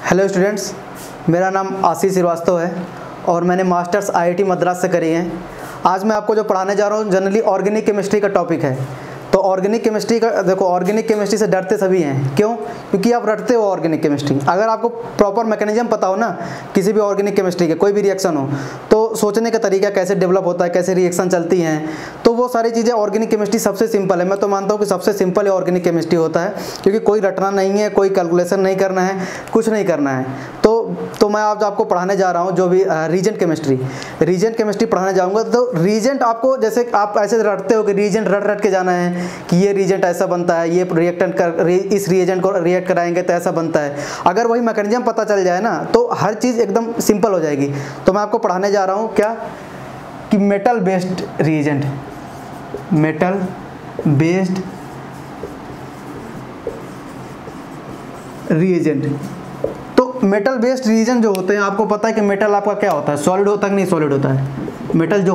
Hello students, मेरा नाम आशीष श्रीवास्तव है और मैंने मास्टर्स आईआईटी मद्रास से करी है। आज मैं आपको जो पढ़ाने जा रहा हूँ जनरली ऑर्गेनिक केमिस्ट्री का टॉपिक है। तो ऑर्गेनिक केमिस्ट्री का देखो, ऑर्गेनिक केमिस्ट्री से डरते सभी हैं। क्यों? क्योंकि आप रटते हो ऑर्गेनिक केमिस्ट्री। अगर आपको प्रॉपर मैकेनिज्म पता हो ना किसी भी ऑर्गेनिक केमिस्ट्री के, कोई भी रिएक्शन हो, तो सोचने का तरीका कैसे डेवलप होता है, कैसे रिएक्शन चलती हैं, तो वो सारी चीज़ें ऑर्गेनिक केमिस्ट्री सबसे सिंपल है। मैं तो मानता हूँ कि सबसे सिंपल है ऑर्गेनिक केमिस्ट्री होता है, क्योंकि कोई रटना नहीं है, कोई कैलकुलेशन नहीं करना है, कुछ नहीं करना है। तो मैं आज आपको पढ़ाने जा रहा हूँ जो भी रीजेंट केमिस्ट्री पढ़ाने जाऊँगा। तो रीजेंट आपको, जैसे आप ऐसे रटते हो कि रीजेंट रट के जाना है कि ये रीजेंट ऐसा बनता है, ये रिएक्टेंट कर इस रिएजेंट को रिएक्ट कराएंगे तो ऐसा बनता है। अगर वही मैकेनिज्म पता चल जाए ना तो हर चीज़ एकदम सिंपल हो जाएगी। तो मैं आपको पढ़ाने जा रहा हूँ क्या कि metal based reagent, metal based reagent. तो मेटल बेस्ड रिएजेंट जो होते हैं, आपको पता है कि मेटल आपका क्या होता है, सॉलिड होता है कि नहीं सॉलिड होता है। मेटल जो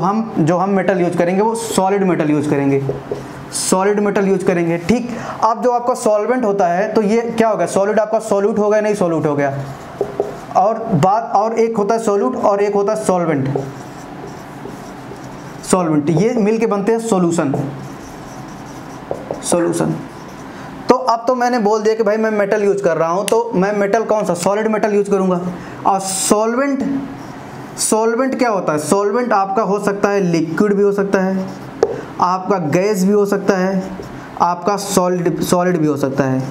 हम मेटल यूज करेंगे वो सॉलिड मेटल यूज करेंगे, सॉलिड मेटल यूज करेंगे। ठीक। अब जो आपका सॉल्वेंट होता है तो ये क्या होगा, सॉलिड आपका सॉल्यूट हो गया, नहीं सॉल्यूट हो गया। और एक होता है सॉल्यूट और एक होता है सॉल्वेंट। ये मिलके बनते हैं सॉल्यूशन। तो अब तो मैंने बोल दिया कि भाई मैं मेटल यूज कर रहा हूं, तो मैं मेटल कौन सा, सॉलिड मेटल यूज करूंगा। और सॉल्वेंट क्या होता है, सॉल्वेंट आपका हो सकता है लिक्विड भी हो सकता है, आपका गैस भी हो सकता है, आपका सॉलिड भी हो सकता है,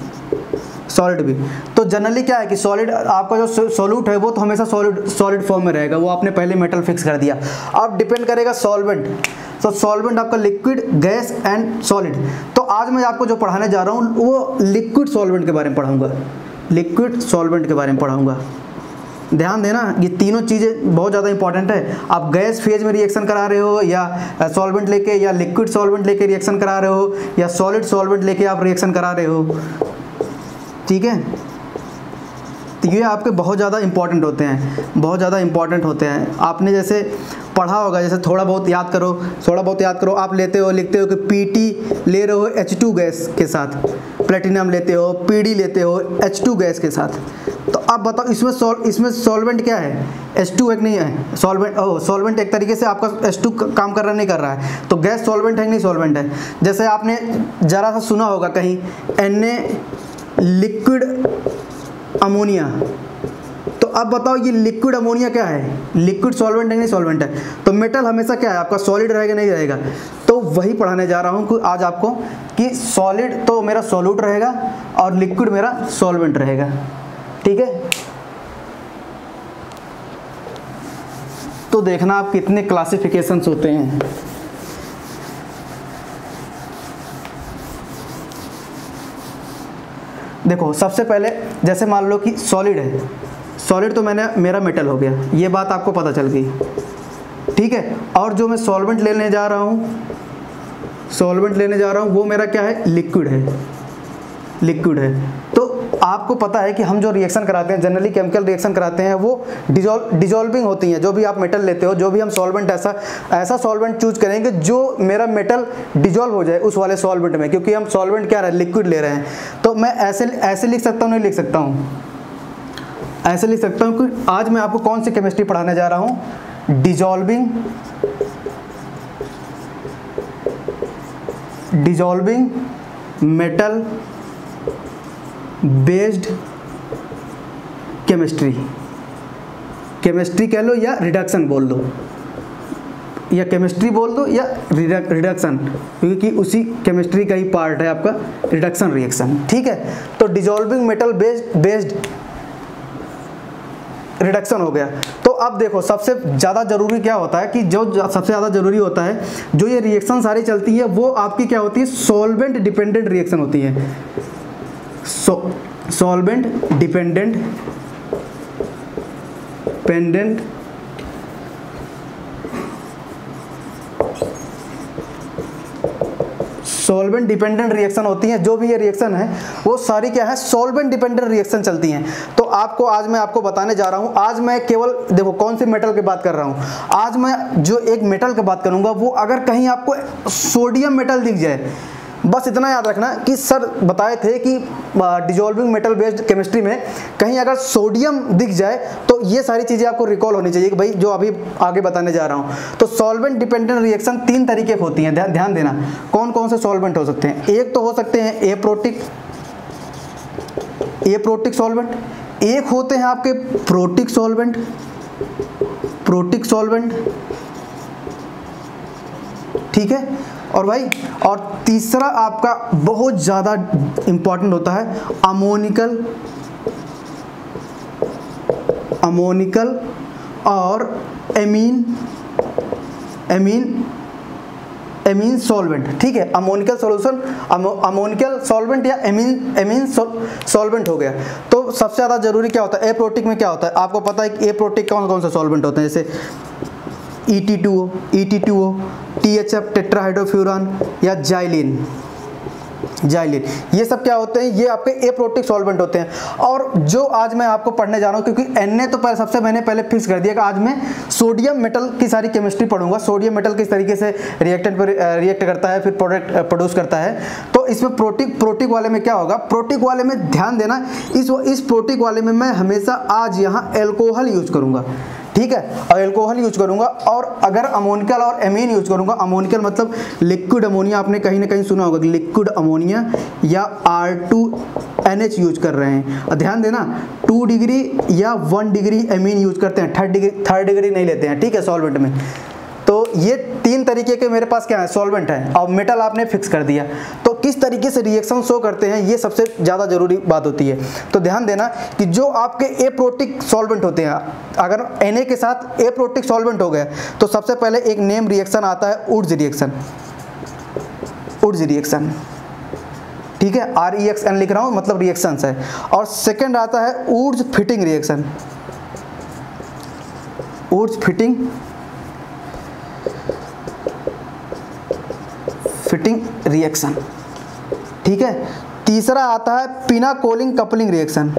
सॉलिड भी। तो जनरली क्या है कि सॉलिड आपका जो सॉल्यूट है वो तो हमेशा सॉलिड फॉर्म में रहेगा, वो आपने पहले मेटल फिक्स कर दिया। अब डिपेंड करेगा सॉल्वेंट। तो सॉल्वेंट आपका लिक्विड, गैस एंड सॉलिड। तो आज मैं आपको जो पढ़ाने जा रहा हूँ वो लिक्विड सॉल्वेंट के बारे में पढ़ाऊंगा, लिक्विड सॉल्वेंट के बारे में पढ़ाऊंगा। ध्यान देना, ये तीनों चीज़ें बहुत ज़्यादा इंपॉर्टेंट है। आप गैस फेज में रिएक्शन करा रहे हो या सॉल्वेंट लेके, या लिक्विड सॉल्वेंट लेके रिएक्शन करा रहे हो, या सॉलिड सॉल्वेंट लेके आप रिएक्शन करा रहे हो, ठीक है। तो ये आपके बहुत ज़्यादा इंपॉर्टेंट होते हैं, बहुत ज़्यादा इंपॉर्टेंट होते हैं। आपने जैसे पढ़ा होगा, जैसे थोड़ा बहुत याद करो। आप लिखते हो कि Pt ले रहे हो H2 गैस के साथ, प्लेटिनम लेते हो, Pd लेते हो H2 गैस के साथ। तो अब बताओ इसमें सॉल्वेंट क्या है, H2 एक नहीं है सॉल्वेंट एक तरीके से आपका H2 काम कर रहा नहीं कर रहा है। तो गैस सॉल्वेंट है कि नहीं सॉल्वेंट है। जैसे आपने ज़रा सा सुना होगा कहीं Na लिक्विड अमोनिया। तो अब बताओ ये लिक्विड अमोनिया क्या है, लिक्विड सॉल्वेंट है नहीं सॉल्वेंट है। तो मेटल हमेशा क्या है आपका, सॉलिड रहेगा नहीं रहेगा। तो वही पढ़ाने जा रहा हूँ आज आपको कि सॉलिड तो मेरा सॉल्यूट रहेगा और लिक्विड मेरा सॉल्वेंट रहेगा, ठीक है। तो देखना आप कितने क्लासिफिकेशंस होते हैं। देखो सबसे पहले जैसे मान लो कि सॉलिड है, सॉलिड तो मेरा मेटल हो गया, ये बात आपको पता चल गई, ठीक है। और जो मैं सॉल्वेंट लेने जा रहा हूँ वो मेरा क्या है, लिक्विड है। तो आपको पता है कि हम जो रिएक्शन कराते हैं, जनरली केमिकल रिएक्शन कराते हैं, वो डिजॉल्विंग होती हैं। जो भी आप मेटल लेते हो, जो भी हम सॉल्वेंट ऐसा सॉल्वेंट चूज करेंगे जो मेरा मेटल डिजॉल्व हो जाए उस वाले सॉल्वेंट में, क्योंकि हम सॉल्वेंट क्या है, लिक्विड ले रहे हैं। तो मैं ऐसे लिख सकता हूँ, नहीं लिख सकता हूँ, ऐसे लिख सकता हूँ कि आज मैं आपको कौन सी केमिस्ट्री पढ़ाने जा रहा हूँ, डिजॉल्विंग मेटल बेस्ड केमिस्ट्री कह लो या रिडक्शन बोल लो, या केमिस्ट्री बोल दो या रिडक्शन, क्योंकि उसी केमिस्ट्री का ही पार्ट है आपका रिडक्शन रिएक्शन, ठीक है। तो डिजॉल्विंग मेटल बेस्ड रिडक्शन हो गया। तो अब देखो सबसे ज़्यादा ज़रूरी क्या होता है कि जो सबसे ज़्यादा ज़रूरी होता है, जो ये रिएक्शन सारी चलती है वो आपकी क्या होती है, सॉल्वेंट डिपेंडेंट रिएक्शन होती है। सॉल्वेंट डिपेंडेंट रिएक्शन होती हैं। जो भी ये रिएक्शन है वो सारी क्या है, सॉल्वेंट डिपेंडेंट रिएक्शन चलती हैं। तो आज मैं आपको बताने जा रहा हूँ। आज मैं केवल देखो कौन सी मेटल की बात कर रहा हूँ। आज मैं जो एक मेटल की बात करूँगा, वो अगर कहीं आपको सोडियम मेटल दिख जाए बस इतना याद रखना कि सर बताए थे कि डिजोल्विंग मेटल बेस्ड केमिस्ट्री में कहीं अगर सोडियम दिख जाए तो ये सारी चीज़ें आपको रिकॉल होनी चाहिए कि भाई जो अभी आगे बताने जा रहा हूँ। तो सॉल्वेंट डिपेंडेंट रिएक्शन 3 तरीके की होती हैं, ध्यान देना। कौन कौन से सॉल्वेंट हो सकते हैं? एक तो हो सकते हैं एप्रोटिक सॉल्वेंट, एक होते हैं आपके प्रोटिक सॉल्वेंट, ठीक है। और भाई और तीसरा आपका बहुत ज़्यादा इंपॉर्टेंट होता है अमोनिकल और एमीन सॉल्वेंट, ठीक है। अमोनिकल सॉल्वेंट या एमीन सॉल्वेंट हो गया। तो सबसे ज़्यादा जरूरी क्या होता है? एप्रोटिक में क्या होता है? आपको पता है कि एप्रोटिक कौन कौन से सॉल्वेंट होते हैं, जैसे ET2O, THF टेट्राहाइड्रोफ्यूरान या जाइलिन, ये सब क्या होते हैं? ये आपके एप्रोटिक सॉल्वेंट होते हैं। और जो आज मैं आपको पढ़ने जा रहा हूँ, क्योंकि Na तो मैंने पहले फिक्स कर दिया कि आज मैं सोडियम मेटल की सारी केमिस्ट्री पढ़ूंगा, सोडियम मेटल किस तरीके से रिएक्टेंट पर रिएक्ट करता है, फिर प्रोडक्ट प्रोड्यूस करता है। तो इसमें प्रोटिक वाले में क्या होगा? प्रोटिक वाले में ध्यान देना, इस प्रोटिक वाले में मैं हमेशा आज यहाँ एल्कोहल यूज करूँगा, ठीक है, और एल्कोहल यूज करूंगा। और अगर अमोनिकल और एमीन यूज करूंगा, अमोनिकल मतलब लिक्विड अमोनिया, आपने कहीं ना कहीं सुना होगा कि लिक्विड अमोनिया या R2NH यूज कर रहे हैं। और ध्यान देना 2 डिग्री या 1 डिग्री एमीन यूज करते हैं, थर्ड डिग्री नहीं लेते हैं, ठीक है, सॉल्वेंट में। तो ये 3 तरीके के मेरे पास क्या है? सॉल्वेंट है। और मेटल आपने फिक्स कर दिया, तो किस तरीके से रिएक्शन शो करते हैं ये सबसे ज़्यादा जरूरी बात होती है। तो ध्यान देना कि जो आपके एप्रोटिक सॉल्वेंट होते हैं, अगर Na के साथ एप्रोटिक सॉल्वेंट हो गया तो सबसे पहले एक नेम रिएक्शन आता है उड्स रिएक्शन, ठीक है, REXN लिख रहा हूँ, मतलब रिएक्शंस है। और सेकेंड आता है उड्स फिटिंग रिएक्शन, ठीक है। तीसरा आता है पिनाकोलिंग कपलिंग रिएक्शन।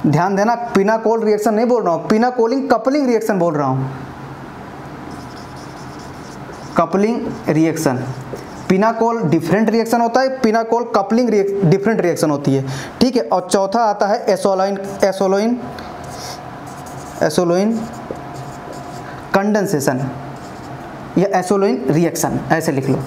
ध्यान देना, पिनाकोल रिएक्शन नहीं बोल रहा हूं, पिनाकोलिंग कपलिंग रिएक्शन बोल रहा हूं। Coupling reaction, pinacol different reaction होता है, पिनाकोल कपलिंग डिफरेंट रिएक्शन होती है, ठीक है। और चौथा आता है एसोलोइन कंडेंसेशन या एसोलोइन रिएक्शन, ऐसे लिख लो,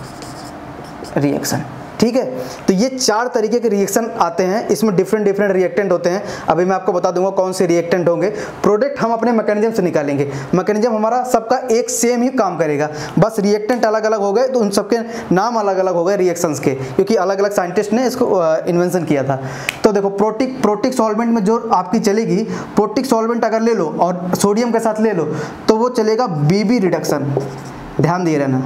रिएक्शन, ठीक है। तो ये 4 तरीके के रिएक्शन आते हैं, इसमें डिफरेंट रिएक्टेंट होते हैं। अभी मैं आपको बता दूंगा कौन से रिएक्टेंट होंगे। प्रोडक्ट हम अपने मैकेनिज्म से निकालेंगे, मैकेनिज्म हमारा सबका एक सेम ही काम करेगा, बस रिएक्टेंट अलग अलग हो गए तो उन सबके नाम अलग अलग हो गए रिएक्शंस के, क्योंकि अलग अलग साइंटिस्ट ने इसको इन्वेंशन किया था। तो देखो प्रोटिक सॉल्वेंट में जो आपकी चलेगी, प्रोटिक सॉल्वेंट अगर ले लो और सोडियम के साथ ले लो तो वो चलेगा BB रिडक्शन। ध्यान दिए रहना,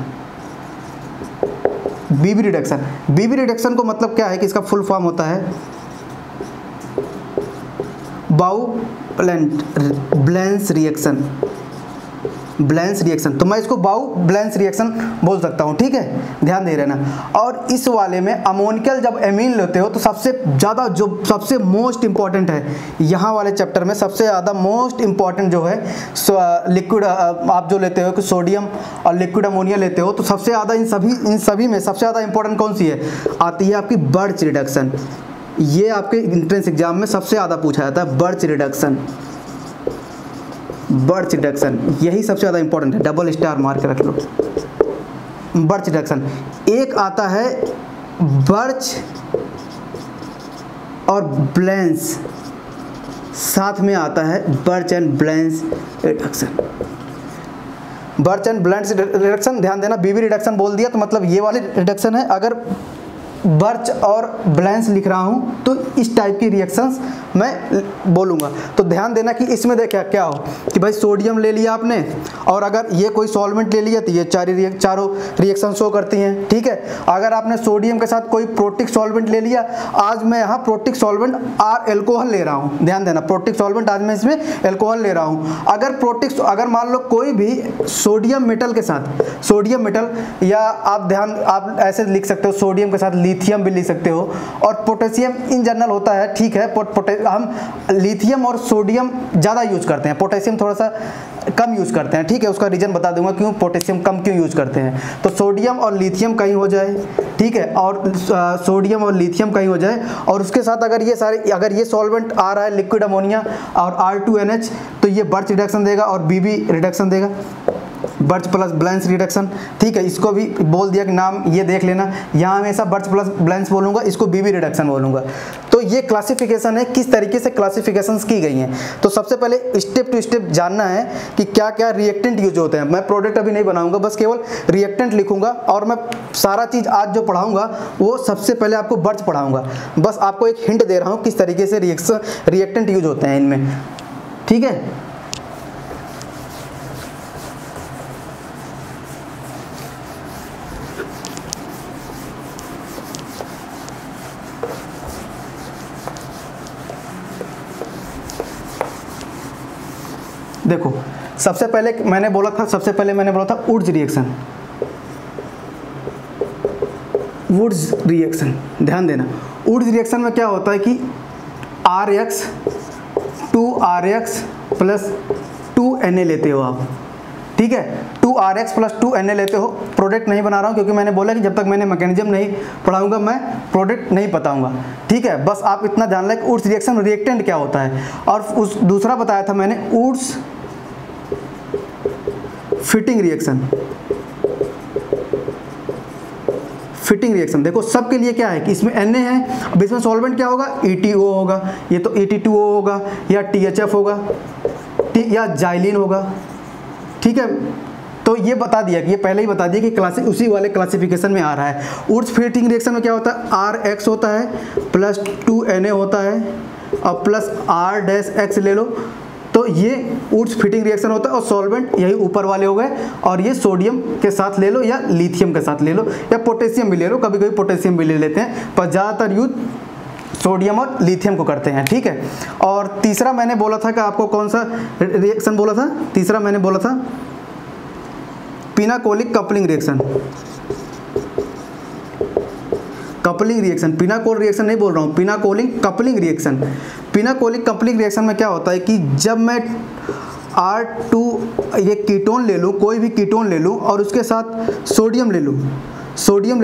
BB रिडक्शन को मतलब क्या है कि इसका फुल फॉर्म होता है बाउ-ब्लेंस रिएक्शन। तो मैं इसको बाउ-ब्लेंस रिएक्शन बोल सकता हूँ, ठीक है, ध्यान दे रहना। और इस वाले में अमोनिकल जब एमीन लेते हो तो सबसे ज़्यादा जो सबसे मोस्ट इंपॉर्टेंट है यहाँ वाले चैप्टर में, सबसे ज़्यादा मोस्ट इंपॉर्टेंट जो है लिक्विड आप जो लेते हो कि सोडियम और लिक्विड अमोनिया लेते हो, तो सबसे ज़्यादा इन सभी में सबसे ज़्यादा इंपॉर्टेंट कौन सी है? आती है आपकी बर्च रिडक्शन। ये आपके एंट्रेंस एग्जाम में सबसे ज़्यादा पूछा जाता है, बर्च रिडक्शन, यही सबसे ज़्यादा इंपॉर्टेंट है, डबल स्टार मार के रख लो, बर्च रिडक्शन। एक आता है बर्च और ब्लेंस, साथ में आता है बर्च एंड ब्लेंस रिडक्शन। ध्यान देना, BB रिडक्शन बोल दिया तो मतलब ये वाली रिडक्शन है। अगर बर्च और ब्लेंस लिख रहा हूँ तो इस टाइप की रिएक्शंस मैं बोलूँगा। तो ध्यान देना कि इसमें देखा क्या हो कि भाई सोडियम ले लिया आपने और अगर ये कोई सॉल्वेंट ले लिया तो ये चारों रिएक्शन शो करती हैं, ठीक है। अगर आपने सोडियम के साथ कोई प्रोटिक सॉल्वेंट ले लिया, आज मैं यहाँ प्रोटिक सॉल्वेंट और एल्कोहल ले रहा हूँ, ध्यान देना, प्रोटिक सॉल्वेंट आज मैं इसमें एल्कोहल ले रहा हूँ। अगर मान लो कोई भी सोडियम मेटल के साथ, सोडियम मेटल, या आप ऐसे लिख सकते हो सोडियम के साथ लिथियम भी लिख सकते हो। और पोटेशियम इन जनरल होता है, ठीक है, हम लिथियम और सोडियम ज़्यादा यूज करते हैं, पोटेशियम थोड़ा सा कम यूज करते हैं, ठीक है। उसका रीज़न बता दूंगा क्यों पोटेशियम कम क्यों यूज करते हैं। तो सोडियम और लिथियम कहीं हो जाए, ठीक है, और सोडियम और लिथियम कहीं हो जाए, और उसके साथ अगर ये सॉल्वेंट आ रहा है लिक्विड अमोनिया और R2NH, तो ये बर्च रिडक्शन देगा और BB रिडक्शन देगा, बर्च प्लस ब्लेंस रिडक्शन, ठीक है। इसको भी बोल दिया कि नाम ये देख लेना, यहाँ हमेशा बर्च प्लस ब्लेंस बोलूँगा, इसको BB रिडक्शन बोलूँगा। तो ये क्लासिफिकेशन है, किस तरीके से क्लासिफिकेशंस की गई हैं। तो सबसे पहले स्टेप टू स्टेप जानना है कि क्या क्या रिएक्टेंट यूज होते हैं। मैं प्रोडक्ट अभी नहीं बनाऊंगा, बस केवल रिएक्टेंट लिखूंगा, और मैं सारा चीज़ आज जो पढ़ाऊंगा वो सबसे पहले आपको बर्च पढ़ाऊंगा। बस आपको एक हिंट दे रहा हूँ किस तरीके से रिएक्टेंट यूज होते हैं इनमें, ठीक है। देखो सबसे पहले मैंने बोला था वुड्स रिएक्शन, ध्यान देना। वुड्स रिएक्शन में क्या होता है कि RX 2RX प्लस 2Na लेते हो आप, ठीक है। 2RX प्लस 2Na लेते हो। प्रोडक्ट नहीं बना रहा हूँ क्योंकि मैंने बोला कि जब तक मैंने मैकेनिज्म नहीं पढ़ाऊंगा मैं प्रोडक्ट नहीं बताऊंगा, ठीक है। बस आप इतना जान लें कि वुड्स रिएक्शन रिएक्टेंट क्या होता है। और उस दूसरा बताया था मैंने वुड्स फिटिंग रिएक्शन। देखो सबके लिए क्या है कि इसमें Na है, अब इसमें सॉल्वेंट क्या होगा, ETO होगा, ये तो ET2O होगा, या THF होगा, या जाइलिन होगा, ठीक है। तो ये बता दिया कि ये पहले ही बता दिया कि उसी वाले क्लासिफिकेशन में आ रहा है। वुड्स फिटिंग रिएक्शन में क्या होता है, RX होता है प्लस 2Na होता है और प्लस R-X ले लो, तो ये वुड्स फिटिंग रिएक्शन होता है। और सॉल्वेंट यही ऊपर वाले हो गए, और ये सोडियम के साथ ले लो या लिथियम के साथ ले लो या पोटेशियम भी ले लो, कभी कभी पोटेशियम भी ले लेते हैं, पर ज़्यादातर यूज सोडियम और लिथियम को करते हैं, ठीक है। और तीसरा मैंने बोला था कि आपको कौन सा रिएक्शन बोला था, तीसरा मैंने बोला था पिनाकोलिक कपलिंग रिएक्शन। पिनाकोल रिएक्शन नहीं बोल रहा हूँ, पिनाकोलिक कपलिंग रिएक्शन। पिनाकोलिक कपलिंग रिएक्शन में क्या होता है कि जब मैं R2 ये कीटोन ले लूँ, कोई भी कीटोन ले लूँ और उसके साथ सोडियम ले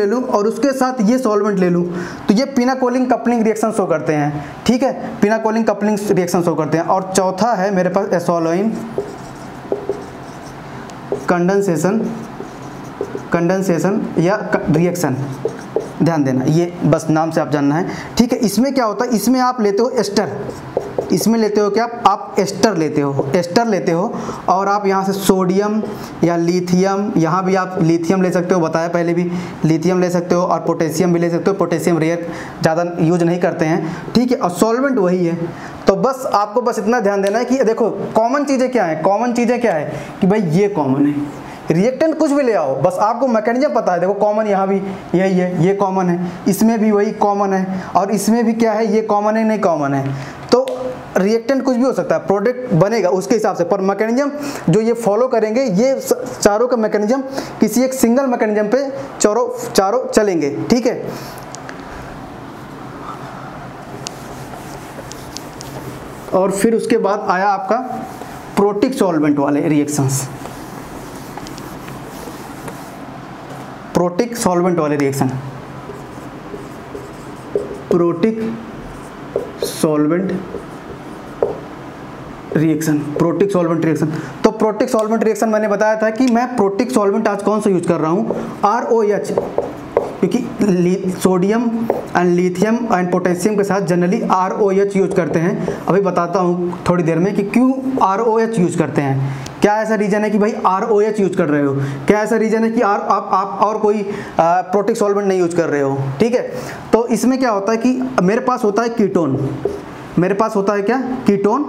लूँ और उसके साथ ये सॉल्वेंट ले लूँ, तो ये पिनाकोलिक कपलिंग रिएक्शन शो करते हैं, ठीक है। पिनाकोलिक कपलिंग रिएक्शन शो करते हैं। और चौथा है मेरे पास एसोलोइन कंडेंसेशन या रिएक्शन, ध्यान देना, ये बस नाम से आप जानना है, ठीक है। इसमें क्या होता है, इसमें आप लेते हो एस्टर, इसमें लेते हो क्या आप एस्टर लेते हो और आप यहाँ से सोडियम या लिथियम, यहाँ भी आप लिथियम ले सकते हो, बताया पहले भी, लिथियम ले सकते हो और पोटेशियम भी ले सकते हो। पोटेशियम रेयर ज़्यादा यूज नहीं करते हैं, ठीक है। और सॉल्वेंट वही है। तो बस आपको बस इतना ध्यान देना है कि देखो कॉमन चीज़ें क्या है कि भाई ये कॉमन है, रिएक्टेंट कुछ भी ले आओ, बस आपको मैकेनिज्म पता है। देखो कॉमन यहाँ भी यही है, ये कॉमन है, इसमें भी वही कॉमन है, और इसमें भी क्या है, ये कॉमन है नहीं कॉमन है। तो रिएक्टेंट कुछ भी हो सकता है, प्रोडक्ट बनेगा उसके हिसाब से, पर मैकेनिज्म जो ये फॉलो करेंगे, ये चारों का मैकेनिज्म किसी एक सिंगल मैकेनिज्म पे चारों चलेंगे, ठीक है। और फिर उसके बाद आया आपका प्रोटिक सॉल्वेंट वाले रिएक्शंस, प्रोटिक सॉल्वेंट वाले रिएक्शन, प्रोटिक सॉल्वेंट रिएक्शन। तो प्रोटिक सॉल्वेंट रिएक्शन मैंने बताया था कि मैं प्रोटिक सॉल्वेंट आज कौन सा यूज कर रहा हूँ, ROH, क्योंकि sodium and lithium and potassium के साथ जनरली ROH यूज करते हैं। अभी बताता हूँ थोड़ी देर में कि क्यों ROH यूज करते हैं, क्या ऐसा रीज़न है कि भाई ROH यूज कर रहे हो, क्या ऐसा रीज़न है कि आप और कोई प्रोटिक सॉल्वेंट नहीं यूज कर रहे हो, ठीक है। तो इसमें क्या होता है कि मेरे पास होता है कीटोन, कीटोन,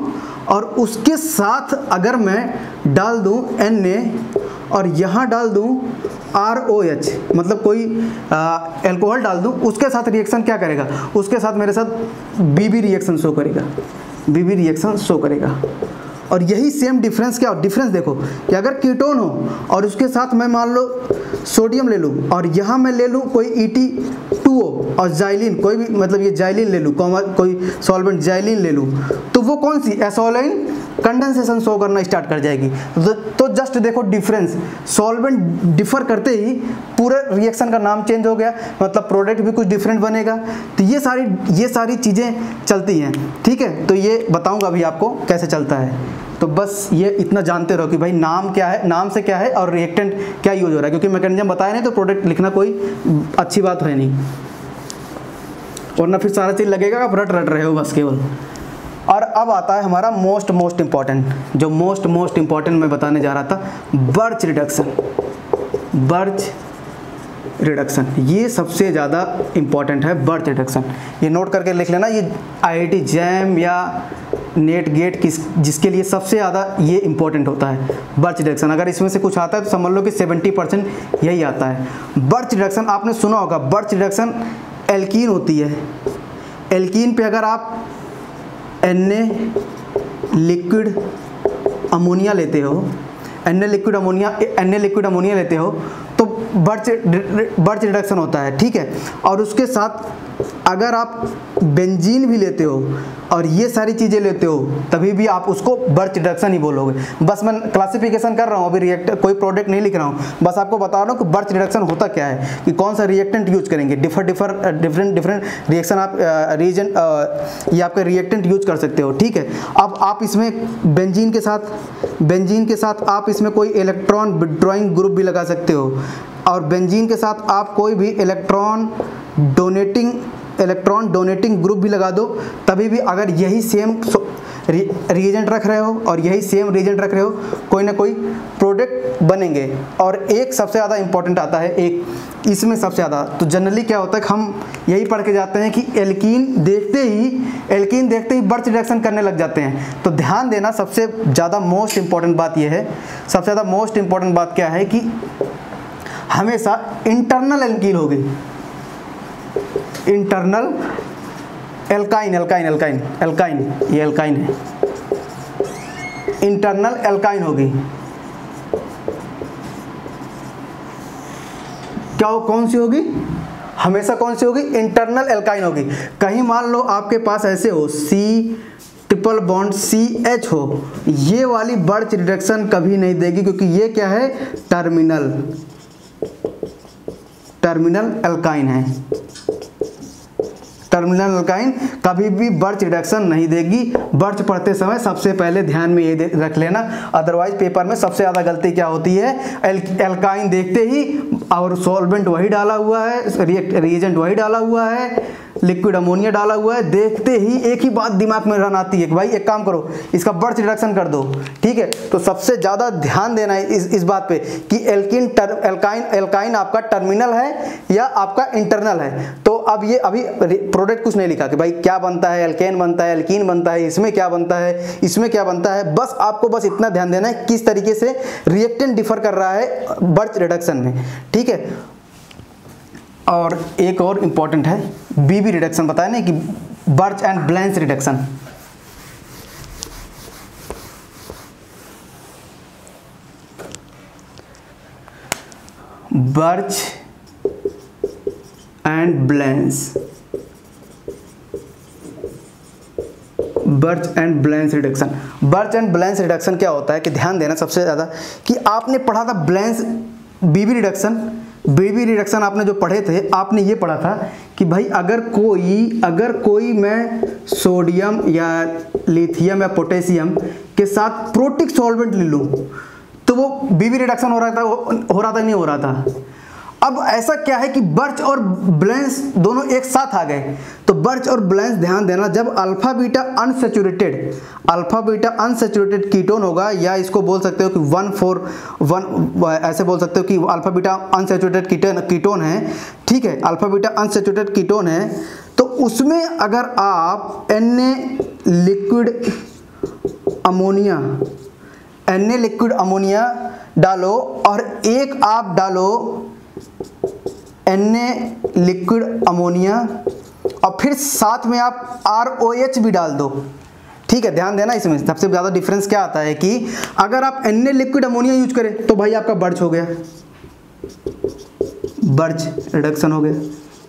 और उसके साथ अगर मैं डाल दूं Na और यहाँ डाल दूं ROH, मतलब कोई अल्कोहल डाल दूं, उसके साथ रिएक्शन क्या करेगा, उसके साथ मेरे साथ BB रिएक्शन शो करेगा। और यही सेम डिफरेंस क्या हो, डिफरेंस देखो कि अगर कीटोन हो और उसके साथ मैं मान लो सोडियम ले लूँ और यहाँ मैं ले लूँ कोई Et2O और जाइलिन, कोई भी मतलब ये जाइलिन ले लूँ, कोई सॉल्वेंट जाइलिन ले लूँ, तो वो कौन सी एसोलाइन कंडेंसेशन शो करना स्टार्ट कर जाएगी। तो जस्ट देखो डिफरेंस, सॉल्वेंट डिफर करते ही पूरे रिएक्शन का नाम चेंज हो गया, मतलब प्रोडक्ट भी कुछ डिफरेंट बनेगा। तो ये सारी चीज़ें चलती हैं, ठीक है। तो ये बताऊंगा अभी आपको कैसे चलता है। तो बस ये इतना जानते रहो कि भाई नाम क्या है, नाम से क्या है और रिएक्टेंट क्या यूज हो रहा है, क्योंकि मैकेनिज्म बताया नहीं तो प्रोडक्ट लिखना कोई अच्छी बात है नहीं, वरना फिर सारा चीज़ लगेगा आप रट रहे हो बस केवल। और अब आता है हमारा मोस्ट इम्पॉर्टेंट, जो मोस्ट इम्पॉर्टेंट मैं बताने जा रहा था, बर्च रिडक्शन। ये सबसे ज़्यादा इम्पॉर्टेंट है, बर्च रिडक्शन। ये नोट करके लिख लेना, ये IIT जैम या नेट गेट जिसके लिए सबसे ज़्यादा ये इम्पॉर्टेंट होता है बर्च रिडक्शन। अगर इसमें से कुछ आता है तो समझ लो कि 70% यही आता है। बर्च रिडक्शन आपने सुना होगा, बर्च रिडक्शन एल्कीन होती है। एल्कीन पे अगर आप Na लिक्विड अमोनिया लेते हो, Na लिक्विड अमोनिया लेते हो तो बर्च रिडक्शन होता है, ठीक है। और उसके साथ अगर आप बेंजीन भी लेते हो और ये सारी चीज़ें लेते हो तभी भी आप उसको बर्च रिडक्शन ही बोलोगे। बस मैं क्लासिफिकेशन कर रहा हूँ, अभी कोई प्रोडक्ट नहीं लिख रहा हूँ, बस आपको बता रहा हूँ कि बर्च रिडक्शन होता क्या है, कि कौन सा रिएक्टेंट यूज करेंगे। डिफरेंट रिएक्शन आप ये आपका रिएक्टेंट यूज कर सकते हो, ठीक है। अब आप इसमें बेंजीन के साथ आप इसमें कोई इलेक्ट्रॉन विड्रॉइंग ग्रुप भी लगा सकते हो, और बेंजीन के साथ आप कोई भी इलेक्ट्रॉन डोनेटिंग ग्रुप भी लगा दो, तभी भी अगर यही सेम रिएजेंट रख रहे हो और यही सेम रिएजेंट रख रहे हो, कोई ना कोई प्रोडक्ट बनेंगे। और एक सबसे ज़्यादा इंपॉर्टेंट आता है, एक इसमें सबसे ज़्यादा, तो जनरली क्या होता है कि हम यही पढ़ के जाते हैं कि एल्कीन देखते ही बर्च रिडक्शन करने लग जाते हैं। तो ध्यान देना, सबसे ज़्यादा मोस्ट इंपॉर्टेंट बात यह है, सबसे ज़्यादा मोस्ट इंपॉर्टेंट बात क्या है कि हमेशा इंटरनल एल्कीन होगी, इंटरनल एल्काइन, ये एल्काइन है, इंटरनल एल्काइन होगी। क्या वो कौन सी होगी? हमेशा कौन सी होगी? इंटरनल एल्काइन होगी। कहीं मान लो आपके पास ऐसे हो C∼ हो, ये वाली बर्च रिडक्शन कभी नहीं देगी, क्योंकि ये क्या है? टर्मिनल एल्काइन है। टर्मिनल एल्काइन कभी भी बर्च रिडक्शन नहीं देगी। बर्च पढ़ते समय सबसे पहले ध्यान में ये रख लेना, अदरवाइज पेपर में सबसे ज़्यादा गलती क्या होती है? एल्काइन देखते ही और सॉल्वेंट वही डाला हुआ है, रिएजेंट वही डाला हुआ है, लिक्विड अमोनिया डाला हुआ है, देखते ही एक ही बात दिमाग में रन आती है कि भाई एक काम करो, इसका बर्च रिडक्शन कर दो, ठीक है। तो सबसे ज़्यादा ध्यान देना है इस बात पे कि एल्काइन आपका टर्मिनल है या आपका इंटरनल है। तो अब ये अभी प्रोडक्ट कुछ नहीं लिखा कि भाई क्या बनता है, एल्केन बनता है, एल्कीन बनता है, इसमें क्या बनता है, इसमें क्या बनता है, बस आपको बस इतना ध्यान देना है किस तरीके से रिएक्टेंट डिफर कर रहा है बर्च रिडक्शन में, ठीक है। और एक और इम्पॉर्टेंट है बीबी रिडक्शन, बताया नहीं कि birch and Blaine's reduction. Birch and Blaine's birch and Blaine's reduction क्या होता है कि ध्यान देना सबसे ज़्यादा कि आपने पढ़ा था बीबी रिडक्शन आपने जो पढ़े थे, आपने ये पढ़ा था कि भाई अगर कोई मैं सोडियम या लिथियम या पोटेशियम के साथ प्रोटिक सॉल्वेंट ले लूँ तो वो बीबी रिडक्शन हो रहा था नहीं हो रहा था। अब ऐसा क्या है कि बर्च और ब्लेंस दोनों एक साथ आ गए, तो बर्च और ब्लेंस ध्यान देना, जब अल्फा बीटा अनसैचुरेटेड कीटोन होगा, या इसको बोल सकते हो कि 1,4,1 ऐसे बोल सकते हो कि अल्फा बीटा अनसैचुरेटेड कीटोन है, ठीक है, अल्फा बीटा अनसैचुरेटेड कीटोन है, तो उसमें अगर आप Na लिक्विड अमोनिया डालो और एक आप डालो Na लिक्विड अमोनिया और फिर साथ में आप ROH भी डाल दो, ठीक है। ध्यान देना, इसमें सबसे ज़्यादा डिफरेंस क्या आता है कि अगर आप Na लिक्विड अमोनिया यूज करें तो भाई आपका बर्च हो गया, बर्च रिडक्शन हो गया।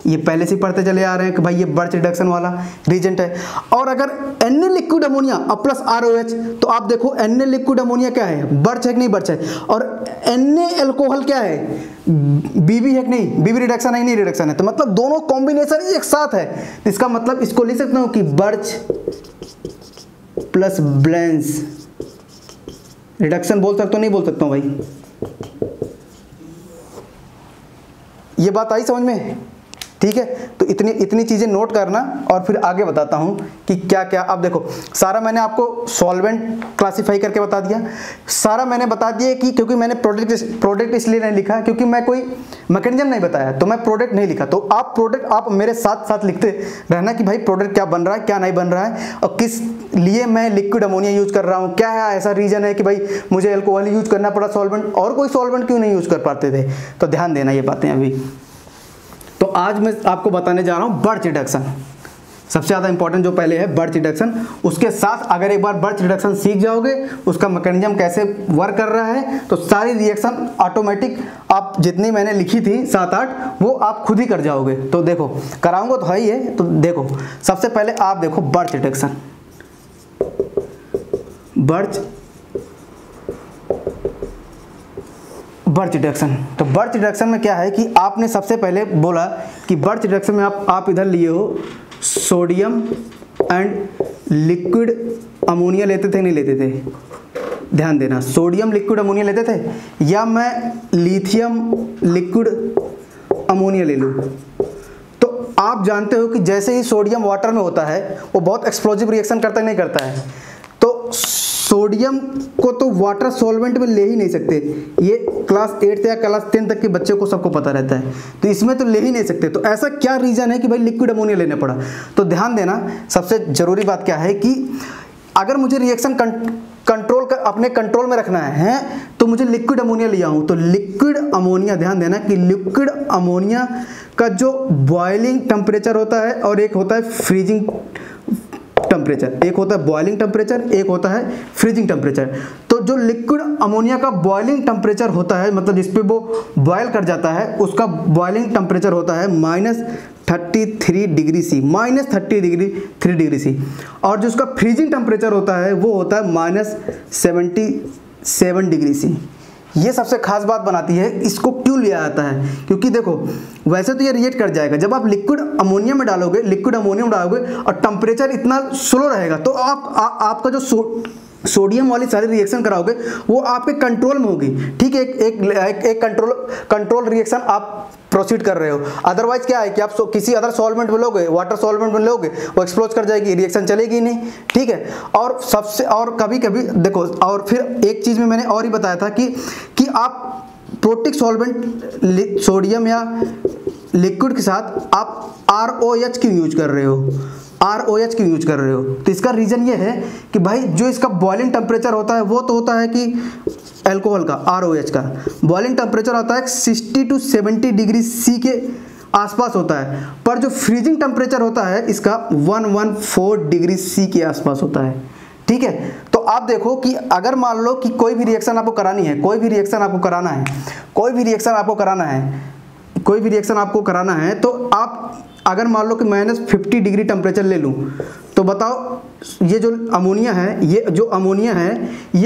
ये पहले से पढ़ते चले आ रहे हैं कि भाई ये बर्च रिडक्शन वाला रीजेंट है। और अगर Na लिक्विड अमोनिया और प्लस ROH, तो आप देखो Na लिक्विड अमोनिया क्या है, बर्च है कि नहीं बर्च है, और Na अल्कोहल क्या है, Bb है कि नहीं, Bb रिडक्शन है नहीं रिडक्शन है, तो मतलब दोनों कॉम्बिनेशन एक साथ है। इसका मतलब इसको लिख सकता हूँ कि बर्च प्लस ब्लेंस रिडक्शन बोल सकता हूँ, नहीं बोल सकता हूँ भाई? ये बात आई समझ में? ठीक है, तो इतनी चीज़ें नोट करना और फिर आगे बताता हूँ कि क्या क्या। अब देखो सारा मैंने आपको सॉल्वेंट क्लासिफाई करके बता दिया, सारा मैंने बता दिया कि क्योंकि मैंने प्रोडक्ट इसलिए नहीं लिखा क्योंकि मैं कोई मैकेनिज्म नहीं बताया, तो मैं प्रोडक्ट नहीं लिखा। तो आप प्रोडक्ट आप मेरे साथ साथ लिखते रहना कि भाई प्रोडक्ट क्या बन रहा है, क्या नहीं बन रहा है, और किस लिए मैं लिक्विड अमोनिया यूज़ कर रहा हूँ, क्या है ऐसा रीज़न है कि भाई मुझे अल्कोहल यूज़ करना पड़ा सॉल्वेंट, और कोई सॉल्वेंट क्यों नहीं यूज़ कर पाते थे। तो ध्यान देना ये बातें अभी। तो आज मैं आपको बताने जा रहा हूँ बर्च रिडक्शन, सबसे ज़्यादा इंपॉर्टेंट जो पहले है बर्च रिडक्शन। उसके साथ अगर एक बार बर्च रिडक्शन सीख जाओगे, उसका मैकेनिज्म कैसे वर्क कर रहा है, तो सारी रिएक्शन ऑटोमेटिक आप जितनी मैंने लिखी थी 7-8 वो आप खुद ही कर जाओगे। तो देखो कराऊंगा तो है ही है। तो देखो सबसे पहले आप देखो बर्च रिडक्शन, बर्च रिडक्शन। तो बर्च रिडक्शन में क्या है कि आपने सबसे पहले बोला कि बर्च रिडक्शन में आप इधर लिए हो सोडियम एंड लिक्विड अमोनिया लेते थे नहीं लेते थे? ध्यान देना, सोडियम लिक्विड अमोनिया लेते थे या मैं लिथियम लिक्विड अमोनिया ले लूँ? तो आप जानते हो कि जैसे ही सोडियम वाटर में होता है वो बहुत एक्सप्लोजिव रिएक्शन करता नहीं करता है। तो सोडियम को तो वाटर सॉल्वेंट में ले ही नहीं सकते, ये क्लास 8 या क्लास 10 तक के बच्चे को सबको पता रहता है, तो इसमें तो ले ही नहीं सकते। तो ऐसा क्या रीज़न है कि भाई लिक्विड अमोनिया लेना पड़ा? तो ध्यान देना, सबसे ज़रूरी बात क्या है कि अगर मुझे रिएक्शन अपने कंट्रोल में रखना है तो मुझे लिक्विड अमोनिया लिया हूँ। तो लिक्विड अमोनिया, ध्यान देना कि लिक्विड अमोनिया का जो बॉइलिंग टेम्परेचर होता है और एक होता है फ्रीजिंग टेम्परेचर, एक होता है बॉइलिंग टेम्परेचर, एक होता है फ्रीजिंग टेम्परेचर। तो जो लिक्विड अमोनिया का बॉइलिंग टेम्परेचर होता है, मतलब जिस पे वो बॉयल कर जाता है, उसका बॉइलिंग टेम्परेचर होता है -33 डिग्री सी, -33 डिग्री सी। और जो उसका फ्रीजिंग टेम्परेचर होता है वो होता है -77 डिग्री सी। ये सबसे खास बात बनाती है, इसको क्यों लिया जाता है? क्योंकि देखो वैसे तो ये रिएक्ट कर जाएगा, जब आप लिक्विड अमोनिया में डालोगे और टेम्परेचर इतना स्लो रहेगा तो आपका जो सोडियम वाली सारी रिएक्शन कराओगे वो आपके कंट्रोल में होगी। ठीक है, एक कंट्रोल रिएक्शन आप प्रोसीड कर रहे हो। अदरवाइज क्या है कि आप किसी अदर सॉल्वेंट में लोगे, वाटर सॉल्वेंट में लोगे, वो एक्सप्लोज कर जाएगी, रिएक्शन चलेगी नहीं। ठीक है, और कभी कभी देखो, और फिर एक चीज़ में मैंने और ही बताया था कि आप प्रोटिक सॉल्वेंट सोडियम या लिक्विड के साथ आप ROH क्यों यूज कर रहे हो, ROH क्यों यूज कर रहे हो? तो इसका रीज़न ये है कि भाई जो इसका बॉइलिंग टेम्परेचर होता है वो तो होता है कि अल्कोहल का ROH का बॉइलिंग टेम्परेचर होता है 60 to 70 डिग्री सी के आसपास होता है, पर जो फ्रीजिंग टेम्परेचर होता है इसका 114 डिग्री सी के आसपास होता है। ठीक है, तो आप देखो कि अगर मान लो कि कोई भी रिएक्शन आपको करानी है, कोई भी रिएक्शन आपको कराना है, तो आप अगर मान लो कि -50 डिग्री टेम्परेचर ले लूँ, तो बताओ ये जो अमोनिया है, ये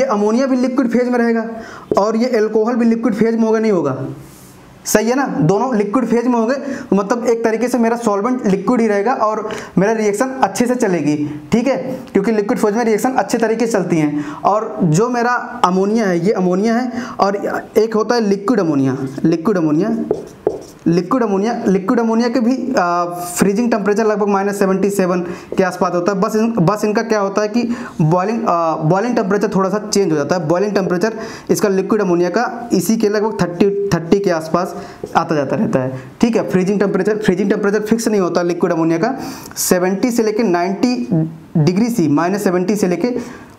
अमोनिया भी लिक्विड फेज में रहेगा और ये अल्कोहल भी लिक्विड फेज में होगा नहीं होगा? सही है ना, दोनों लिक्विड फेज में होंगे, मतलब एक तरीके से मेरा सॉल्वेंट लिक्विड ही रहेगा और मेरा रिएक्शन अच्छे से चलेगी। ठीक है, क्योंकि लिक्विड फेज में रिएक्शन अच्छे तरीके से चलती हैं। और जो मेरा अमोनिया है, ये अमोनिया है, और एक होता है लिक्विड अमोनिया के भी फ्रीजिंग टेम्परेचर लगभग -77 के आसपास होता है। बस इनका क्या होता है कि बॉइलिंग टेम्परेचर थोड़ा सा चेंज हो जाता है। बॉइलिंग टेम्परेचर इसका लिक्विड अमोनिया का इसी के लगभग 30 के आसपास आता जाता रहता है। ठीक है, फ्रीजिंग टेम्परेचर फिक्स नहीं होता लिक्विड अमोनिया का, 70 से लेकर 90 डिग्री C -70 से लेके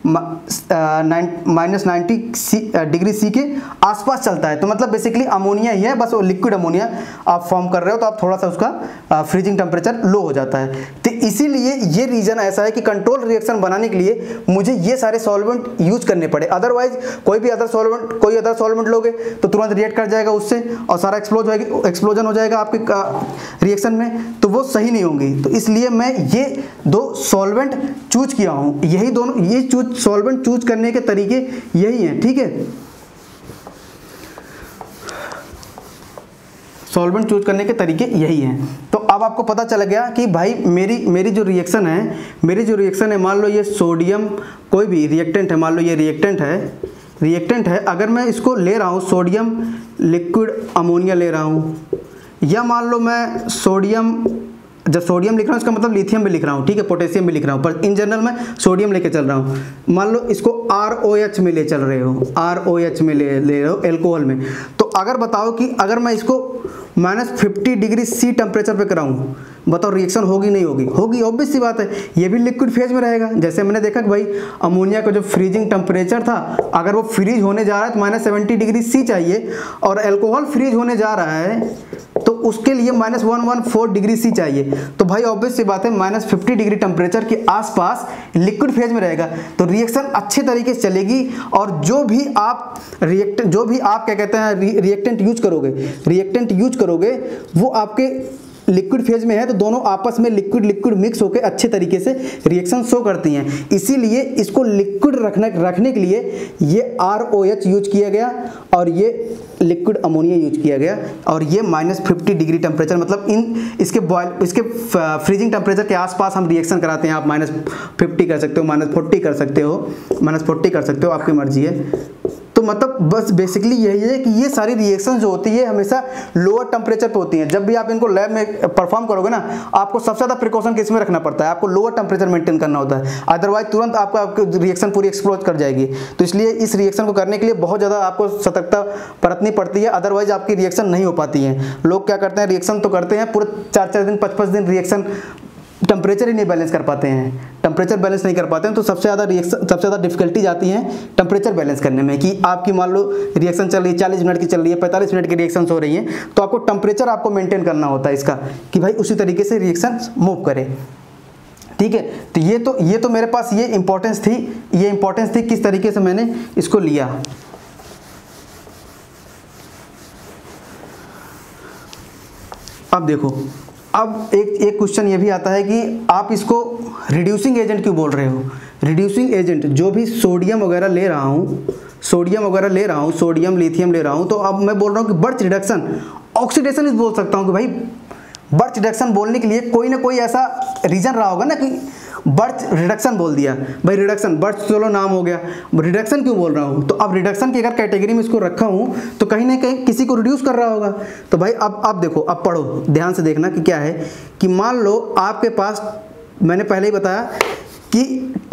-90 डिग्री C के आसपास चलता है। तो मतलब बेसिकली अमोनिया ही है, बस वो लिक्विड अमोनिया आप फॉर्म कर रहे हो, तो आप थोड़ा सा उसका फ्रीजिंग टेम्परेचर लो हो जाता है। तो इसीलिए ये रीज़न ऐसा है कि कंट्रोल रिएक्शन बनाने के लिए मुझे ये सारे सॉल्वेंट यूज करने पड़े। अदरवाइज कोई अदर सॉल्वेंट लोगे तो तुरंत रिएक्ट कर जाएगा उससे और सारा एक्सप्लोजन हो जाएगा आपके रिएक्शन में, तो वो सही नहीं होंगी। तो इसलिए मैं ये 2 सॉल्वेंट चूज किया हूँ। यही दोनों ये सॉल्वेंट चूज करने के तरीके यही हैं, ठीक है। सॉल्वेंट चूज करने के तरीके यही हैं। तो अब आपको पता चल गया कि भाई मेरी जो रिएक्शन है, मान लो ये सोडियम, कोई भी रिएक्टेंट है, मान लो ये रिएक्टेंट है, अगर मैं इसको ले रहा हूँ सोडियम लिक्विड अमोनिया ले रहा हूँ, या मान लो मैं जब सोडियम लिख रहा हूँ इसका मतलब लिथियम भी लिख रहा हूँ, ठीक है, पोटेशियम भी लिख रहा हूँ, पर इन जनरल मैं सोडियम लेके चल रहा हूँ। मान लो इसको ROH में ले चल रहे हो, ROH में ले रहे हो एल्कोहल में, तो अगर बताओ कि अगर मैं इसको -50 डिग्री C टेम्परेचर पे कराऊँ, बताओ रिएक्शन होगी नहीं होगी? होगी, ऑब्वियस सी बात है, ये भी लिक्विड फेज में रहेगा। जैसे मैंने देखा कि भाई अमोनिया का जो फ्रीजिंग टेम्परेचर था, अगर वो फ्रीज होने जा रहा है तो -70 डिग्री C चाहिए, और अल्कोहल फ्रीज होने जा रहा है तो उसके लिए -114 डिग्री C चाहिए। तो भाई ऑब्वियस सी बात है -50 डिग्री टेम्परेचर के आसपास लिक्विड फेज में रहेगा, तो रिएक्शन अच्छे तरीके से चलेगी। और जो भी आप क्या कहते हैं रिएक्टेंट यूज करोगे वो आपके लिक्विड फेज में है, तो दोनों आपस में लिक्विड मिक्स होकर अच्छे तरीके से रिएक्शन शो करती हैं। इसीलिए इसको लिक्विड रखने के लिए ये ROH यूज किया गया और ये लिक्विड अमोनिया यूज किया गया, और ये -50 डिग्री टेम्परेचर, मतलब इसके फ्रीजिंग टेम्परेचर के आसपास हम रिएक्शन कराते हैं। आप -50 कर सकते हो, -40 कर सकते हो, -40 कर सकते हो, आपकी मर्जी है। तो मतलब बस बेसिकली यही है कि ये सारी रिएक्शन जो होती है हमेशा लोअर टेम्परेचर पे होती हैं। जब भी आप इनको लैब में परफॉर्म करोगे ना, आपको सबसे ज़्यादा प्रिकॉशन किस में रखना पड़ता है? आपको लोअर टेम्परेचर मेंटेन करना होता है, अदरवाइज तुरंत आपकी रिएक्शन पूरी एक्सप्लोज कर जाएगी। तो इसलिए इस रिएक्शन को करने के लिए बहुत ज़्यादा आपको सतर्कता बरतनी पड़ती है, अदरवाइज आपकी रिएक्शन नहीं हो पाती है। लोग क्या करते हैं, रिएक्शन तो करते हैं पूरे 4-4 दिन 5-5 दिन रिएक्शन टेम्परेचर ही नहीं बैलेंस कर पाते हैं, टेम्परेचर बैलेंस नहीं कर पाते हैं, तो सबसे ज़्यादा डिफिकल्टीज आती हैं टेम्परेचर बैलेंस करने में। कि आपकी मान लो रिएक्शन चल रही है 40 मिनट की चल रही है, 45 मिनट की रिएक्शन हो रही है, तो आपको टेम्परेचर आपको मेंटेन करना होता है इसका, कि भाई उसी तरीके से रिएक्शन मूव करे, ठीक है। तो ये तो मेरे पास ये इंपॉर्टेंस थी किस तरीके से मैंने इसको लिया। अब देखो, अब एक क्वेश्चन ये भी आता है कि आप इसको रिड्यूसिंग एजेंट क्यों बोल रहे हो? रिड्यूसिंग एजेंट जो भी सोडियम वगैरह ले रहा हूँ, सोडियम लिथियम ले रहा हूँ, तो अब मैं बोल रहा हूँ कि बर्च रिडक्शन, ऑक्सीडेशन इस बोल सकता हूँ कि भाई बर्च रिडक्शन बोलने के लिए कोई ना कोई ऐसा रीजन रहा होगा ना कि बर्च रिडक्शन बोल दिया। भाई रिडक्शन, बर्च चलो नाम हो गया, रिडक्शन क्यों बोल रहा हूँ? तो अब रिडक्शन की अगर कैटेगरी में इसको रखा हूँ तो कहीं ना कहीं किसी को रिड्यूस कर रहा होगा। तो भाई अब देखो, अब पढ़ो, ध्यान से देखना कि क्या है। कि मान लो आपके पास, मैंने पहले ही बताया कि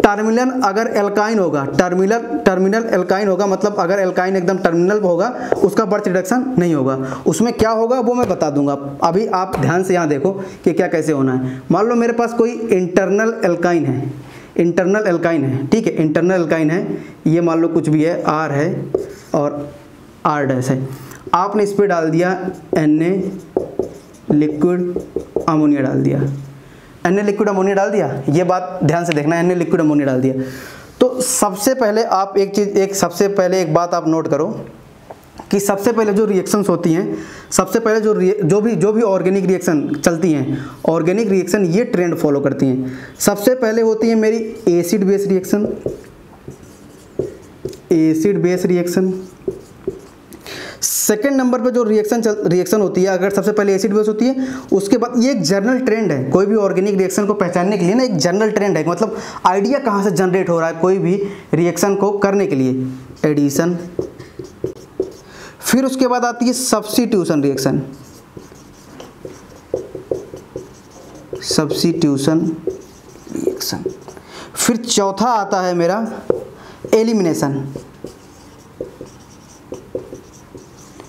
टर्मिनल अगर एल्काइन होगा, टर्मिनल एल्काइन होगा, मतलब अगर एल्काइन एकदम टर्मिनल होगा उसका बर्च रिडक्शन नहीं होगा। उसमें क्या होगा वो मैं बता दूंगा, अभी आप ध्यान से यहाँ देखो कि क्या कैसे होना है। मान लो मेरे पास कोई इंटरनल एल्काइन है, ठीक है, इंटरनल एल्काइन है, ये मान लो कुछ भी है, R है और R' है। आपने इस पर डाल दिया Na लिक्विड अमोनिया डाल दिया, Na लिक्विड अमोनिया डाल दिया, ये बात ध्यान से देखना, Na लिक्विड अमोनिया डाल दिया। तो सबसे पहले आप एक बात आप नोट करो कि सबसे पहले जो रिएक्शंस होती हैं, सबसे पहले जो भी ऑर्गेनिक रिएक्शन चलती हैं, ऑर्गेनिक रिएक्शन ये ट्रेंड फॉलो करती हैं। सबसे पहले होती है मेरी acid base reaction. Second number पे जो रिएक्शन होती है, अगर सबसे पहले एसिड बेस होती है, उसके बाद ये एक जनरल ट्रेंड है, कोई भी ऑर्गेनिक रिएक्शन को पहचानने के लिए ना एक जनरल ट्रेंड है, मतलब आइडिया कहाँ से जनरेट हो रहा है कोई भी रिएक्शन को करने के लिए, एडिशन। फिर उसके बाद आती है सब्स्टिट्यूशन रिएक्शन, फिर चौथा आता है मेरा एलिमिनेशन,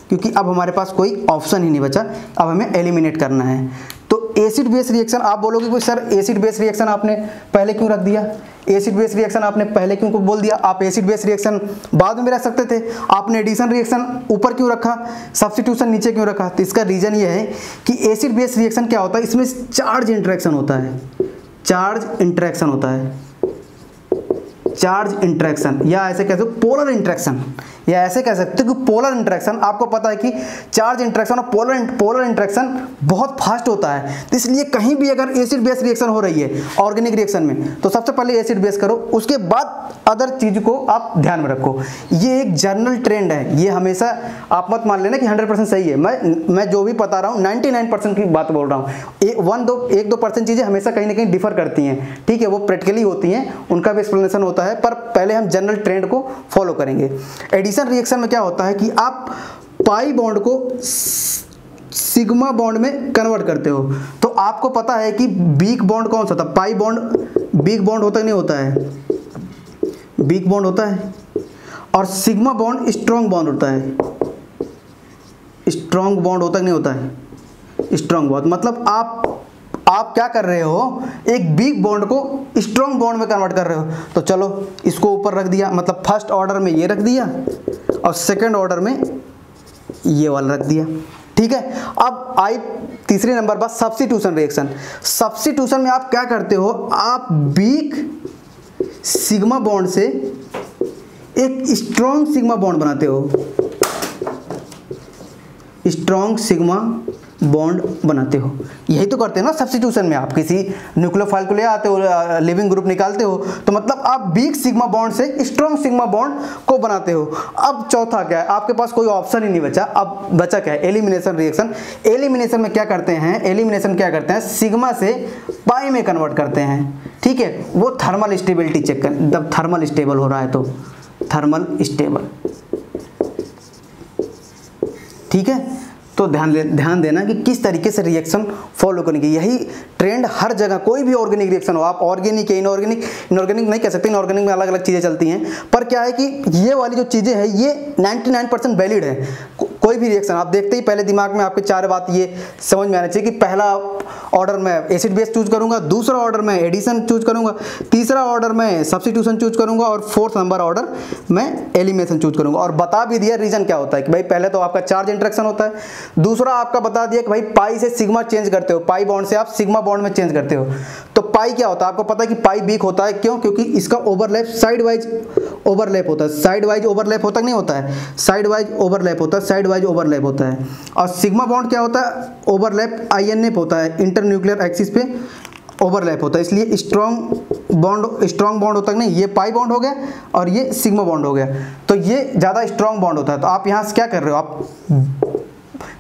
क्योंकि अब हमारे पास कोई ऑप्शन ही नहीं बचा, अब हमें एलिमिनेट करना है। तो एसिड बेस रिएक्शन, आप बोलोगे कि सर एसिड बेस रिएक्शन आपने पहले क्यों रख दिया, एसिड बेस रिएक्शन आपने पहले क्यों बोल दिया, आप एसिड बेस रिएक्शन बाद में रख सकते थे, आपने एडिशन रिएक्शन ऊपर क्यों रखा, सब्स्टिट्यूशन नीचे क्यों रखा। तो इसका रीजन ये है कि एसिड बेस रिएक्शन क्या होता है, इसमें चार्ज इंटरेक्शन होता है, चार्ज इंटरेक्शन होता है, चार्ज इंटरेक्शन, या ऐसे कह सकते हो पोलर इंटरेक्शन, या ऐसे कह सकते हो कि पोलर इंटरेक्शन। आपको पता है कि चार्ज इंटरेक्शन और पोलर इंटरेक्शन बहुत फास्ट होता है, तो इसलिए कहीं भी अगर एसिड बेस रिएक्शन हो रही है ऑर्गेनिक रिएक्शन में, तो सबसे पहले एसिड बेस करो, उसके बाद अदर चीज को आप ध्यान में रखो। ये एक जनरल ट्रेंड है, ये हमेशा आप मत मान लेना कि 100% सही है। मैं जो भी बता रहा हूँ 99% की बात बोल रहा हूँ। 1-2% चीजें हमेशा कहीं ना कहीं डिफर करती हैं, ठीक है, वो प्रैक्टिकली होती हैं, उनका भी एक्सप्लेनेशन होता है, पर पहले हम जनरल ट्रेंड को फॉलो करेंगे। एडिशन रिएक्शन में क्या होता है कि आप पाई बॉन्ड को सिग्मा बॉन्ड में कन्वर्ट करते हो। तो आपको पता है कि वीक बॉन्ड कौन सा था, पाई बॉन्ड वीक बॉन्ड होता नहीं होता है, वीक बॉन्ड होता है, और सिग्मा बॉन्ड स्ट्रॉन्ग बॉन्ड होता है, स्ट्रॉन्ग बॉन्ड होता नहीं होता है, स्ट्रॉन्ग बॉन्ड। मतलब आप क्या कर रहे हो, एक वीक बॉन्ड को स्ट्रॉन्ग बॉन्ड में कन्वर्ट कर रहे हो। तो चलो इसको ऊपर रख दिया, मतलब फर्स्ट ऑर्डर में ये रख दिया और सेकंड ऑर्डर में ये वाला रख दिया, ठीक है। अब आई तीसरी नंबर बात, सब्स्टिट्यूशन रिएक्शन। सब्स्टिट्यूशन में आप क्या करते हो, आप वीक सिग्मा बॉन्ड से एक स्ट्रॉन्ग सिग्मा बॉन्ड बनाते हो, स्ट्रॉन्ग सिग्मा बॉन्ड बनाते हो। यही तो करते हैं ना सब्स्टिट्यूशन में, आप किसी न्यूक्लियोफाइल को ले आते हो, लिविंग ग्रुप निकालते हो, तो मतलब आप वीक सिग्मा बॉन्ड से स्ट्रॉन्ग सिग्मा बॉन्ड को बनाते हो। अब चौथा क्या है, आपके पास कोई ऑप्शन ही नहीं बचा, अब बचा क्या है, एलिमिनेशन रिएक्शन। एलिमिनेशन में क्या करते हैं, एलिमिनेशन क्या करते हैं, सिग्मा से पाई में कन्वर्ट करते हैं, ठीक है। वो थर्मल स्टेबिलिटी चेक कर, जब थर्मल स्टेबल हो रहा है तो थर्मल स्टेबल, ठीक है। तो ध्यान देना कि किस तरीके से रिएक्शन फॉलो करेंगे। यही ट्रेंड हर जगह, कोई भी ऑर्गेनिक रिएक्शन हो, आप ऑर्गेनिक या इनऑर्गेनिक नहीं कह सकते, इनऑर्गेनिक में अलग अलग चीज़ें चलती हैं, पर क्या है कि ये वाली जो चीज़ें हैं ये 99% वैलिड है। कोई भी रिएक्शन आप देखते ही पहले दिमाग में आपके चार बात ये समझ में आना चाहिए कि पहला ऑर्डर में एसिड बेस चूज करूंगा, दूसरा ऑर्डर में एडिशन चूज करूंगा, तीसरा ऑर्डर में सब्स्टिट्यूशन चूज करूंगा, और फोर्थ नंबर ऑर्डर में एलिमिनेशन चूज करूंगा। और बता भी दिया रीजन क्या होता है कि भाई पहले तो आपका चार्ज इंटरेक्शन होता है, दूसरा आपका बता दिया कि भाई पाई से सिग्मा चेंज करते हो, पाई बॉन्ड से आप सिग्मा बॉन्ड में चेंज करते हो। तो पाई क्या होता है, आपको पता है कि पाई वीक होता है, क्यों, क्योंकि इसका ओवरलैप साइड वाइज ओवरलैप होता है, साइड वाइज ओवरलैप होता नहीं होता है, साइड वाइज ओवरलैप होता है, साइड वाइज ओवरलैप होता है। और सिग्मा बॉन्ड क्या होता है, ओवरलैप आईएनएफ होता है, इंटरन्यूक्लियर एक्सिस पे ओवरलैप होता है, इसलिए स्ट्रॉन्ग बॉन्ड होता है नहीं, ये पाई बॉन्ड हो गया और ये सिग्मा बॉन्ड हो गया, तो ये ज़्यादा स्ट्रॉन्ग बॉन्ड होता है। तो आप यहाँ से क्या कर रहे हो, आप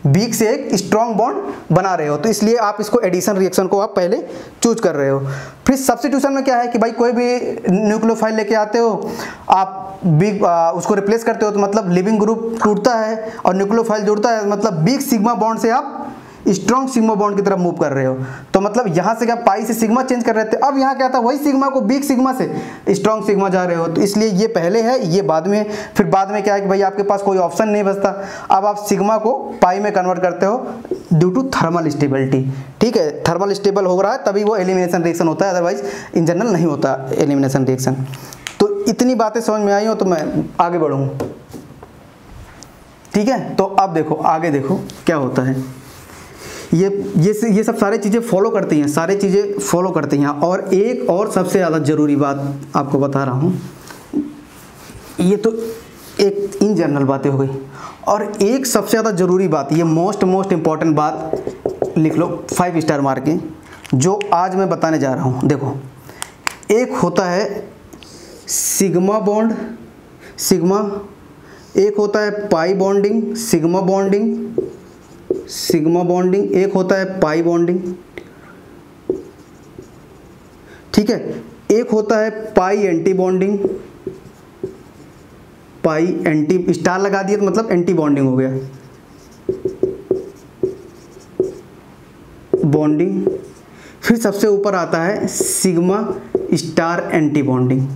वीक से एक स्ट्रॉन्ग बॉन्ड बना रहे हो, तो इसलिए आप इसको एडिशन रिएक्शन को आप पहले चूज कर रहे हो। फिर सब्स्टिट्यूशन में क्या है कि भाई कोई भी न्यूक्लियोफाइल लेके आते हो, आप वीक उसको रिप्लेस करते हो, तो मतलब लिविंग ग्रुप टूटता है और न्यूक्लियोफाइल जुड़ता है, मतलब वीक सिग्मा बॉन्ड से आप स्ट्रॉन्ग सिग्मा बॉन्ड की तरफ मूव कर रहे हो। तो मतलब यहाँ से क्या पाई से सिग्मा चेंज कर रहे थे, अब यहाँ क्या था, वही सिग्मा को वीक सिग्मा से स्ट्रॉन्ग सिग्मा जा रहे हो, तो इसलिए ये पहले है, ये बाद में। फिर बाद में क्या है कि भाई आपके पास कोई ऑप्शन नहीं बचता, अब आप सिग्मा को पाई में कन्वर्ट करते हो ड्यू टू थर्मल स्टेबिलिटी, ठीक है। थर्मल स्टेबल हो रहा है तभी वो एलिमिनेशन रिएक्शन होता है, अदरवाइज इन जनरल नहीं होता एलिमिनेशन रिएक्शन। तो इतनी बातें समझ में आई हो तो मैं आगे बढ़ूँ, ठीक है। तो अब देखो आगे देखो क्या होता है, ये सब सारी चीज़ें फॉलो करती हैं, सारी चीज़ें फॉलो करती हैं। और एक और सबसे ज़्यादा ज़रूरी बात आपको बता रहा हूँ, ये तो एक इन जनरल बातें हो गई, और एक सबसे ज़्यादा ज़रूरी बात, ये मोस्ट इम्पॉर्टेंट बात लिख लो 5 स्टार मार के, जो आज मैं बताने जा रहा हूँ। देखो, एक होता है सिग्मा बॉन्ड, सिग्मा, एक होता है पाई बॉन्डिंग, सिग्मा बॉन्डिंग, एक होता है पाई बॉन्डिंग, ठीक है। एक होता है पाई एंटी बॉन्डिंग, पाई एंटी, स्टार लगा दिया तो मतलब एंटी बॉन्डिंग हो गया, बॉन्डिंग। फिर सबसे ऊपर आता है सिग्मा स्टार एंटी बॉन्डिंग,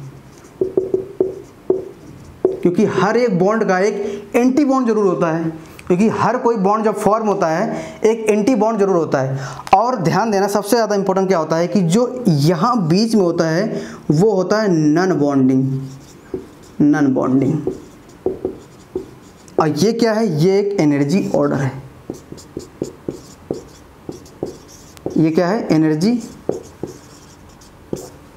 क्योंकि हर एक बॉन्ड का एक एंटी बॉन्ड जरूर होता है, क्योंकि हर कोई बॉन्ड जब फॉर्म होता है एक एंटी बॉन्ड जरूर होता है। और ध्यान देना सबसे ज़्यादा इंपॉर्टेंट क्या होता है कि जो यहाँ बीच में होता है वो होता है नॉन बॉन्डिंग, नॉन बॉन्डिंग। और ये क्या है, ये एक एनर्जी ऑर्डर है। ये क्या है, एनर्जी,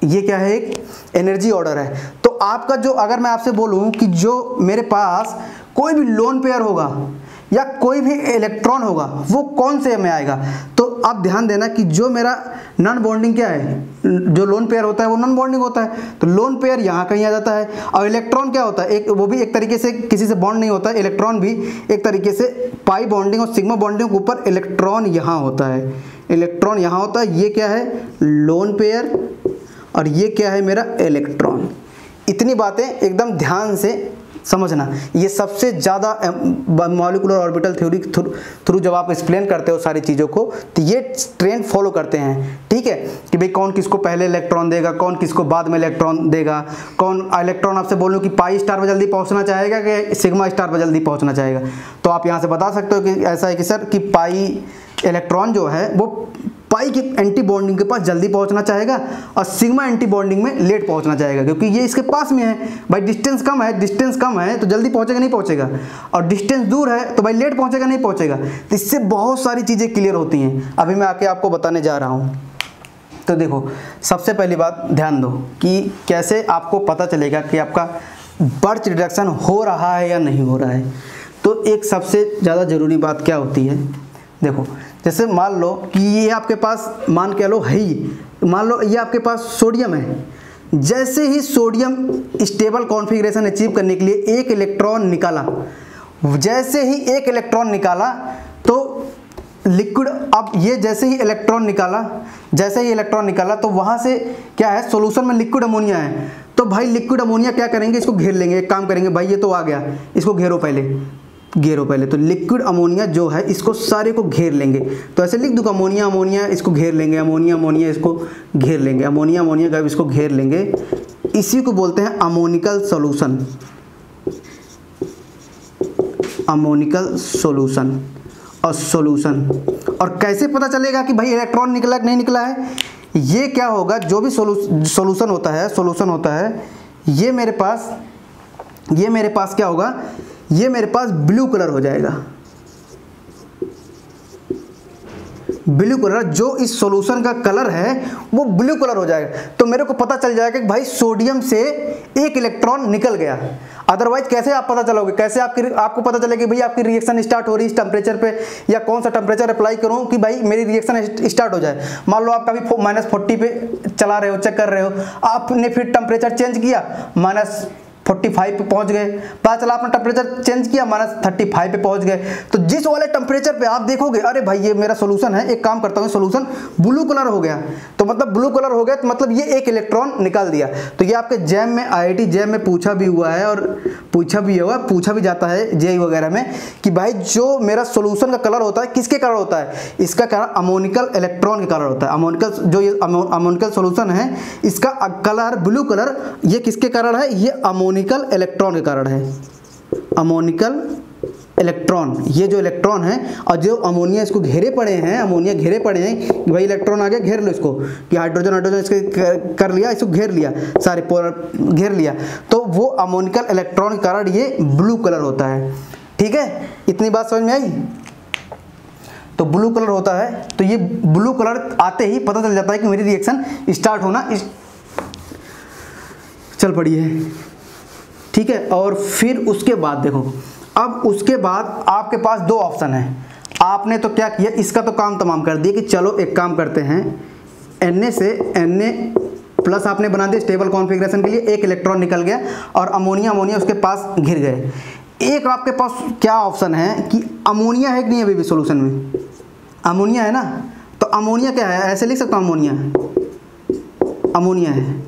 ये क्या है, एक एनर्जी ऑर्डर है। तो आपका जो, अगर मैं आपसे बोलूं कि जो मेरे पास कोई भी लोन पेयर होगा या कोई भी इलेक्ट्रॉन होगा वो कौन से में आएगा, तो आप ध्यान देना कि जो मेरा नॉन बॉन्डिंग क्या है, जो लोन पेयर होता है वो नॉन बॉन्डिंग होता है, तो लोन पेयर यहाँ कहीं आ जाता है। और इलेक्ट्रॉन क्या होता है, एक वो भी एक तरीके से किसी से बॉन्ड नहीं होता है, इलेक्ट्रॉन भी एक तरीके से पाई बॉन्डिंग और सिग्मा बॉन्डिंग के ऊपर इलेक्ट्रॉन यहाँ होता है, इलेक्ट्रॉन यहाँ होता है। ये क्या है, लोन पेयर, और ये क्या है मेरा इलेक्ट्रॉन। इतनी बातें एकदम ध्यान से समझना। ये सबसे ज़्यादा मॉलिक्यूलर ऑर्बिटल थ्योरी थ्रू जब आप एक्सप्लेन करते हो सारी चीज़ों को तो ये ट्रेंड फॉलो करते हैं, ठीक है, कि भाई कौन किसको पहले इलेक्ट्रॉन देगा, कौन किसको बाद में इलेक्ट्रॉन देगा, कौन इलेक्ट्रॉन आपसे बोलूँ कि पाई स्टार पर जल्दी पहुंचना चाहेगा कि सिग्मा स्टार पर जल्दी पहुंचना चाहेगा, तो आप यहाँ से बता सकते हो कि ऐसा है कि सर कि पाई इलेक्ट्रॉन जो है वो पाई की एंटी बॉन्डिंग के पास जल्दी पहुंचना चाहेगा और सिग्मा एंटी बॉन्डिंग में लेट पहुंचना चाहेगा, क्योंकि ये इसके पास में है भाई, डिस्टेंस कम है, डिस्टेंस कम है तो जल्दी पहुंचेगा नहीं पहुंचेगा, और डिस्टेंस दूर है तो भाई लेट पहुंचेगा नहीं पहुंचेगा। तो इससे बहुत सारी चीज़ें क्लियर होती हैं, अभी मैं आके आपको बताने जा रहा हूँ। तो देखो सबसे पहली बात ध्यान दो कि कैसे आपको पता चलेगा कि आपका बर्च रिडक्शन हो रहा है या नहीं हो रहा है। तो एक सबसे ज़्यादा ज़रूरी बात क्या होती है, देखो जैसे मान लो कि ये आपके पास, मान के लो है ही, मान लो ये आपके पास सोडियम है, जैसे ही सोडियम स्टेबल कॉन्फ़िगरेशन अचीव करने के लिए एक इलेक्ट्रॉन निकाला, जैसे ही एक इलेक्ट्रॉन निकाला तो लिक्विड, अब ये जैसे ही इलेक्ट्रॉन निकाला, जैसे ही इलेक्ट्रॉन निकाला तो वहाँ से क्या है, सॉल्यूशन में लिक्विड अमोनिया है, तो भाई लिक्विड अमोनिया क्या करेंगे, इसको घेर लेंगे। एक काम करेंगे भाई, ये तो आ गया, इसको घेरो पहले, घेरो पहले। तो लिक्विड अमोनिया जो है इसको सारे को घेर लेंगे, तो ऐसे लिख दूँगा अमोनिया अमोनिया इसको घेर लेंगे, अमोनिया अमोनिया इसको घेर लेंगे, अमोनिया अमोनिया का इसको घेर लेंगे। इसी को बोलते हैं अमोनिकल सॉल्यूशन, अमोनिकल सॉल्यूशन और सॉल्यूशन। और कैसे पता चलेगा कि भाई इलेक्ट्रॉन निकला कि नहीं निकला है, ये क्या होगा, जो भी सॉल्यूशन होता है, सॉल्यूशन होता है, ये मेरे पास क्या होगा, ये मेरे पास ब्लू कलर हो जाएगा, ब्लू कलर, जो इस सॉल्यूशन का कलर है वो ब्लू कलर हो जाएगा। तो मेरे को पता चल जाएगा कि भाई सोडियम से एक इलेक्ट्रॉन निकल गया। अदरवाइज कैसे आप पता चलोगे, कैसे आपको पता चलेगा कि भाई आपकी रिएक्शन स्टार्ट हो रही है इस टेम्परेचर पे, या कौन सा टेम्परेचर अप्लाई करूं कि भाई मेरी रिएक्शन स्टार्ट हो जाए। मान लो आप कभी -40 पे चला रहे हो, चेक कर रहे हो, आपने फिर टेम्परेचर चेंज किया, -45 पे पहुंच गए, पता चला आपने टेम्परेचर चेंज किया, -35 पे पहुंच गए। तो जिस वाले टेम्परेचर पे आप देखोगे अरे भाई ये मेरा सॉल्यूशन है, एक काम करता हूँ, सॉल्यूशन ब्लू कलर हो गया, तो मतलब ब्लू कलर हो गया तो मतलब ये एक इलेक्ट्रॉन निकाल दिया। तो ये आपके जैम में, IIT जैम में पूछा भी हुआ है और पूछा भी जाता है जेईई वगैरह में कि भाई जो मेरा सॉल्यूशन का कलर होता है किसके कलर होता है, इसका कलर अमोनिकल इलेक्ट्रॉन के कलर होता है। अमोनिकल, जो ये अमोनिकल सॉल्यूशन है इसका कलर ब्लू कलर, ये किसके कारण है, ये अमोनिकल इलेक्ट्रॉन के कारण है। अमोनिकल इलेक्ट्रॉन, ये जो इलेक्ट्रॉन है और जो अमोनिया इसको घेरे पड़े हैं, अमोनिया घेरे पड़े हैं कि भाई इलेक्ट्रॉन आ गया, घेर लो इसको, कि हाइड्रोजन इसके कर लिया, इसको घेर लिया, सारे पोलर घेर लिया, तो वो अमोनिकल इलेक्ट्रॉन के कारण ये ब्लू कलर होता है। ठीक है, इतनी बात समझ में आई। तो ब्लू कलर होता है, तो ये ब्लू कलर आते ही पता चल जाता है कि मेरी रिएक्शन स्टार्ट होना चल पड़ी है। ठीक है, और फिर उसके बाद देखो, अब उसके बाद आपके पास दो ऑप्शन है। आपने तो क्या किया, इसका तो काम तमाम कर दिया कि चलो एक काम करते हैं, Na से Na+ आपने बना दिया स्टेबल कॉन्फ़िगरेशन के लिए, एक इलेक्ट्रॉन निकल गया और अमोनिया उसके पास घिर गए। एक आपके पास क्या ऑप्शन है कि अमोनिया है कि नहीं, अभी भी सॉल्यूशन में अमोनिया है ना, तो अमोनिया क्या है, ऐसे लिख सकता हूँ अमोनिया है।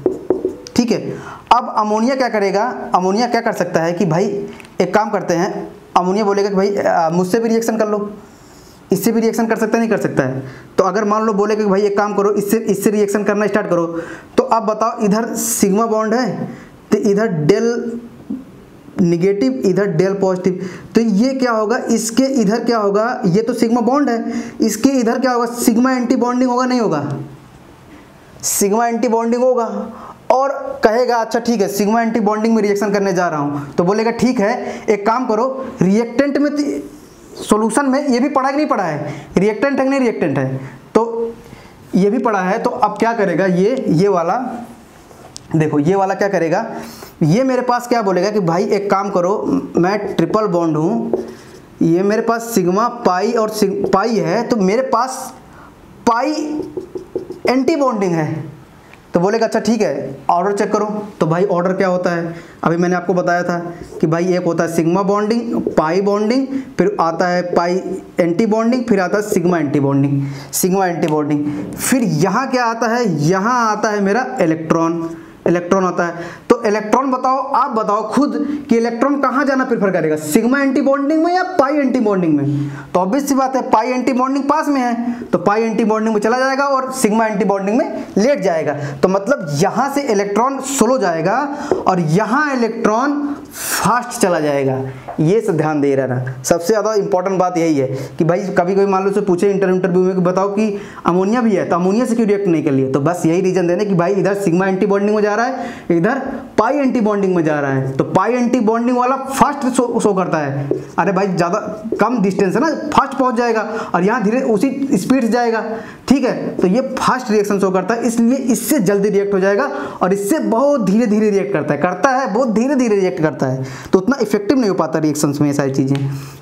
ठीक है, अब अमोनिया क्या करेगा, अमोनिया क्या कर सकता है कि भाई एक काम करते हैं, अमोनिया बोलेगा कि भाई मुझसे भी रिएक्शन कर लो, इससे भी रिएक्शन कर सकता है, नहीं कर सकता है। तो अगर मान लो बोलेगा कि भाई एक काम करो, इससे रिएक्शन करना स्टार्ट करो, तो अब बताओ इधर सिग्मा बॉन्ड है तो इधर निगेटिव, इधर डेल पॉजिटिव, तो ये क्या होगा, इसके इधर क्या होगा, ये तो सिग्मा बॉन्ड है, इसके इधर क्या होगा, सिग्मा एंटी बॉन्डिंग होगा नहीं होगा, सिग्मा एंटी बॉन्डिंग होगा। और कहेगा अच्छा ठीक है सिग्मा एंटी बॉन्डिंग में रिएक्शन करने जा रहा हूँ, तो बोलेगा ठीक है एक काम करो, रिएक्टेंट में सॉल्यूशन में ये भी पढ़ा कि नहीं पढ़ा है, रिएक्टेंट है कि नहीं रिएक्टेंट है, तो ये भी पढ़ा है। तो अब क्या करेगा, ये वाला देखो, ये वाला क्या करेगा, ये मेरे पास क्या बोलेगा कि भाई एक काम करो, मैं ट्रिपल बॉन्ड हूँ, ये मेरे पास सिग्मा पाई और पाई है, तो मेरे पास पाई एंटी बॉन्डिंग है, तो बोलेगा अच्छा ठीक है ऑर्डर चेक करो। तो भाई ऑर्डर क्या होता है, अभी मैंने आपको बताया था कि भाई एक होता है सिग्मा बॉन्डिंग, पाई बॉन्डिंग, फिर आता है पाई एंटी बॉन्डिंग, फिर आता है sigma anti bonding, sigma anti bonding. फिर यहाँ क्या आता है, यहाँ आता है मेरा इलेक्ट्रॉन, इलेक्ट्रॉन आता है। तो इलेक्ट्रॉन बताओ, आप बताओ खुद कि इलेक्ट्रॉन कहाँ जाना प्रेफर करेगा, सिग्मा एंटी बॉन्डिंग में या पाई एंटी बॉन्डिंग में। तो ऑब्वियस सी बात है पाई एंटी बॉन्डिंग पास में है, तो पाई एंटी बॉन्डिंग में चला जाएगा और सिग्मा एंटी बॉन्डिंग में लेट जाएगा। तो मतलब यहाँ से इलेक्ट्रॉन स्लो जाएगा और यहाँ इलेक्ट्रॉन फास्ट चला जाएगा। ये से ध्यान दे रहना, सबसे ज़्यादा इंपॉर्टेंट बात यही है कि भाई कभी कोई मान लो से पूछे इंटरव्यू में कि बताओ कि अमोनिया भी है, तो अमोनिया से क्यों रिएक्ट नहीं कर लिए, तो बस यही रीजन देने कि भाई इधर सिग्मा एंटी बॉन्डिंग में जा रहा है, इधर पाई एंटी बॉन्डिंग में जा रहा है, तो पाई एंटी बॉन्डिंग वाला फास्ट शो करता है। अरे भाई ज़्यादा कम डिस्टेंस है ना, फास्ट पहुंच जाएगा, और यहाँ धीरे उसी स्पीड से जाएगा, ठीक है। तो ये फास्ट रिएक्शन शो करता है, इसलिए इससे जल्दी रिएक्ट हो जाएगा, और इससे बहुत धीरे धीरे रिएक्ट करता है बहुत धीरे धीरे रिएक्ट करता है, तो उतना इफेक्टिव नहीं हो पाता रिएक्शंस में ये सारी चीज़ें।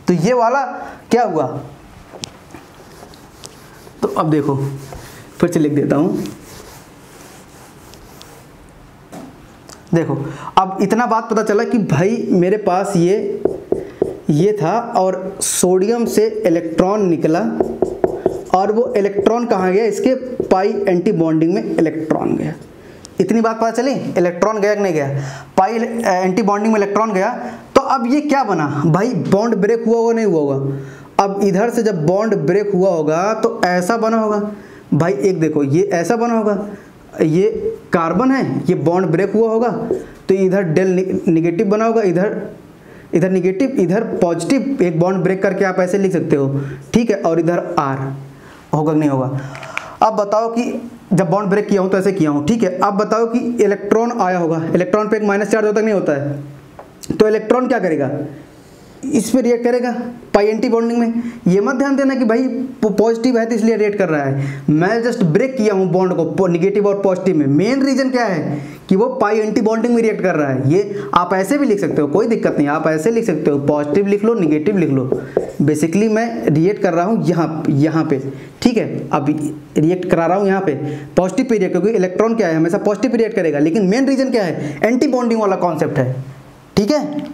तो ये वाला क्या हुआ, तो अब देखो फिर से लिख देता हूँ, देखो अब इतना बात पता चला कि भाई मेरे पास ये था और सोडियम से इलेक्ट्रॉन निकला, और वो इलेक्ट्रॉन कहाँ गया, इसके पाई एंटी बॉन्डिंग में इलेक्ट्रॉन गया। इतनी बात पता चली, इलेक्ट्रॉन गया कि नहीं गया, पाई एंटी बॉन्डिंग में इलेक्ट्रॉन गया। तो अब ये क्या बना भाई, बॉन्ड ब्रेक हुआ होगा नहीं हुआ होगा। अब इधर से जब बॉन्ड ब्रेक हुआ होगा तो ऐसा बना होगा भाई, एक देखो ये ऐसा बना होगा, ये कार्बन है, ये बॉन्ड ब्रेक हुआ होगा, तो इधर डेल निगेटिव बना होगा, इधर निगेटिव इधर पॉजिटिव, एक बॉन्ड ब्रेक करके आप ऐसे लिख सकते हो, ठीक है। और इधर आर होगा कि नहीं होगा। अब बताओ कि जब बॉन्ड ब्रेक किया हूँ तो ऐसे किया हूँ, ठीक है। अब बताओ कि इलेक्ट्रॉन आया होगा, इलेक्ट्रॉन पे एक माइनस चार्ज होता नहीं होता है, तो इलेक्ट्रॉन क्या करेगा, इस पे रिएक्ट करेगा पाई एंटी बॉन्डिंग में। ये मत ध्यान देना कि भाई पॉजिटिव है तो इसलिए रिएक्ट कर रहा है, मैं जस्ट ब्रेक किया हूँ बॉन्ड को निगेटिव और पॉजिटिव में। मेन रीजन क्या है कि वो पाई एंटी बॉन्डिंग में रिएक्ट कर रहा है। ये आप ऐसे भी लिख सकते हो, कोई दिक्कत नहीं, आप ऐसे लिख सकते हो, पॉजिटिव लिख लो निगेटिव लिख लो। बेसिकली मैं रिएक्ट कर रहा हूँ यहाँ पे, ठीक है। अब रिएक्ट करा रहा हूँ यहाँ पे पॉजिटिव पे रिएक्ट, क्योंकि इलेक्ट्रॉन क्या है हमेशा पॉजिटिव पे रिएक्ट करेगा। लेकिन मेन रीजन क्या है, एंटी बॉन्डिंग वाला कॉन्सेप्ट है, ठीक है,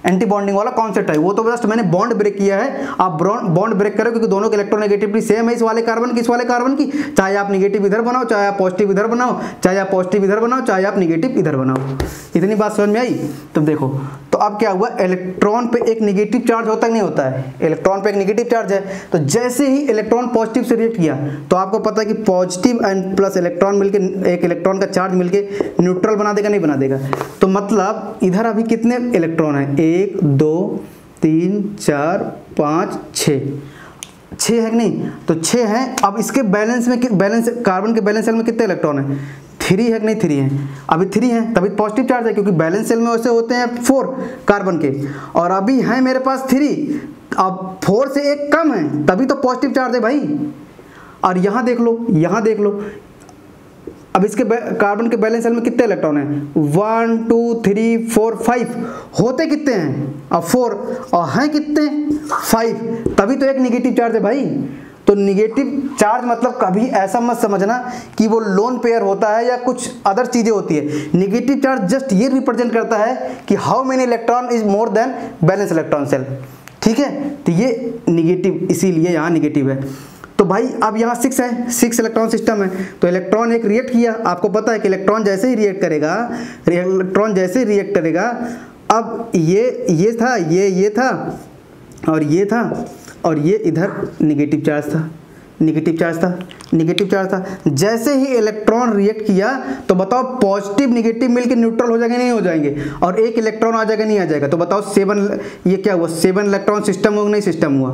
एंटी बॉन्डिंग वाला कॉन्सेप्ट है। वो तो जस्ट मैंने बॉन्ड ब्रेक किया है, आप बॉन्ड ब्रेक करो क्योंकि दोनों के इलेक्ट्रोनेगेटिविटी सेम है, इस वाले कार्बन की इस वाले कार्बन की, चाहे आप निगेटिव इधर बनाओ, चाहे आप पॉजिटिव इधर बनाओ, चाहे आप पॉजिटिव इधर बनाओ, चाहे आप निगेटिव इधर बनाओ। इतनी बात समझ में आई। तो देखो तो अब क्या हुआ, इलेक्ट्रॉन पे एक निगेटिव चार्ज होता है नहीं होता है, इलेक्ट्रॉन पे एक निगेटिव चार्ज है, तो जैसे ही इलेक्ट्रॉन पॉजिटिव से रिएक्ट किया तो आपको पता है कि पॉजिटिव एंड प्लस इलेक्ट्रॉन मिलकर एक इलेक्ट्रॉन का चार्ज मिलकर न्यूट्रल बना देगा नहीं बना देगा। तो मतलब इधर अभी कितने इलेक्ट्रॉन हैं, 1 2 3 4 5 6 है कि नहीं, तो 6 हैं। अब इसके बैलेंस में कार्बन के बैलेंस सेल में कितने इलेक्ट्रॉन हैं, 3 है कि नहीं, 3 है, अभी 3 है तभी पॉजिटिव चार्ज है, क्योंकि बैलेंस सेल में वैसे होते हैं 4 कार्बन के, और अभी है मेरे पास 3, अब 4 से एक कम है तभी तो पॉजिटिव चार्ज है भाई। और यहाँ देख लो, यहाँ देख लो, अब इसके कार्बन के बैलेंस सेल में कितने इलेक्ट्रॉन हैं, 1 2 3 4 5, होते कितने हैं, अब 4 और हैं कितने 5, तभी तो एक निगेटिव चार्ज है भाई। तो निगेटिव चार्ज मतलब कभी ऐसा मत समझना कि वो लोन पेयर होता है या कुछ अदर चीज़ें होती है। निगेटिव चार्ज जस्ट ये रिप्रेजेंट करता है कि how many electron is more than valence electron shell, ठीक है। तो ये निगेटिव इसीलिए यहाँ निगेटिव है। तो भाई अब यहाँ 6 है, 6 इलेक्ट्रॉन सिस्टम है, तो इलेक्ट्रॉन एक रिएक्ट किया, आपको पता है कि इलेक्ट्रॉन जैसे ही रिएक्ट करेगा, अब ये था, ये था और ये था, और ये इधर निगेटिव चार्ज था, नेगेटिव चार्ज था, नेगेटिव चार्ज था। जैसे ही इलेक्ट्रॉन रिएक्ट किया तो बताओ पॉजिटिव नेगेटिव मिलकर न्यूट्रल हो जाएंगे नहीं हो जाएंगे, और एक इलेक्ट्रॉन आ जाएगा नहीं आ जाएगा। तो बताओ 7, ये क्या हुआ 7 इलेक्ट्रॉन सिस्टम हुआ नहीं सिस्टम हुआ,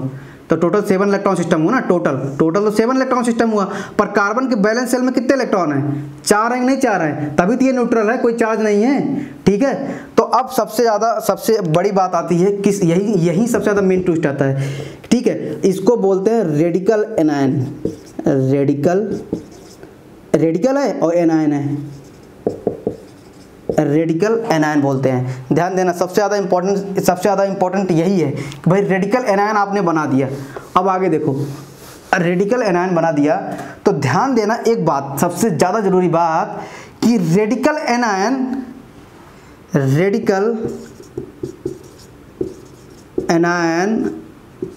तो टोटल 7 इलेक्ट्रॉन सिस्टम हुआ ना, टोटल तो 7 इलेक्ट्रॉन सिस्टम हुआ। पर कार्बन के बैलेंस सेल में कितने इलेक्ट्रॉन हैं, 4 हैं नहीं 4 हैं, तभी तो ये न्यूट्रल है, कोई चार्ज नहीं है, ठीक है। तो अब सबसे बड़ी बात आती है किस, यही सबसे ज़्यादा मेन ट्विस्ट आता है, ठीक है। इसको बोलते हैं रेडिकल एनायन, रेडिकल है और एनायन है, रेडिकल एनायन बोलते हैं। ध्यान देना सबसे ज़्यादा इंपॉर्टेंट यही है कि भाई रेडिकल एनायन आपने बना दिया। अब आगे देखो, रेडिकल एनायन बना दिया तो ध्यान देना एक बात, सबसे ज़्यादा जरूरी बात, कि radical anion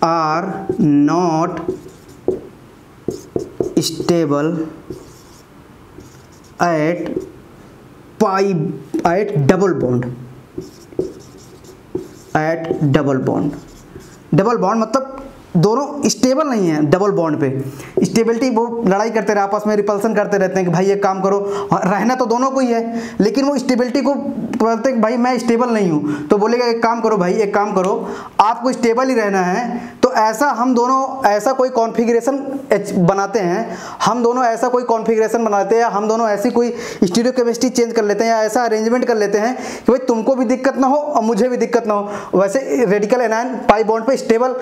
are not stable at double bond मतलब दोनों स्टेबल नहीं है डबल बॉन्ड पे। स्टेबिलिटी वो लड़ाई करते रहे आपस में, रिपल्सन करते रहते हैं कि भाई एक काम करो, रहना तो दोनों को ही है, लेकिन वो स्टेबिलिटी को बोलते हैं कि भाई मैं स्टेबल नहीं हूँ, तो बोलेगा एक काम करो भाई, एक काम करो, आपको स्टेबल ही रहना है, तो ऐसा हम दोनों ऐसा कोई कॉन्फ़िगरेशन बनाते हैं, हम दोनों ऐसा कोई कॉन्फ़िगरेशन बनाते हैं, हम दोनों ऐसी कोई स्टीरियोकेमिस्ट्री चेंज कर लेते हैं, या ऐसा अरेंजमेंट कर लेते हैं कि भाई तुमको भी दिक्कत ना हो और मुझे भी दिक्कत ना हो। वैसे रेडिकल एनायन पाई बॉन्ड पे स्टेबल,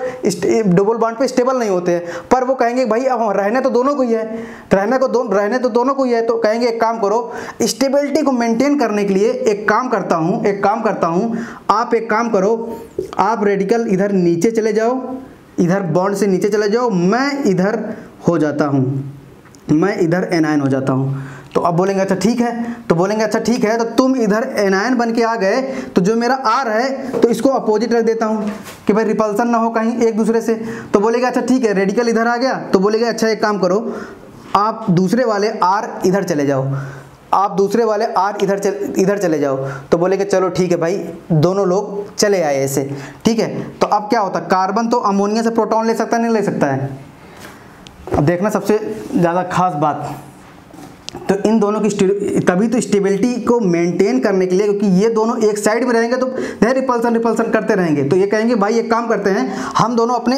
डबल बॉन्ड पे स्टेबल नहीं होते हैं, पर वो कहेंगे भाई अब रहने तो दोनों को ही है, रहने तो दोनों को ही है, तो कहेंगे एक काम करो, स्टेबिलिटी को मेंटेन करने के लिए एक काम करता हूँ, आप एक काम करो, आप रेडिकल इधर नीचे चले जाओ, इधर बॉन्ड से नीचे चले जाओ, मैं इधर हो जाता हूँ, मैं इधर एनायन हो जाता हूँ। तो अब बोलेंगे अच्छा ठीक है, तो तुम इधर एनायन बन के आ गए, तो जो मेरा आर है तो इसको अपोजिट रख देता हूँ कि भाई रिपल्सन ना हो कहीं एक दूसरे से। तो बोलेगा अच्छा ठीक है, रेडिकल इधर आ गया, तो बोलेगा अच्छा एक काम करो, आप दूसरे वाले आर इधर चले जाओ, इधर चले जाओ। तो बोलेगा चलो ठीक है भाई, दोनों लोग चले आए ऐसे, ठीक है। तो अब क्या होता है, कार्बन तो अमोनिया से प्रोटॉन ले सकता है नहीं ले सकता है। अब देखना सबसे ज़्यादा खास बात, तो इन दोनों की तभी तो स्टेबिलिटी को मेंटेन करने के लिए, क्योंकि ये दोनों एक साइड में रहेंगे तो रिपल्सन करते रहेंगे, तो ये कहेंगे भाई एक काम करते हैं, हम दोनों अपने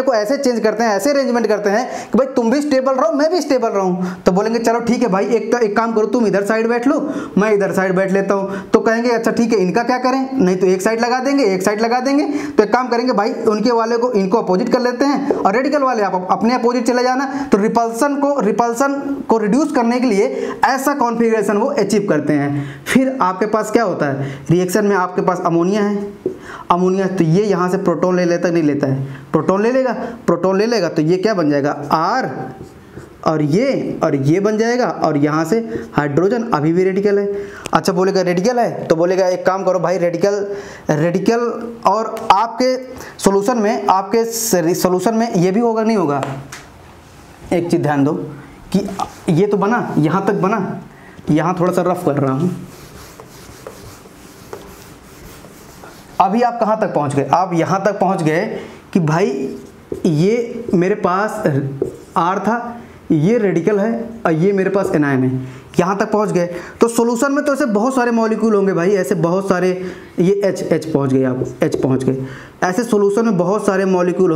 को ऐसे चेंज करते हैं, ऐसे अरेंजमेंट करते हैं कि भाई तुम भी स्टेबल रहो मैं भी स्टेबल रहूं। तो बोलेंगे चलो ठीक है भाई, एक काम करो, तुम इधर साइड बैठ लो, मैं इधर साइड बैठ लेता हूँ। तो कहेंगे अच्छा ठीक है, इनका क्या करें, नहीं तो एक साइड लगा देंगे, तो एक काम करेंगे भाई, उनके वाले को इनको अपोजिट कर लेते हैं, और रेडिकल वाले आप अपने अपोजिट चले जाना। तो रिपल्सन को रिड्यूस करने के लिए ऐसा कॉन्फ़िगरेशन वो अचीव करते हैं। फिर आपके पास क्या होता है, रिएक्शन में आपके पास अमोनिया है, तो ये यहाँ से प्रोटॉन ले लेता नहीं लेता है, प्रोटॉन ले लेगा, तो ये क्या बन जाएगा आर, और ये बन जाएगा, और यहाँ से हाइड्रोजन अभी भी रेडिकल है। अच्छा बोलेगा रेडिकल है, तो बोलेगा एक काम करो भाई, रेडिकल और आपके सॉल्यूशन में ये भी होगा नहीं होगा। एक चीज़ ध्यान दो कि ये तो बना, यहाँ तक बना, यहाँ थोड़ा सा रफ कर रहा हूँ। अभी आप कहाँ तक पहुँच गए, आप यहाँ तक पहुँच गए कि भाई ये मेरे पास आर था, ये रेडिकल है, और ये मेरे पास एनायन है, यहाँ तक पहुँच गए। तो सॉल्यूशन में तो ऐसे बहुत सारे मॉलिक्यूल होंगे भाई, ऐसे बहुत सारे, ये H पहुँच गए, आप H पहुँच गए, ऐसे सॉल्यूशन में बहुत सारे मॉलिक्यूल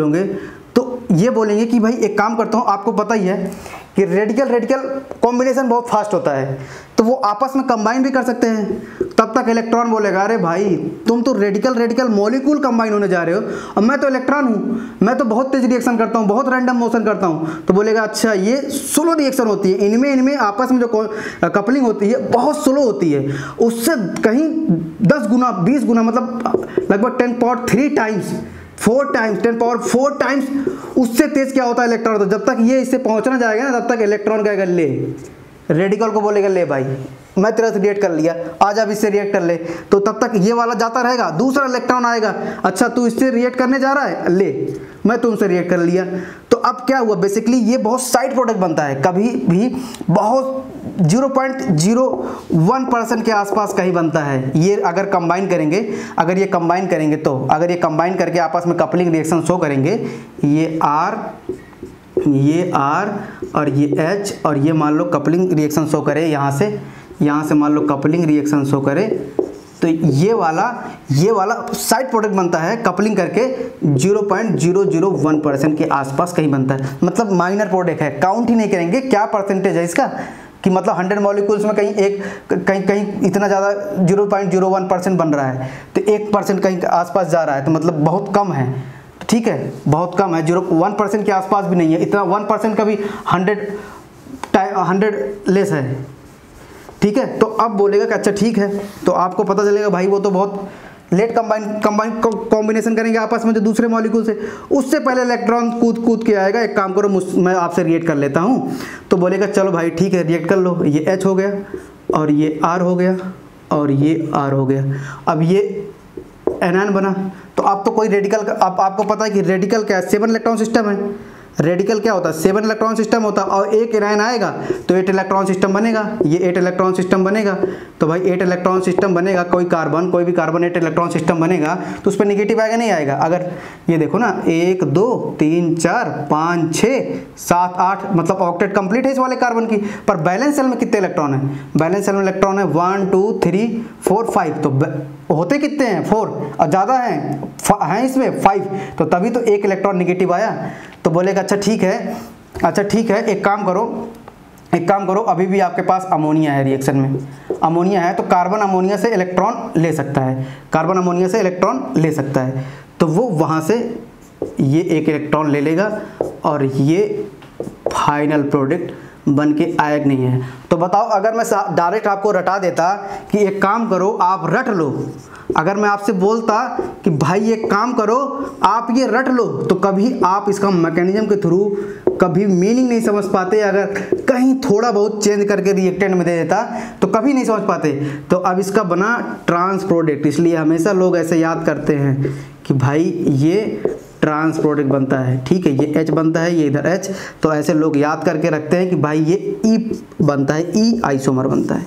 होंगे, तो ये बोलेंगे कि भाई एक काम करता हूँ, आपको पता ही है कि रेडिकल कॉम्बिनेशन बहुत फास्ट होता है, तो वो आपस में कंबाइन भी कर सकते हैं। तब तक इलेक्ट्रॉन बोलेगा अरे भाई तुम तो रेडिकल मॉलिक्यूल कंबाइन होने जा रहे हो, और मैं तो इलेक्ट्रॉन हूँ, मैं तो बहुत तेज रिएक्शन करता हूँ, बहुत रैंडम मोशन करता हूँ। तो बोलेगा अच्छा ये स्लो रिएक्शन होती है, इनमें आपस में जो कपलिंग होती है बहुत स्लो होती है, उससे कहीं 10 गुना 20 गुना, मतलब लगभग 10⁻³ टाइम्स 4 टाइम्स उससे तेज क्या होता है इलेक्ट्रॉन। तो जब तक ये इससे पहुंचना जाएगा ना, तब तक इलेक्ट्रॉन कहेगा ले, रेडिकल को बोलेगा ले भाई मैं तेरे से रिएक्ट कर लिया, आज अब इससे रिएक्ट कर ले। तो तब तक ये वाला जाता रहेगा, दूसरा इलेक्ट्रॉन आएगा, अच्छा तू इससे रिएक्ट करने जा रहा है, ले मैं तुमसे रिएक्ट कर लिया। तो अब क्या हुआ, बेसिकली ये बहुत साइड प्रोडक्ट बनता है, कभी भी बहुत 0.01% के आसपास कहीं बनता है। ये अगर कंबाइन करेंगे, अगर ये कंबाइन करेंगे तो अगर ये कंबाइन करके आपस में कपलिंग रिएक्शन शो करेंगे, ये R और ये H और ये मान लो कपलिंग रिएक्शन शो करे, यहाँ से मान लो कपलिंग रिएक्शन शो करे, तो ये वाला साइड प्रोडक्ट बनता है कपलिंग करके 0.001% के आसपास कहीं बनता है। मतलब माइनर प्रोडक्ट है, काउंट ही नहीं करेंगे क्या परसेंटेज है इसका, कि मतलब 100 मॉलिक्यूल्स में कहीं इतना ज़्यादा 0.01% बन रहा है, तो 1% कहीं आसपास जा रहा है, तो मतलब बहुत कम है। ठीक है, बहुत कम है, 0.1% के आसपास भी नहीं है, इतना 1% का भी 100 लेस है। ठीक है, तो अब बोलेगा कि अच्छा ठीक है, तो आपको पता चलेगा भाई वो तो बहुत लेट कॉम्बिनेशन करेंगे आपस में जो दूसरे मॉलिक्यूल से, उससे पहले इलेक्ट्रॉन कूद के आएगा। एक काम करो, मैं आपसे रिएक्ट कर लेता हूँ, तो बोलेगा चलो भाई ठीक है रिएक्ट कर लो, ये H हो गया और ये R हो गया और ये R हो गया, अब ये एनायन बना। तो अब तो कोई रेडिकल, अब आपको पता है कि रेडिकल क्या है, 7 इलेक्ट्रॉन सिस्टम है। रेडिकल क्या होता है, 7 इलेक्ट्रॉन सिस्टम होता है, और एक एनायन आएगा तो 8 इलेक्ट्रॉन सिस्टम बनेगा, ये 8 इलेक्ट्रॉन सिस्टम बनेगा। तो भाई 8 इलेक्ट्रॉन सिस्टम बनेगा, कोई भी कार्बन 8 इलेक्ट्रॉन सिस्टम बनेगा, तो उस पर निगेटिव आएगा नहीं आएगा। अगर ये देखो ना 1 2 3 4 5 6 7 8, मतलब ऑक्टेट कंप्लीट है इस वाले कार्बन की। पर बैलेंस सेल में कितने इलेक्ट्रॉन है, बैलेंस सेल में इलेक्ट्रॉन है 1 2 3 4 5, तो होते कितने हैं 4, और ज़्यादा हैं इसमें 5, तो तभी तो एक इलेक्ट्रॉन निगेटिव आया। तो बोलेगा अच्छा ठीक है, एक काम करो, अभी भी आपके पास अमोनिया है, रिएक्शन में अमोनिया है, तो कार्बन अमोनिया से इलेक्ट्रॉन ले सकता है, तो वो वहाँ से ये एक इलेक्ट्रॉन ले लेगा और ये फाइनल प्रोडक्ट बन के आएगा नहीं है। तो बताओ, अगर मैं डायरेक्ट आपको रटा देता कि एक काम करो आप रट लो, अगर मैं आपसे बोलता कि भाई एक काम करो आप ये रट लो, तो कभी आप इसका मैकेनिज्म के थ्रू कभी मीनिंग नहीं समझ पाते। अगर कहीं थोड़ा बहुत चेंज करके रिएक्टेंट में दे देता तो कभी नहीं समझ पाते। तो अब इसका बना ट्रांस प्रोडक्ट, इसलिए हमेशा लोग ऐसे याद करते हैं कि भाई ये ट्रांस प्रोडक्ट बनता है। ठीक है, ये H बनता है, ये इधर H, तो ऐसे लोग याद करके रखते हैं कि भाई ये E बनता है, E आइसोमर बनता है,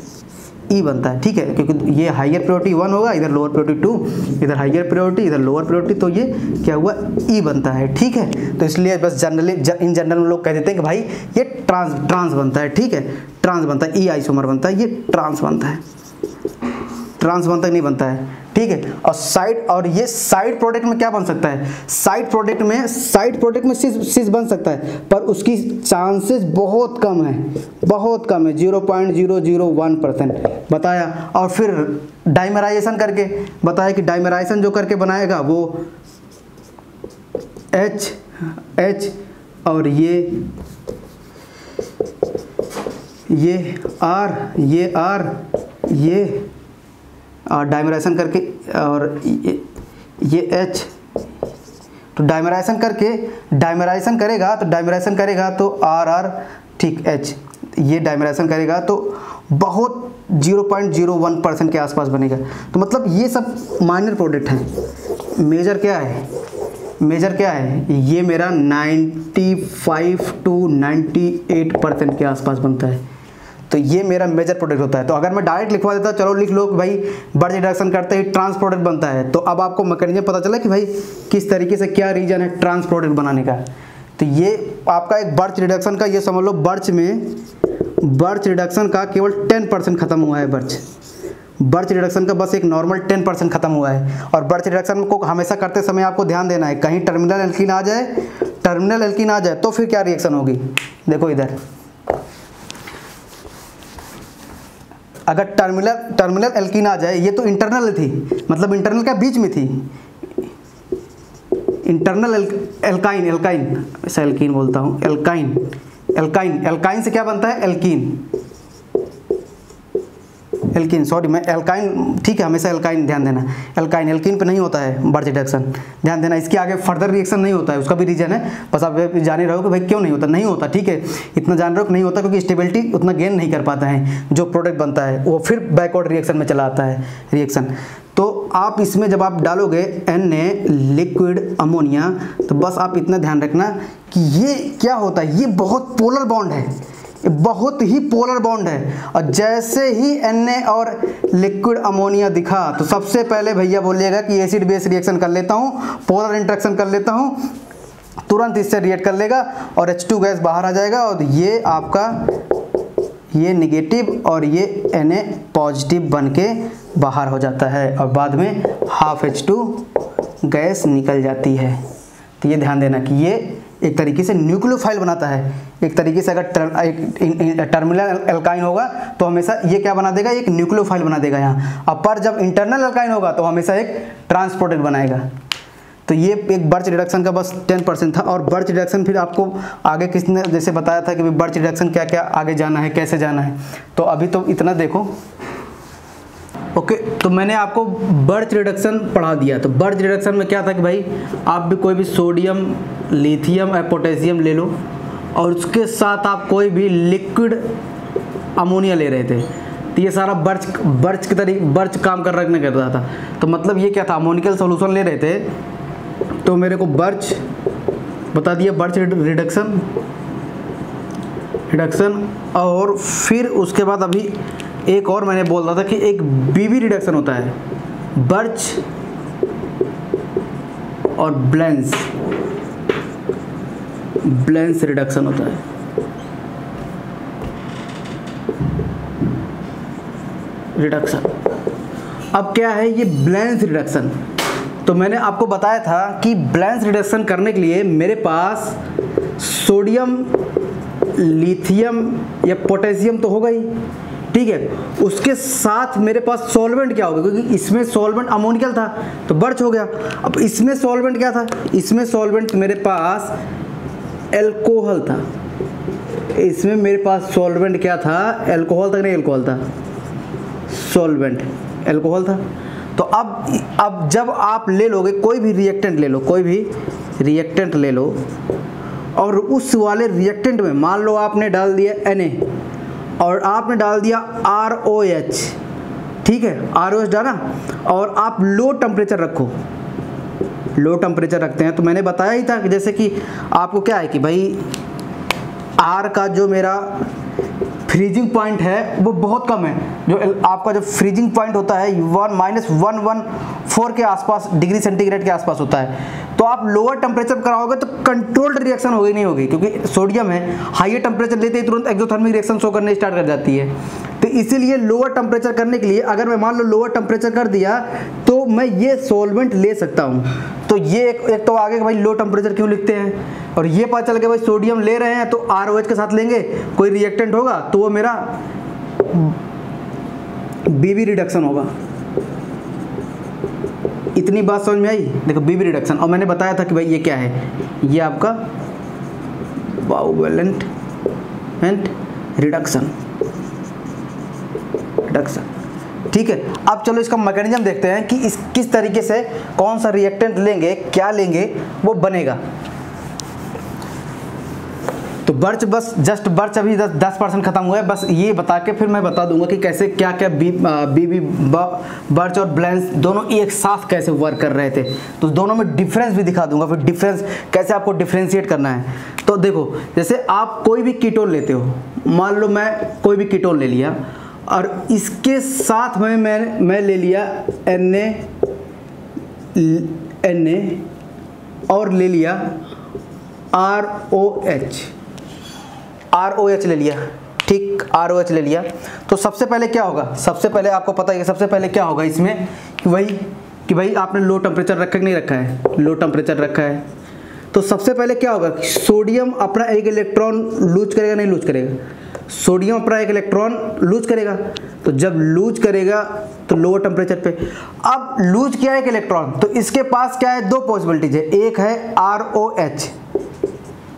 E बनता है। ठीक है, क्योंकि ये हाइयर प्रायोरिटी 1 होगा, इधर लोअर प्रायोरिटी 2, इधर हाइयर प्रायोरिटी, इधर लोअर प्रायोरिटी, तो ये क्या हुआ E बनता है। ठीक है, तो इसलिए बस जनरली इन जनरल में लोग कह देते हैं कि भाई ये ट्रांस बनता है। ठीक है, ट्रांस बनता है, E आइसोमर बनता है, ये ट्रांस बनता है, ट्रांस बनता है नहीं बनता है। ठीक है, और ये साइड प्रोडक्ट में क्या बन सकता है, साइड प्रोडक्ट में सिस बन सकता है, पर उसकी चांसेस बहुत कम है, 0.001% बताया। और फिर डाइमराइजेशन करके बताया कि डाइमराइजेशन जो करके बनाएगा वो H और ये R, ये डाइमराइजेशन करके, और ये H, तो डाइमराइजेशन करेगा तो R, ठीक H, ये डाइमराइजेशन करेगा तो बहुत 0.01% के आसपास बनेगा। तो मतलब ये सब माइनर प्रोडक्ट हैं। मेजर क्या है, ये मेरा 95 to 98% के आसपास बनता है, तो ये मेरा मेजर प्रोडक्ट होता है। तो अगर मैं डायरेक्ट लिखवा देता, चलो लिख लो कि भाई बर्च रिडक्शन करते ही ट्रांस प्रोडक्ट बनता है, तो अब आपको मैकेनिज्म पता चला कि भाई किस तरीके से क्या रीजन है ट्रांस प्रोडक्ट बनाने का। तो ये आपका एक बर्च रिडक्शन का, ये समझ लो बर्च रिडक्शन का केवल 10% खत्म हुआ है। बर्च रिडक्शन का बस एक नॉर्मल 10% खत्म हुआ है। और बर्च रिडक्शन को हमेशा करते समय आपको ध्यान देना है, कहीं टर्मिनल एल्कीन आ जाए तो फिर क्या रिएक्शन होगी। देखो इधर, अगर टर्मिनल एल्कीन आ जाए, ये तो इंटरनल थी, मतलब इंटरनल क्या बीच में थी, इंटरनल एल्काइन, ऐसा एल्कीन बोलता हूँ, एल्काइन से क्या बनता है, एल्कीन, सॉरी मैं एल्काइन, ठीक है, हमेशा एल्काइन ध्यान देना, एल्कीन पे नहीं होता है बर्च रिडक्शन, ध्यान देना। इसके आगे फर्दर रिएक्शन नहीं होता है, उसका भी रीजन है, बस आप जान ही रहो कि भाई क्यों नहीं होता। ठीक है, इतना जान रहे हो कि नहीं होता क्योंकि स्टेबिलिटी उतना गेन नहीं कर पाता है, जो प्रोडक्ट बनता है वो फिर बैकवर्ड रिएक्शन में चला आता है रिएक्शन। तो आप इसमें जब आप डालोगे Na लिक्विड अमोनिया, तो बस आप इतना ध्यान रखना कि ये क्या होता है, ये बहुत पोलर बॉन्ड है, बहुत ही पोलर बॉन्ड है। और जैसे ही Na और लिक्विड अमोनिया दिखा तो सबसे पहले भैया बोलिएगा कि एसिड बेस रिएक्शन कर लेता हूँ, पोलर इंटरेक्शन कर लेता हूँ, तुरंत इससे रिएक्ट कर लेगा और H2 गैस बाहर आ जाएगा और ये आपका ये निगेटिव और ये Na पॉजिटिव बन के बाहर हो जाता है और बाद में हाफ H2 गैस निकल जाती है। तो ये ध्यान देना कि ये एक तरीके से न्यूक्लियोफाइल बनाता है। एक तरीके से अगर टर्मिनल एल्काइन होगा तो हमेशा ये क्या बना देगा, एक न्यूक्लियोफाइल बना देगा यहाँ। अब पर जब इंटरनल एल्काइन होगा तो हमेशा एक ट्रांसपोर्टेड बनाएगा। तो ये एक बर्च रिडक्शन का बस 10% था। और बर्च रिडक्शन फिर आपको आगे किसने जैसे बताया था कि बर्च रिडक्शन क्या क्या आगे जाना है, कैसे जाना है, तो अभी तो इतना देखो। ओके, तो मैंने आपको बर्च रिडक्शन पढ़ा दिया। तो बर्च रिडक्शन में क्या था कि भाई आप भी कोई भी सोडियम, लिथियम या पोटेशियम ले लो और उसके साथ आप कोई भी लिक्विड अमोनिया ले रहे थे, तो ये सारा बर्च की तरीके बर्च काम कर रहा था। तो मतलब ये क्या था, अमोनिकल सॉल्यूशन ले रहे थे, तो मेरे को बर्च बता दिया, बर्च रिडक्शन। और फिर उसके बाद अभी एक और मैंने बोल रहा था कि एक बीबी रिडक्शन होता है, बर्च और ब्लेंस रिडक्शन होता है। रिडक्शन अब क्या है ये ब्लेंस रिडक्शन। तो मैंने आपको बताया था कि ब्लेंस रिडक्शन करने के लिए मेरे पास सोडियम, लिथियम या पोटेशियम तो होगा ही, ठीक है, उसके साथ मेरे पास सॉल्वेंट क्या होगा, क्योंकि इसमें सॉल्वेंट अमोनिकल था तो बर्च हो गया। अब इसमें सॉल्वेंट क्या था, इसमें सॉल्वेंट मेरे पास एल्कोहल था। इसमें मेरे पास सॉल्वेंट क्या था, एल्कोहल था, नहीं एल्कोहल था, सॉल्वेंट एल्कोहल था। तो अब जब आप ले लोगे कोई भी रिएक्टेंट ले लो, कोई भी रिएक्टेंट ले लो और उस वाले रिएक्टेंट में मान लो आपने डाल दिया Na और आपने डाल दिया ROH, ठीक है, ROH डाला और आप लो टेम्परेचर रखो, लो टेम्परेचर रखते हैं। तो मैंने बताया ही था कि जैसे कि आपको क्या है कि भाई R का जो मेरा फ्रीजिंग पॉइंट है वो बहुत कम है, जो आपका जो फ्रीजिंग पॉइंट होता है -114 के आसपास डिग्री सेंटीग्रेड के आसपास होता है। तो आप लोअर टेम्परेचर कराओगे तो कंट्रोल्ड रिएक्शन होगी नहीं होगी, क्योंकि सोडियम है, हाईयर टेम्परेचर लेते ही तुरंत एक्सोथर्मिक रिएक्शन शो करने स्टार्ट कर जाती है। तो इसीलिए लोअर टेम्परेचर करने के लिए अगर मैं मान लो लोअर टेम्परेचर कर दिया तो मैं ये सॉल्वेंट ले सकता हूँ। तो ये एक तो आगे भाई लो टेम्परेचर क्यों लिखते हैं, और ये पता चल गया भाई सोडियम ले रहे हैं तो ROH के साथ लेंगे, कोई रिएक्टेंट होगा तो वो मेरा बीबी रिडक्शन होगा। इतनी बात समझ में आई, देखो बीबी रिडक्शन। और मैंने बताया था कि भाई ये क्या है, ये आपका बाउवेलेंट एंड रिडक्शन, ठीक है। अब चलो इसका मैकेनिज्म देखते हैं कि इस किस तरीके से कौन सा रिएक्टेंट लेंगे, क्या लेंगे, वो बनेगा। तो बर्च बस जस्ट बर्च अभी 10% खत्म हुआ है, बस ये बता के फिर मैं बता दूंगा कि कैसे क्या क्या बीबी बर्च और ब्लेंस दोनों एक साथ कैसे वर्क कर रहे थे। तो दोनों में डिफरेंस भी दिखा दूंगा, फिर डिफरेंस कैसे आपको डिफ्रेंशिएट करना है। तो देखो जैसे आप कोई भी कीटोन लेते हो, मान लो मैं कोई भी कीटोन ले लिया और इसके साथ में मैं ले लिया Na और ले लिया ROH ले लिया, ठीक, ROH ले लिया। तो सबसे पहले क्या होगा, सबसे पहले आपको पता है सबसे पहले क्या होगा इसमें कि भाई आपने लो टेम्परेचर रखा कि नहीं रखा है, लो टेम्परेचर रखा है। तो सबसे पहले क्या होगा, सोडियम अपना एक इलेक्ट्रॉन लूज करेगा, नहीं लूज करेगा, सोडियम अपना एक इलेक्ट्रॉन लूज करेगा। तो जब लूज करेगा तो लोअर टेम्परेचर पे, अब लूज किया एक इलेक्ट्रॉन तो इसके पास क्या है, दो पॉसिबिलिटीज है, एक है ROH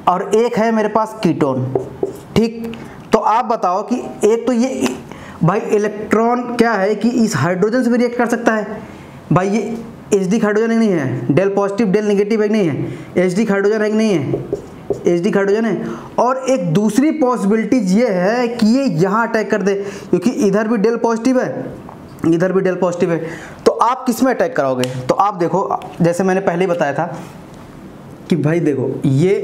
और एक है मेरे पास कीटोन, ठीक। तो आप बताओ कि एक तो ये भाई इलेक्ट्रॉन क्या है कि इस हाइड्रोजन से भी रिएक्ट कर सकता है, भाई ये HD हाइड्रोजन है नहीं है, डेल पॉजिटिव डेल नेगेटिव है नहीं है, HD हाइड्रोजन है कि नहीं है, HD हाइड्रोजन है। और एक दूसरी पॉसिबिलिटीज ये है कि ये यहाँ अटैक कर दे, क्योंकि इधर भी डेल पॉजिटिव है, इधर भी डेल पॉजिटिव है। तो आप किस में अटैक कराओगे? तो आप देखो, जैसे मैंने पहले ही बताया था कि भाई देखो ये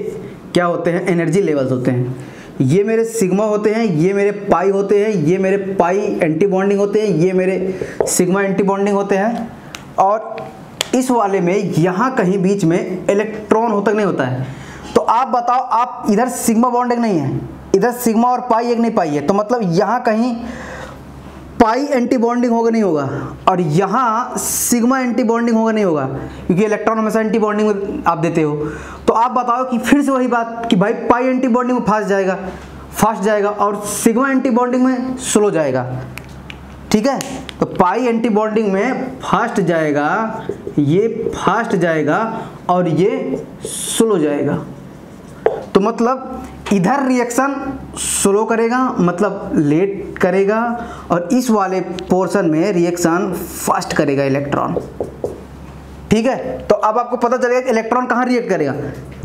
क्या होते हैं, एनर्जी लेवल्स होते हैं। ये मेरे सिग्मा होते हैं, ये मेरे पाई होते हैं, ये मेरे पाई एंटी बॉन्डिंग होते हैं, ये मेरे सिग्मा एंटी बॉन्डिंग होते हैं। और इस वाले में यहाँ कहीं बीच में इलेक्ट्रॉन होता नहीं होता है। तो आप बताओ, आप इधर सिग्मा बॉन्डिंग नहीं है, इधर सिग्मा और पाई एक नहीं पाई है, तो मतलब यहाँ कहीं पाई एंटी बॉन्डिंग होगा नहीं होगा, और यहाँ सिग्मा एंटी बॉन्डिंग होगा नहीं होगा, क्योंकि इलेक्ट्रॉन हमेशा एंटी बॉन्डिंग में आप देते हो। तो आप बताओ कि फिर से वही बात कि भाई पाई एंटी बॉन्डिंग में फास्ट जाएगा और सिग्मा एंटी बॉन्डिंग में स्लो जाएगा। ठीक है, तो पाई एंटी बॉन्डिंग में फास्ट जाएगा, ये फास्ट जाएगा और ये स्लो जाएगा। तो मतलब इधर रिएक्शन स्लो करेगा, मतलब लेट करेगा, और इस वाले पोर्शन में रिएक्शन फास्ट करेगा इलेक्ट्रॉन। ठीक है, तो अब आपको पता चलेगा कि इलेक्ट्रॉन कहाँ रिएक्ट करेगा,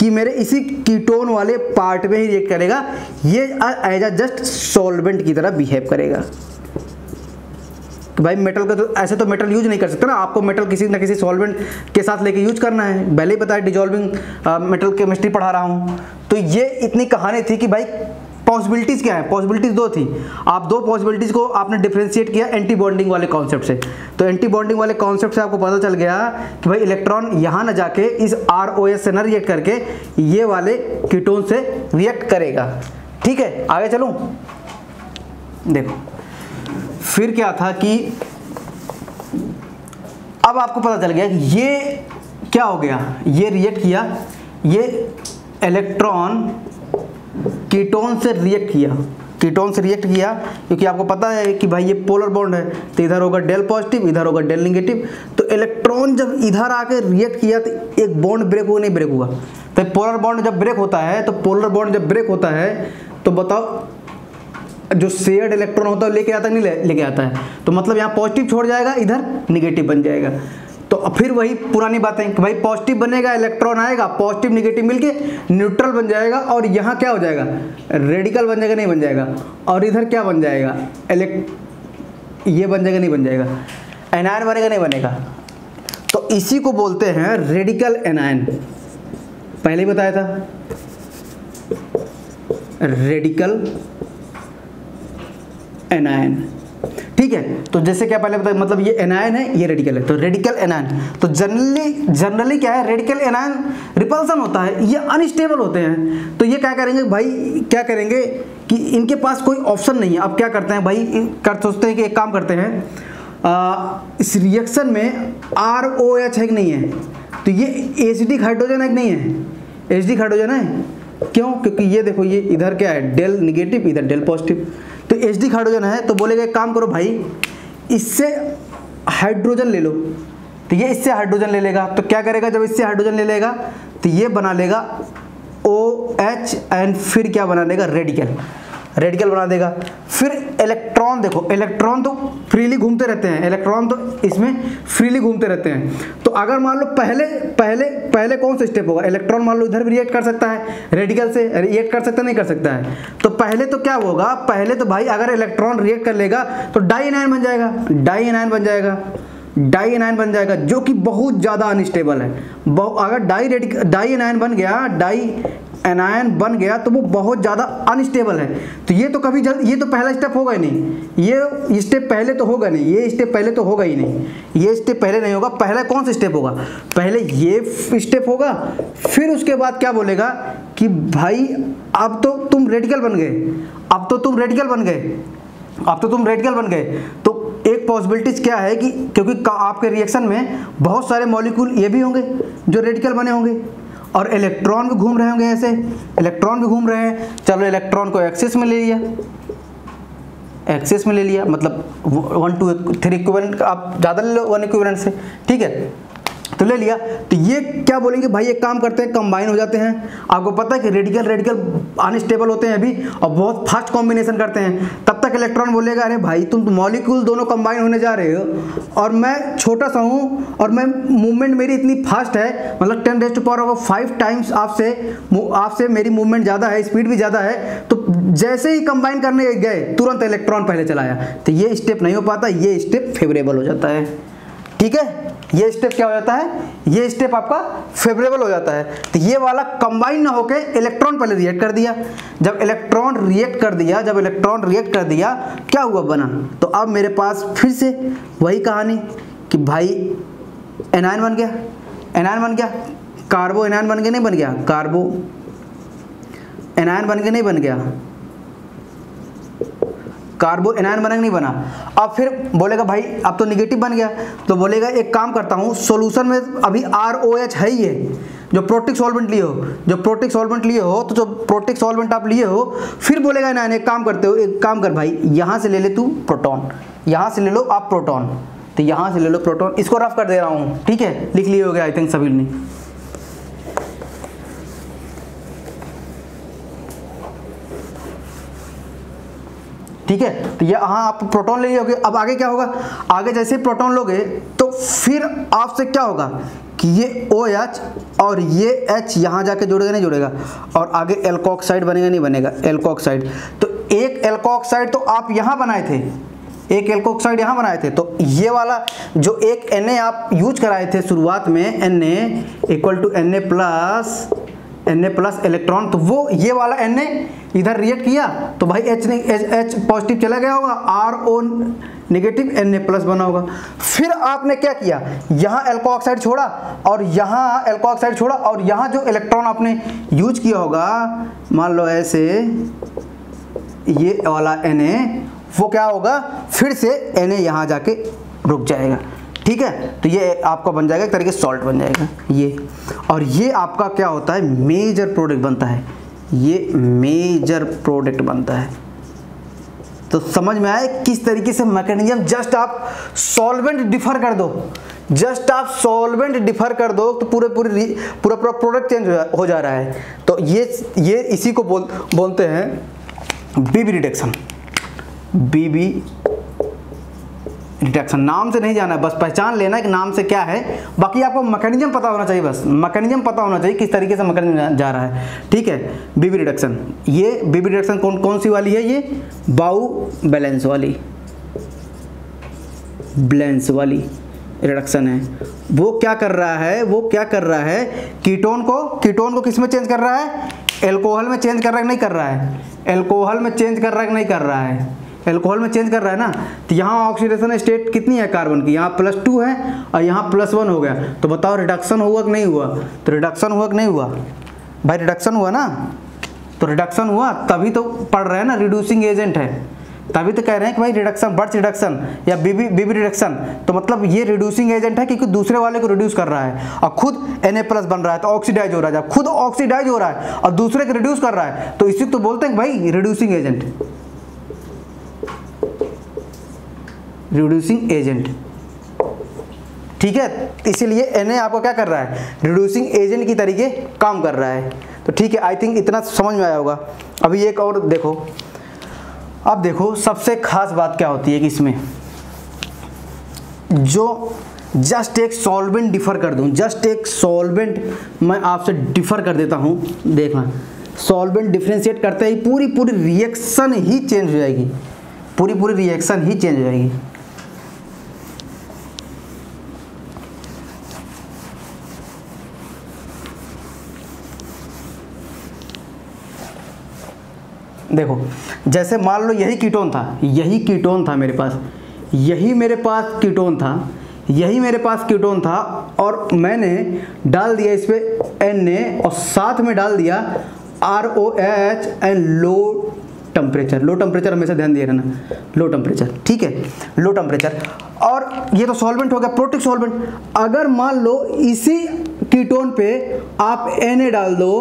कि मेरे इसी कीटोन वाले पार्ट में ही रिएक्ट करेगा। ये एज अ जस्ट सॉल्वेंट की तरह बिहेव करेगा। भाई मेटल का तो ऐसे तो मेटल यूज नहीं कर सकते ना, आपको मेटल किसी न किसी सॉल्वेंट के साथ लेके यूज करना है। पहले ही बताया डिजॉल्विंग मेटल केमिस्ट्री पढ़ा रहा हूँ। तो ये इतनी कहानी थी कि भाई पॉसिबिलिटीज़ क्या है, पॉसिबिलिटीज़ दो थी। आप दो पॉसिबिलिटीज़ को आपने डिफ्रेंशिएट किया एंटी बॉन्डिंग वाले कॉन्सेप्ट से। तो एंटी बॉन्डिंग वाले कॉन्सेप्ट से आपको पता चल गया कि भाई इलेक्ट्रॉन यहाँ न जाके इस ROS से न रिएक्ट करके ये वाले कीटोन से रिएक्ट करेगा। ठीक है, आगे चलूँ। देखो फिर क्या था कि अब आपको पता चल गया कि ये क्या हो गया, ये रिएक्ट किया, ये इलेक्ट्रॉन कीटोन से रिएक्ट किया, क्योंकि आपको पता है कि भाई ये पोलर बॉन्ड है, तो इधर होगा डेल पॉजिटिव, इधर होगा डेल नेगेटिव। तो इलेक्ट्रॉन जब इधर आके रिएक्ट किया तो एक बॉन्ड ब्रेक हुआ नहीं ब्रेक हुआ। तो पोलर बॉन्ड जब ब्रेक होता है, तो बताओ जो शेयर्ड इलेक्ट्रॉन होता है लेके आता है नहीं लेके आता है, तो मतलब यहाँ पॉजिटिव छोड़ जाएगा, इधर निगेटिव बन जाएगा। तो फिर वही पुरानी बातें कि भाई पॉजिटिव बनेगा, इलेक्ट्रॉन आएगा, पॉजिटिव निगेटिव मिलके न्यूट्रल बन जाएगा, और यहाँ क्या हो जाएगा, रेडिकल बन जाएगा नहीं बन जाएगा, और इधर क्या बन जाएगा, ये बन जाएगा नहीं बन जाएगा, एनायन बनेगा नहीं बनेगा। तो इसी को बोलते हैं रेडिकल एनायन। पहले ही बताया था, रेडिकल एनायन। ठीक है, तो जैसे क्या पहले बताया, मतलब ये एनायन है, ये रेडिकल है, तो रेडिकल एनायन। तो जनरली क्या है, रेडिकल एनायन रिपल्सन होता है, ये अनस्टेबल होते हैं। तो ये क्या करेंगे भाई, क्या करेंगे कि इनके पास कोई ऑप्शन नहीं है। अब क्या करते हैं भाई, सोचते हैं कि एक काम करते हैं, इस रिएक्शन में ROH है कि नहीं है, तो ये एसिडिक हाइड्रोजन है कि नहीं है, एसिडिक हाइड्रोजन है। क्यों? क्योंकि ये देखो, ये इधर क्या है, डेल निगेटिव, इधर डेल पॉजिटिव, तो एसिडिक हाइड्रोजन है। तो बोलेगा एक काम करो भाई, इससे हाइड्रोजन ले लो, तो ये इससे हाइड्रोजन ले लेगा। तो क्या करेगा, जब इससे हाइड्रोजन ले लेगा तो ये बना लेगा OH, एंड फिर क्या बना देगा, रेडिकल बना देगा। फिर इलेक्ट्रॉन देखो, इलेक्ट्रॉन तो फ्रीली घूमते रहते हैं, इलेक्ट्रॉन तो इसमें फ्रीली घूमते रहते हैं। तो अगर मान लो पहले कौन सा स्टेप होगा, इलेक्ट्रॉन मान लो इधर भी रिएक्ट कर सकता है, रेडिकल से रिएक्ट कर सकता है, नहीं कर सकता है। तो पहले तो क्या होगा, पहले तो भाई अगर इलेक्ट्रॉन रिएक्ट कर लेगा तो डाई एनायन बन जाएगा, जो कि बहुत ज़्यादा अनस्टेबल है। अगर डाई एनायन बन गया तो वो बहुत ज़्यादा अनस्टेबल है। तो ये तो कभी ये तो पहला स्टेप होगा ही नहीं, ये स्टेप पहले तो होगा नहीं, ये स्टेप पहले तो होगा ही नहीं, ये स्टेप पहले नहीं होगा। पहले कौन सा स्टेप होगा, पहले ये स्टेप होगा, फिर उसके बाद क्या बोलेगा कि भाई अब तो तुम रेडिकल बन गए। तो एक पॉसिबिलिटीज क्या है कि क्योंकि आपके रिएक्शन में बहुत सारे मॉलिक्यूल ये भी होंगे जो रेडिकल बने होंगे, और इलेक्ट्रॉन भी घूम रहे होंगे, ऐसे इलेक्ट्रॉन भी घूम रहे हैं। चलो इलेक्ट्रॉन को एक्सेस में ले लिया, मतलब 1 2 3 इक्विवेलेंट, आप ज़्यादा ले लो 1 इक्विवेलेंट से, ठीक है, तो ले लिया। तो ये क्या बोलेंगे भाई, एक काम करते हैं, कंबाइन हो जाते हैं। आपको पता है कि रेडिकल अनस्टेबल होते हैं अभी, और बहुत फास्ट कॉम्बिनेशन करते हैं। तब तक इलेक्ट्रॉन बोलेगा अरे भाई तुम मॉलिक्यूल दोनों कंबाइन होने जा रहे हो, और मैं छोटा सा हूँ, और मैं मूवमेंट मेरी इतनी फास्ट है, मतलब 10⁵ टाइम्स आपसे मेरी मूवमेंट ज़्यादा है, स्पीड भी ज़्यादा है। तो जैसे ही कंबाइन करने गए तुरंत इलेक्ट्रॉन पहले चलाया। तो ये स्टेप नहीं हो पाता, ये स्टेप फेवरेबल हो जाता है। ठीक है, ये स्टेप क्या हो जाता है, ये स्टेप आपका फेवरेबल हो जाता है। तो ये वाला कंबाइन ना होके इलेक्ट्रॉन पहले रिएक्ट कर दिया, जब इलेक्ट्रॉन रिएक्ट कर दिया, जब इलेक्ट्रॉन रिएक्ट कर दिया क्या हुआ, बना। तो अब मेरे पास फिर से वही कहानी कि भाई एनायन बन गया, एनायन बन गया, कार्बो एनायन बन गया, नहीं बन गया, कार्बो एनायन बन गया, नहीं बन गया, कार्बो एनायन बना नहीं बना। अब फिर बोलेगा भाई अब तो निगेटिव बन गया, तो बोलेगा एक काम करता हूँ, सॉल्यूशन में अभी ROH है ही है, जो प्रोटिक सॉल्वेंट लिए हो, जो प्रोटिक सॉल्वेंट लिए हो, तो जो प्रोटिक सॉल्वेंट आप लिए हो, फिर बोलेगा एनायन एक काम करते हो, एक काम कर भाई, यहाँ से ले ले तू प्रोटॉन, यहाँ से ले लो आप प्रोटॉन, तो यहाँ से ले लो प्रोटॉन। इसको रफ कर दे रहा हूँ, ठीक है, लिख लिए हो गया आई थिंक सभी ने। ठीक है, तो ये हाँ आप प्रोटॉन ले लियोगे। अब आगे क्या होगा, आगे जैसे ही प्रोटॉन लोगे तो फिर आपसे क्या होगा कि ये OH और ये H यहाँ जाके जुड़ेगा, नहीं जुड़ेगा, और आगे एल्कोक्साइड बनेगा, नहीं बनेगा, एल्कोक्साइड। तो एक एल्कोक्साइड तो आप यहाँ बनाए थे, एक एल्कोक्साइड यहाँ बनाए थे, तो ये वाला जो एक Na आप यूज कराए थे शुरुआत में, Na equal to Na plus electron, तो वो ये वाला Na इधर रिएक्ट किया तो भाई H पॉजिटिव चला गया होगा, RO नेगेटिव, Na प्लस बना होगा। फिर आपने क्या किया, यहाँ एल्कोऑक्साइड छोड़ा और यहाँ एल्कोऑक्साइड छोड़ा, और यहाँ जो इलेक्ट्रॉन आपने यूज किया होगा, मान लो ऐसे ये वाला Na, वो क्या होगा, फिर से Na यहाँ जाके रुक जाएगा। ठीक है, तो ये आपका बन जाएगा एक तरीके से सॉल्ट बन जाएगा ये, और ये आपका क्या होता है, मेजर प्रोडक्ट बनता है, ये मेजर प्रोडक्ट बनता है। तो समझ में आया किस तरीके से मैकेनिज्म, जस्ट आप सॉल्वेंट डिफर कर दो, जस्ट आप सॉल्वेंट डिफर कर दो तो पूरा प्रोडक्ट चेंज हो जा रहा है। तो ये इसी को बोलते हैं बीबी रिडक्शन। बीबी रिडक्शन नाम से नहीं जाना है, बस पहचान लेना है कि नाम से क्या है, बाकी आपको मैकेनिज्म पता होना चाहिए, बस मैकेनिज्म पता होना चाहिए किस तरीके से मैकेनिज्म जा रहा है। ठीक है, बीबी रिडक्शन, ये बीबी रिडक्शन कौन सी वाली है, ये बाउ बैलेंस वाली, बैलेंस वाली रिडक्शन है। वो क्या कर रहा है, वो क्या कर रहा है, कीटोन को किस में चेंज कर रहा है, एल्कोहल में चेंज कर रहा है कि नहीं कर रहा है, एल्कोहल में चेंज कर रहा है कि नहीं कर रहा है, एल्कोहल में चेंज कर रहा है ना। तो यहाँ ऑक्सीडेशन स्टेट कितनी है कार्बन की, यहाँ +2 है और यहाँ +1 हो गया, तो बताओ रिडक्शन हुआ कि नहीं हुआ, तो रिडक्शन हुआ कि नहीं हुआ भाई, रिडक्शन हुआ ना, तो रिडक्शन हुआ तभी तो पढ़ रहे हैं ना, रिड्यूसिंग एजेंट है, तभी तो कह रहे हैं कि भाई रिडक्शन, बर्च रिडक्शन या बीबी रिडक्शन, तो मतलब ये रिड्यूसिंग एजेंट है क्योंकि दूसरे वाले को रिड्यूस कर रहा है, और खुद Na+ बन रहा है तो ऑक्सीडाइज हो रहा है, जब खुद ऑक्सीडाइज हो रहा है और दूसरे को रिड्यूस कर रहा है तो इसी तो बोलते हैं भाई रिड्यूसिंग एजेंट, रिड्यूसिंग एजेंट। ठीक है, इसीलिए Na आपको क्या कर रहा है, रिड्यूसिंग एजेंट की तरीके काम कर रहा है। तो ठीक है, आई थिंक इतना समझ में आया होगा। अभी एक और देखो, अब देखो सबसे खास बात क्या होती है कि इसमें जो जस्ट एक सॉल्वेंट डिफर कर दूं, जस्ट एक सॉल्वेंट मैं आपसे डिफर कर देता हूं, देखना सॉल्वेंट डिफरेंशिएट करते ही पूरी रिएक्शन ही चेंज हो जाएगी, पूरी रिएक्शन ही चेंज हो जाएगी। देखो जैसे मान लो यही कीटोन था, यही कीटोन था मेरे पास, यही मेरे पास कीटोन था, यही मेरे पास कीटोन था, और मैंने डाल दिया इस पे Na और साथ में डाल दिया ROH and low temperature. Low temperature हमेशा ध्यान दिए रहना, लो टेम्परेचर, ठीक है, लो टेम्परेचर। और ये तो सॉल्वेंट हो गया, प्रोटिक सॉल्वेंट। अगर मान लो इसी कीटोन पे आप Na डाल दो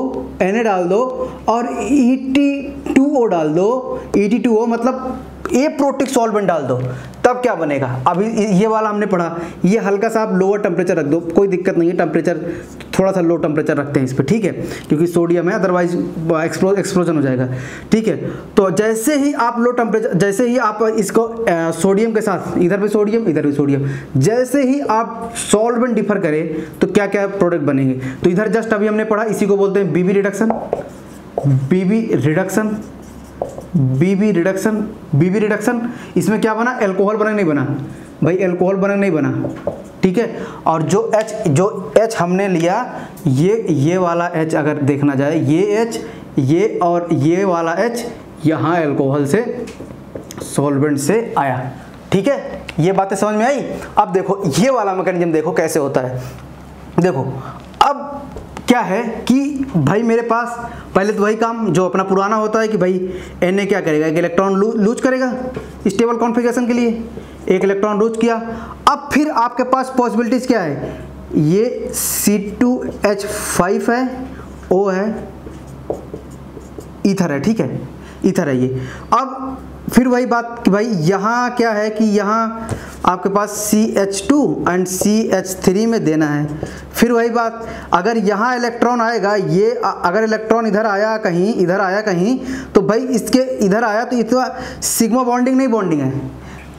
और ET2O डाल दो, ET2O मतलब ए प्रोटिक सॉल्वेंट डाल दो, तब क्या बनेगा। अभी ये वाला हमने पढ़ा, ये हल्का सा आप लोअर टेम्परेचर रख दो, कोई दिक्कत नहीं है, टेम्परेचर थोड़ा सा लो टेम्परेचर रखते हैं इस पर, ठीक है, क्योंकि सोडियम है, अदरवाइज एक्सप्लोजन हो जाएगा। ठीक है, तो जैसे ही आप लो टेम्परेचर, जैसे ही आप इसको सोडियम के साथ, इधर भी सोडियम इधर भी सोडियम, जैसे ही आप सॉल्वेंट डिफर करें तो क्या क्या प्रोडक्ट बनेंगे। तो इधर जस्ट अभी हमने पढ़ा, इसी को बोलते हैं बीबी रिडक्शन, बीबी रिडक्शन, बीबी रिडक्शन, बीबी रिडक्शन। इसमें क्या बना, एल्कोहल बना नहीं बना, भाई अल्कोहल बना नहीं बना, ठीक है। और जो H हमने लिया, ये वाला H अगर देखना जाए, ये H, ये और ये वाला H यहाँ अल्कोहल से, सॉल्वेंट से आया, ठीक है। ये बातें समझ में आई। अब देखो ये वाला मैकेनिज्म देखो कैसे होता है। देखो अब क्या है कि भाई मेरे पास पहले तो वही काम जो अपना पुराना होता है कि भाई Na क्या करेगा, एक इलेक्ट्रॉन लूज करेगा स्टेबल कॉन्फ़िगरेशन के लिए, एक इलेक्ट्रॉन लूज किया। अब फिर आपके पास पॉसिबिलिटीज़ क्या है, ये C2H5 है, O है, ईथर है, ठीक है, ईथर है ये। अब फिर वही बात कि भाई यहाँ क्या है कि यहाँ आपके पास CH2 एंड CH3 में देना है। फिर वही बात, अगर यहाँ इलेक्ट्रॉन आएगा, ये अगर इलेक्ट्रॉन इधर आया कहीं, इधर आया कहीं, तो भाई इसके इधर आया तो इतना सिग्मा बॉन्डिंग नहीं बॉन्डिंग है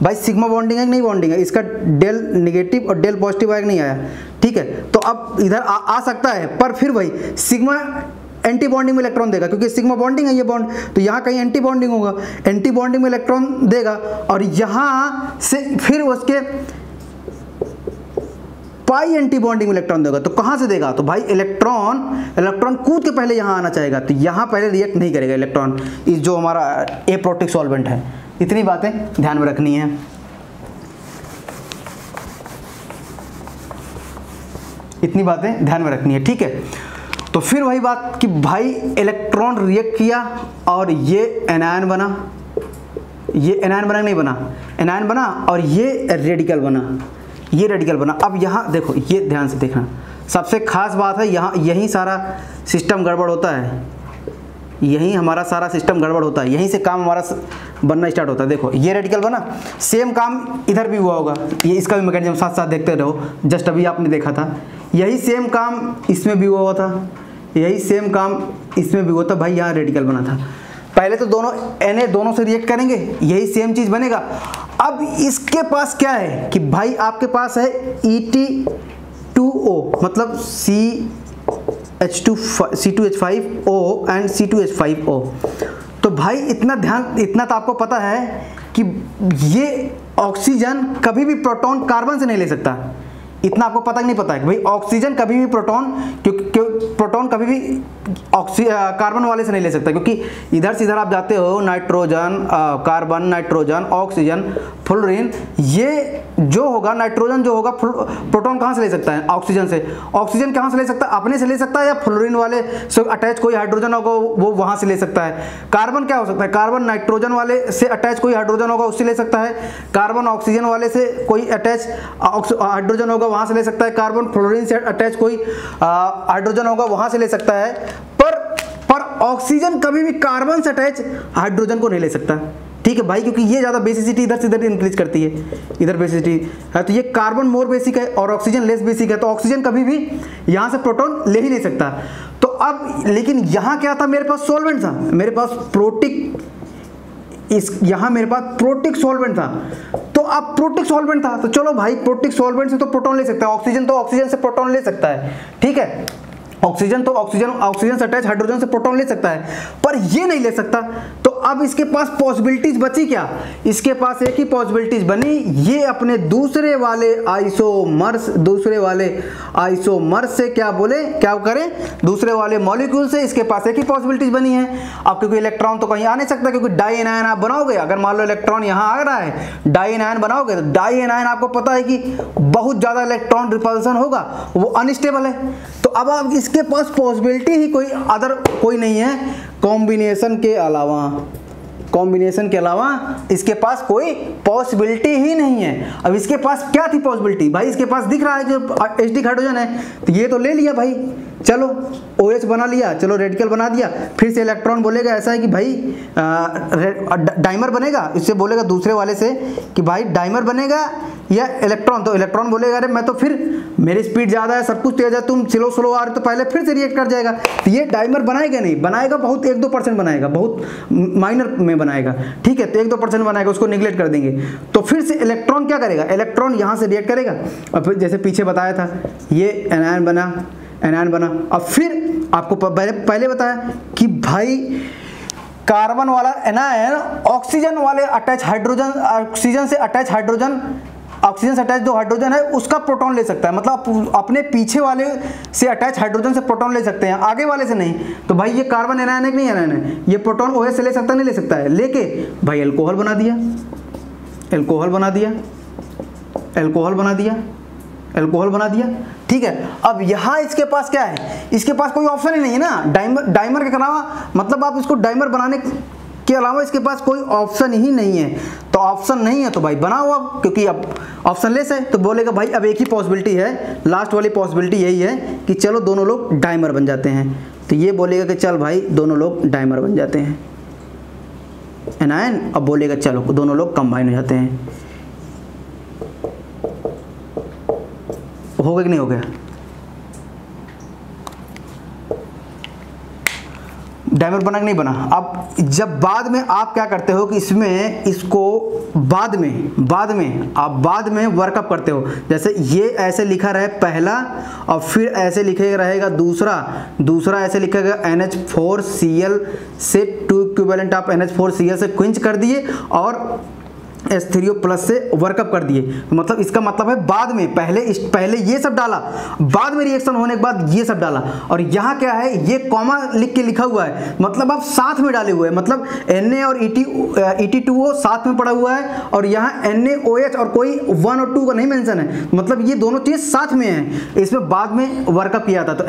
भाई, सिग्मा बॉन्डिंग है कि नहीं बॉन्डिंग है, इसका डेल नेगेटिव और डेल पॉजिटिव आया कि नहीं आया, ठीक है। तो अब इधर आ सकता है, पर फिर वही सिग्मा एंटी बॉन्डिंग में इलेक्ट्रॉन देगा, क्योंकि सिग्मा बॉन्डिंग है ये बॉन्ड, तो यहाँ कहीं एंटी बॉन्डिंग होगा, एंटी बॉन्डिंग में इलेक्ट्रॉन देगा, और यहाँ से फिर उसके पाई एंटी बॉन्डिंग में इलेक्ट्रॉन देगा। तो कहाँ से देगा, तो भाई इलेक्ट्रॉन कूद के पहले यहाँ आना चाहेगा, तो यहाँ पहले रिएक्ट नहीं करेगा इलेक्ट्रॉन, इस जो हमारा एप्रोटिक सॉल्वेंट है। इतनी बातें ध्यान में रखनी है। इतनी बातें ध्यान में रखनी है, ठीक है। तो फिर वही बात कि भाई इलेक्ट्रॉन रिएक्ट किया और ये एनायन बना, ये एनायन बना नहीं बना, एनायन बना, और ये रेडिकल बना, ये रेडिकल बना। अब यहाँ देखो, ये ध्यान से देखना, सबसे खास बात है यहाँ, यहीं सारा सिस्टम गड़बड़ होता है, यहीं हमारा सारा सिस्टम गड़बड़ होता है, यहीं से काम हमारा बनना स्टार्ट होता है। देखो ये रेडिकल बना, सेम काम इधर भी हुआ होगा, ये इसका भी मैकेनिज्म साथ साथ देखते रहो, जस्ट अभी आपने देखा था, यही सेम काम इसमें भी हुआ था, यही सेम काम इसमें भी हुआ था। भाई यहाँ रेडिकल बना था, पहले तो दोनों Na दोनों से रिएक्ट करेंगे, यही सेम चीज़ बनेगा। अब इसके पास क्या है कि भाई आपके पास है Et2O, मतलब C2H5O एंड C2H5O। तो भाई इतना तो आपको पता है कि ये ऑक्सीजन कभी भी प्रोटॉन कार्बन से नहीं ले सकता। इतना आपको पता कि नहीं पता है कि भाई ऑक्सीजन कभी भी प्रोटॉन कभी भी कार्बन वाले से नहीं ले सकता, क्योंकि इधर से इधर आप जाते हो, nitrogen, carbon, nitrogen, oxygen, fluorine, ये जो होगा नाइट्रोजन जो होगा, प्रोटॉन कहाँ से ले सकता है, ऑक्सीजन से। ऑक्सीजन कहाँ से ले सकता है, अपने से ले सकता है, या फ्लोरीन वाले से अटैच कोई हाइड्रोजन होगा वो वहाँ से ले सकता है। कार्बन क्या हो सकता है, कार्बन नाइट्रोजन वाले से अटैच कोई हाइड्रोजन होगा उससे ले सकता है, कार्बन ऑक्सीजन वाले से कोई अटैच हाइड्रोजन होगा वहाँ से ले सकता है, कार्बन फ्लोरीन से अटैच कोई हाइड्रोजन होगा वहाँ से ले सकता है, पर ऑक्सीजन कभी भी कार्बन से अटैच हाइड्रोजन को नहीं ले सकता, ठीक है भाई, क्योंकि ये ज़्यादा बेसिसिटी इधर से इधर इंक्रीज करती है, इधर बेसिसिटी है, तो ये कार्बन मोर बेसिक है और ऑक्सीजन लेस बेसिक है, तो ऑक्सीजन कभी भी यहाँ से प्रोटॉन ले ही नहीं सकता। तो अब लेकिन यहाँ क्या था, मेरे पास सॉल्वेंट था, मेरे पास यहाँ मेरे पास प्रोटिक सॉल्वेंट था। तो अब प्रोटिक सॉल्वेंट था तो चलो भाई प्रोटिक सॉल्वेंट से तो प्रोटॉन ले सकता है, ऑक्सीजन तो ऑक्सीजन से प्रोटॉन ले सकता है, ठीक है, ऑक्सीजन तो ऑक्सीजन से अटैच हाइड्रोजन से प्रोटॉन ले सकता है, पर ये नहीं ले सकता। तो अब इसके पास पॉसिबिलिटीज बची क्या, इसके पास एक ही पॉसिबिलिटीज बनी, ये अपने दूसरे वाले आइसोमर्स से क्या करें, दूसरे वाले मॉलिक्यूल से इसके पास एक ही पॉसिबिलिटीज बनी है। अब क्योंकि इलेक्ट्रॉन तो कहीं आ नहीं सकता, क्योंकि डाई एनायन आप बनाओगे, अगर मान लो इलेक्ट्रॉन यहाँ आ रहा है, डाई एनायन बनाओगे, तो डाई एनायन आपको पता है कि बहुत ज़्यादा इलेक्ट्रॉन रिपल्सन होगा, वो अनस्टेबल है। तो अब आप इसके पास पॉसिबिलिटी ही कोई नहीं है, कॉम्बिनेशन के अलावा इसके पास कोई पॉसिबिलिटी ही नहीं है। अब इसके पास क्या थी पॉसिबिलिटी, भाई इसके पास दिख रहा है जो एसिडिक हाइड्रोजन है, तो ये तो ले लिया भाई, चलो OH बना लिया, चलो रेडिकल बना दिया, फिर से इलेक्ट्रॉन बोलेगा ऐसा है कि भाई डाइमर बनेगा, इससे बोलेगा दूसरे वाले से कि भाई डाइमर बनेगा या इलेक्ट्रॉन, तो इलेक्ट्रॉन बोलेगा अरे मैं तो फिर मेरी स्पीड ज़्यादा है, सब कुछ तेज है, तुम स्लो आ रहे तो पहले फिर से रिएक्ट कर जाएगा। तो ये डाइमर बनाएगा नहीं, बनाएगा बहुत 1-2% बनाएगा, बहुत माइनर में बनाएगा, ठीक है, तो 1-2% बनाएगा, उसको निगलेक्ट कर देंगे। तो फिर से इलेक्ट्रॉन क्या करेगा, इलेक्ट्रॉन यहाँ से रिएक्ट करेगा, और फिर जैसे पीछे बताया था ये एनायन बना। अब फिर आपको पहले बताया कि भाई कार्बन वाला एनायन ऑक्सीजन से अटैच हाइड्रोजन ऑक्सीजन से अटैच जो हाइड्रोजन है उसका प्रोटॉन ले सकता है, मतलब अपने पीछे वाले से अटैच हाइड्रोजन से प्रोटॉन ले सकते हैं, आगे वाले से नहीं। तो भाई ये कार्बन एनायन है कि नहीं एनायन है, ये प्रोटॉन OH से ले सकता नहीं ले सकता है, लेके भाई अल्कोहल बना दिया, अल्कोहल बना दिया, अल्कोहल बना दिया, अल्कोहल बना दिया। ठीक है, अब यहाँ इसके पास क्या है, इसके पास कोई ऑप्शन ही नहीं है ना डाइमर के अलावा, मतलब आप इसको डाइमर बनाने के अलावा इसके पास कोई ऑप्शन ही नहीं है। तो ऑप्शन नहीं है तो भाई बनाओ अब, क्योंकि अब ऑप्शन लेस है। तो बोलेगा भाई अब एक ही पॉसिबिलिटी है, लास्ट वाली पॉसिबिलिटी यही है कि चलो दोनों लोग डाइमर बन जाते हैं। तो ये बोलेगा कि चल भाई दोनों लोग डाइमर बन जाते हैं एनायन, अब बोलेगा चलो दोनों लोग कंबाइन हो जाते हैं। हो गया कि नहीं हो गया? डाइमर बना कि नहीं बना? अब जब बाद में आप क्या करते हो कि इसमें इसको बाद में वर्कअप करते हो, जैसे ये ऐसे लिखा रहे पहला और फिर ऐसे लिखेगा रहेगा दूसरा ऐसे लिखेगा NH4Cl से 2 इक्विवेलेंट आप NH4Cl से क्विंच कर दिए और H3O+ से वर्कअप कर दिए। मतलब इसका मतलब है बाद में पहले ये सब डाला, बाद में रिएक्शन होने के बाद ये सब डाला। और यहाँ क्या है, ये कॉमा लिख के लिखा हुआ है, मतलब आप साथ में डाले हुए हैं, मतलब Na और Et2O साथ में पड़ा हुआ है और यहाँ NaOH और कोई 1 और 2 का नहीं मेंशन है, मतलब ये दोनों चीज़ साथ में है। इसमें बाद में वर्कअप किया था तो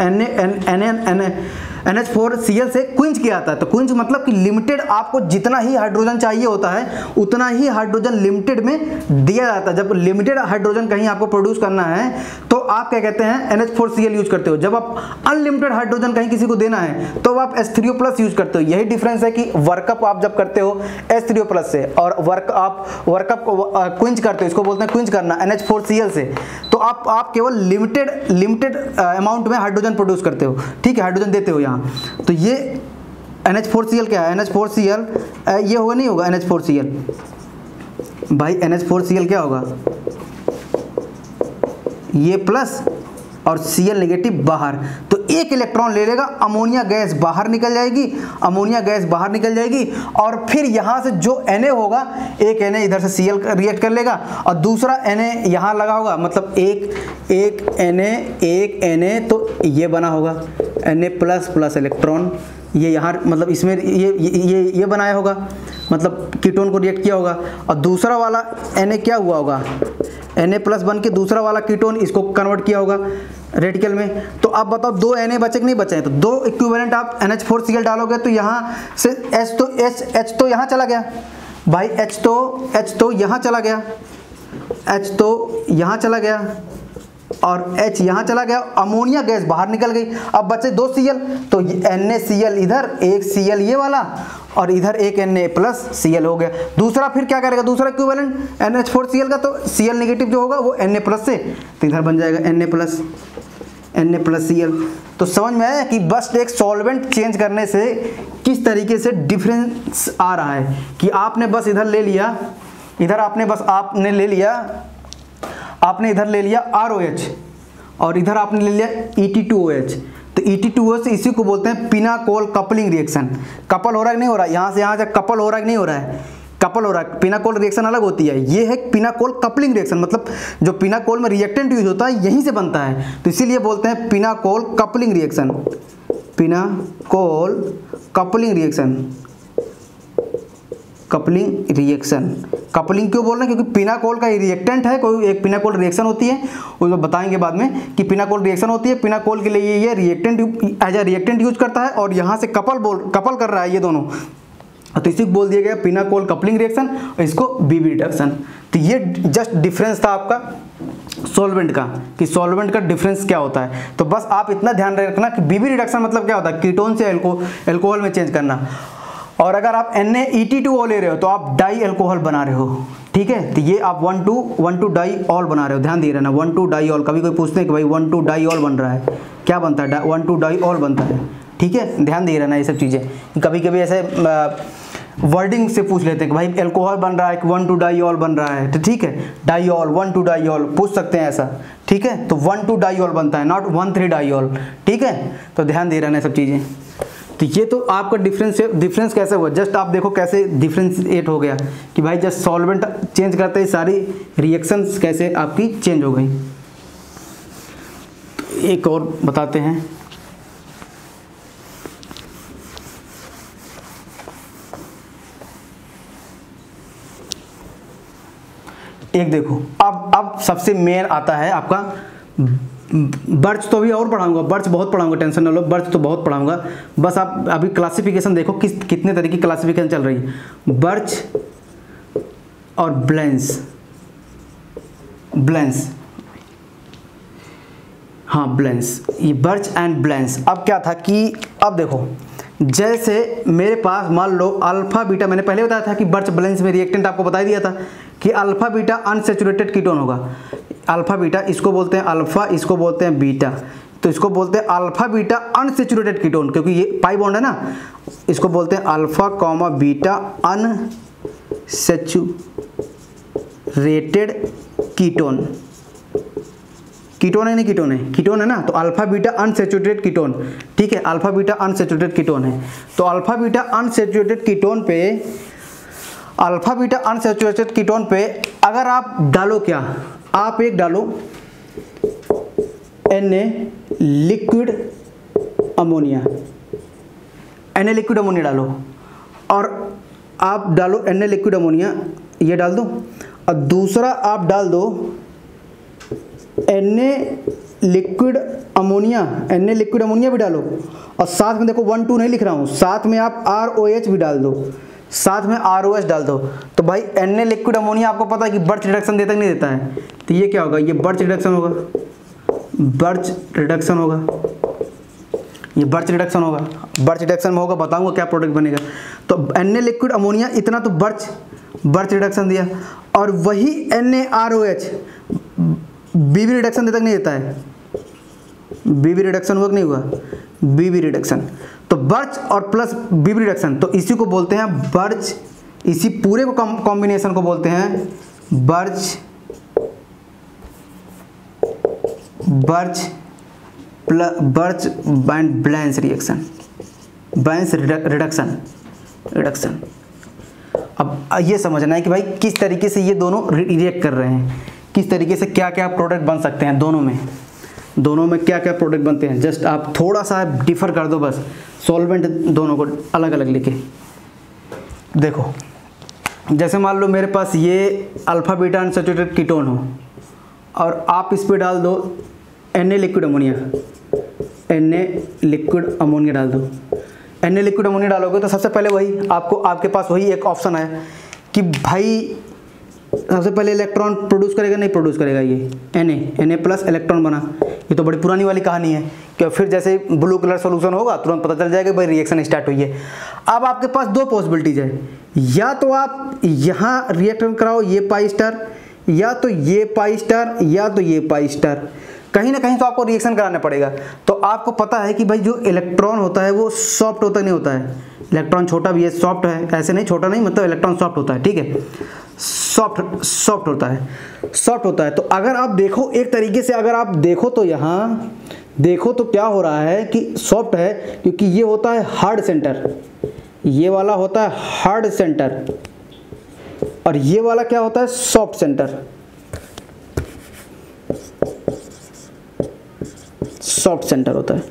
NH4Cl से क्विंच किया था। तो क्विंच मतलब कि लिमिटेड, आपको जितना ही हाइड्रोजन चाहिए होता है उतना ही हाइड्रोजन लिमिटेड में दिया जाता है। जब लिमिटेड हाइड्रोजन कहीं आपको प्रोड्यूस करना है तो आप क्या कहते हैं NH4Cl यूज करते हो। जब आप अनलिमिटेड हाइड्रोजन कहीं किसी को देना है तो आप H3O+ यूज करते हो। यही डिफरेंस है कि वर्कअप आप जब करते हो H3O+ से और वर्कअप क्विंच करते हो, इसको बोलते हैं क्विंच करना NH4Cl से, तो आप केवल लिमिटेड अमाउंट में हाइड्रोजन प्रोड्यूस करते हो। ठीक है, हाइड्रोजन देते हो यहाँ। तो ये NH4Cl क्या है, NH4Cl ये होगा नहीं होगा NH4Cl भाई, NH4Cl क्या होगा, ये प्लस और Cl नेगेटिव बाहर, तो एक इलेक्ट्रॉन ले लेगा, अमोनिया गैस बाहर निकल जाएगी, और फिर यहाँ से जो Na होगा, एक Na इधर से Cl रिएक्ट कर लेगा और दूसरा Na यहाँ लगा होगा, मतलब एक Na तो ये बना होगा Na++ इलेक्ट्रॉन, ये यहाँ मतलब इसमें ये बनाया होगा, मतलब कीटोन को रिएक्ट किया होगा, और दूसरा वाला Na क्या हुआ होगा, Na+ बन के दूसरा वाला कीटोन इसको कन्वर्ट किया होगा रेडिकल में। तो अब बताओ 2 Na बचे कि नहीं बचे हैं, तो 2 इक्विवेलेंट आप NH4Cl डालोगे तो यहाँ से H तो यहाँ चला गया भाई, H तो यहाँ चला गया, H तो यहाँ चला गया और H यहाँ चला गया, अमोनिया गैस बाहर निकल गई। अब बचे 2 Cl, तो NaCl इधर, एक Cl ये वाला और इधर एक Na+Cl हो गया। दूसरा फिर क्या करेगा, दूसरा इक्विवेलेंट NH4Cl का, तो Cl नेगेटिव जो होगा वो Na+ से, तो इधर बन जाएगा Na+Cl। तो समझ में आया कि बस एक सॉल्वेंट चेंज करने से किस तरीके से डिफरेंस आ रहा है, कि आपने बस इधर ले लिया, आपने इधर ले लिया ROH और इधर आपने ले लिया Et2OH। तो Et2OH से इसी को बोलते हैं पिनाकोल कपलिंग रिएक्शन। कपल हो रहा है कि नहीं हो रहा है, यहाँ से यहाँ से कपल हो रहा है कि नहीं हो रहा है, कपल हो रहा है। पिनाकोल रिएक्शन अलग होती है, ये है पिनाकोल कपलिंग रिएक्शन, मतलब जो पिनाकोल में रिएक्टेंट यूज होता है यहीं से बनता है, तो इसीलिए बोलते हैं pinacol coupling reaction. Pinacol coupling reaction, coupling क्यों बोल रहे हैं, क्योंकि पिनाकोल का रिएक्टेंट है, कोई एक पिनाकोल रिएक्शन होती है, उसको बताएंगे बाद में कि पिनाकोल रिएक्शन होती है। पिनाकोल के लिए ये reactant as a reactant use करता है और यहाँ से कपल कर रहा है ये दोनों, तो इसी को बोल दिया गया पिनाकोल कपलिंग रिएक्शन और इसको बीबी रिडक्शन। तो ये जस्ट डिफरेंस था आपका सॉल्वेंट का, कि सॉल्वेंट का डिफरेंस क्या होता है। तो बस आप इतना ध्यान रखना कि बीबी रिडक्शन मतलब क्या होता है, कीटोन से एल्कोहल में चेंज करना। और अगर आप NaET2O ले रहे हो तो आप डाई एल्कोहल बना रहे हो, ठीक है। तो ये आप 1,2 डाईऑल बना रहे हो, ध्यान दे रहना 1,2 डाईऑल। कभी कोई पूछते हैं कि भाई 1,2 डाईऑल बन रहा है, क्या बनता है, 1,2 डाईऑल बनता है, ठीक है। ध्यान दे रहना ये सब चीज़ें, कभी कभी ऐसे वर्डिंग से पूछ लेते हैं कि भाई एल्कोहल बन रहा है कि 1,2 डाईऑल बन रहा है, तो ठीक है, डाईऑल 1,2 डाईऑल पूछ सकते हैं ऐसा, ठीक है। तो 1,2 डाईऑल बनता है, नॉट 1,3 डाईऑल, ठीक है। तो ध्यान दे रहना सब चीज़ें। तो ये तो आपका डिफरेंस कैसे हुआ, जस्ट आप देखो कैसे डिफरेंशिएट हो गया कि भाई जस्ट सॉल्वेंट चेंज करते ही सारी रिएक्शंस कैसे आपकी चेंज हो गई। तो एक और बताते हैं, एक देखो अब सबसे मेन आता है आपका बर्च। तो अभी और पढ़ाऊंगा, बर्च बहुत पढ़ाऊंगा, टेंशन ना लो, बर्च तो बहुत पढ़ाऊंगा। बस आप अभी क्लासिफिकेशन देखो कितने तरीके की क्लासिफिकेशन चल रही है, बर्च और ब्लेंस, हाँ ब्लेंस, ये बर्च एंड ब्लेंस। अब क्या था कि अब देखो जैसे मेरे पास मान लो अल्फा बीटा, मैंने पहले बताया था कि बर्च ब्लेंस में रिएक्टेंट आपको बता दिया था कि अल्फा बीटा अनसैचुरेटेड कीटोन होगा। अल्फा बीटा इसको बोलते हैं अल्फा, इसको बोलते हैं बीटा, तो इसको बोलते हैं अल्फा बीटा अनसैचुरेटेड कीटोन, क्योंकि ये पाई बॉन्ड है ना, इसको बोलते हैं alpha comma beta unsaturated ketone. Ketone है नहीं, कीटोन है ना, तो अल्फा बीटा अनसैचुरेटेड कीटोन, ठीक है, अल्फा बीटा अनसैचुरेटेड कीटोन है। तो अल्फा बीटा अनसैचुरेटेड कीटोन पे अगर आप डालो क्या, आप एक डालो Na लिक्विड अमोनिया डालो, और आप डालो Na लिक्विड अमोनिया, ये डाल दो, और दूसरा आप डाल दो Na लिक्विड अमोनिया भी डालो, और साथ में देखो 1 2 नहीं लिख रहा हूँ, साथ में आप ROH भी डाल दो, साथ में ROH डाल दो। तो भाई Na लिक्विड अमोनिया आपको पता है कि बर्च रिडक्शन देता कि नहीं देता है, तो ये क्या होगा, ये बर्च रिडक्शन होगा, ये बर्च रिडक्शन में होगा, बताऊंगा क्या प्रोडक्ट बनेगा। तो Na लिक्विड अमोनिया इतना तो बर्च रिडक्शन दिया, और वही NaROH BB रिडक्शन देता कि नहीं देता है, BB रिडक्शन हुआ कि नहीं हुआ, BB रिडक्शन। तो बर्च और प्लस BB रिडक्शन, तो इसी को बोलते हैं बर्च, इसी पूरे को कॉम्बिनेशन को बोलते हैं बर्च एंड ब्लेंस रिडक्शन। अब ये समझना है कि भाई किस तरीके से ये दोनों रिएक्ट कर रहे हैं, किस तरीके से क्या क्या प्रोडक्ट बन सकते हैं दोनों में क्या क्या प्रोडक्ट बनते हैं। जस्ट आप थोड़ा सा डिफर कर दो, बस सॉल्वेंट दोनों को अलग अलग लिखे। देखो जैसे मान लो मेरे पास ये अल्फा बीटा अनसैचुरेटेड कीटोन हो, और आप इस पे डाल दो Na लिक्विड अमोनिया डाल दो। Na लिक्विड अमोनिया डालोगे तो सबसे पहले वही आपके पास वही एक ऑप्शन है कि भाई सबसे पहले इलेक्ट्रॉन प्रोड्यूस करेगा, नहीं प्रोड्यूस करेगा, ये Na प्लस इलेक्ट्रॉन बना। ये तो बड़ी पुरानी वाली कहानी है कि फिर जैसे ब्लू कलर सोल्यूशन होगा तुरंत पता चल जाएगा भाई रिएक्शन स्टार्ट हुई है। अब आपके पास दो पॉसिबिलिटीज है, या तो आप यहाँ रिएक्शन कराओ ये पाई स्टार, या तो ये पाई स्टार, या तो ये पाई स्टार, कहीं ना कहीं तो आपको रिएक्शन कराना पड़ेगा। तो आपको पता है कि भाई जो इलेक्ट्रॉन होता है वो सॉफ्ट होता नहीं होता है, इलेक्ट्रॉन छोटा भी है, सॉफ्ट है, ऐसे नहीं छोटा नहीं, मतलब इलेक्ट्रॉन सॉफ्ट होता है, ठीक है, सॉफ्ट होता है। तो अगर आप देखो एक तरीके से, अगर आप देखो तो यहाँ देखो तो क्या हो रहा है कि सॉफ्ट है, क्योंकि ये होता है हार्ड सेंटर, ये वाला होता है हार्ड सेंटर, और ये वाला क्या होता है सॉफ्ट सेंटर, होता है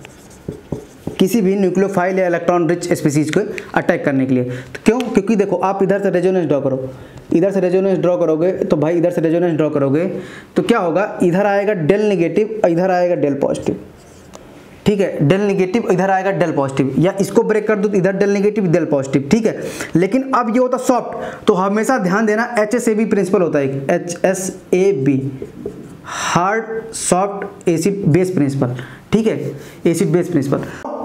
किसी भी न्यूक्लियोफाइल या इलेक्ट्रॉन रिच स्पीसीज को अटैक करने के लिए। तो क्यों, क्योंकि देखो आप इधर से रेजोनेंस ड्रॉ करो, इधर से रेजोनेंस ड्रॉ करोगे तो भाई इधर से रेजोनेंस ड्रॉ करोगे तो क्या होगा, इधर आएगा डेल नेगेटिव, इधर आएगा डेल पॉजिटिव, ठीक है, डेल नेगेटिव इधर आएगा डेल पॉजिटिव, या इसको ब्रेक कर दो तो इधर डेल नेगेटिव डेल पॉजिटिव, ठीक है। लेकिन अब ये होता सॉफ्ट, तो हमेशा ध्यान देना HSAB प्रिंसिपल होता है, HSAB hard soft acid base principle, ठीक है, एसिड बेस प्रिंसिपल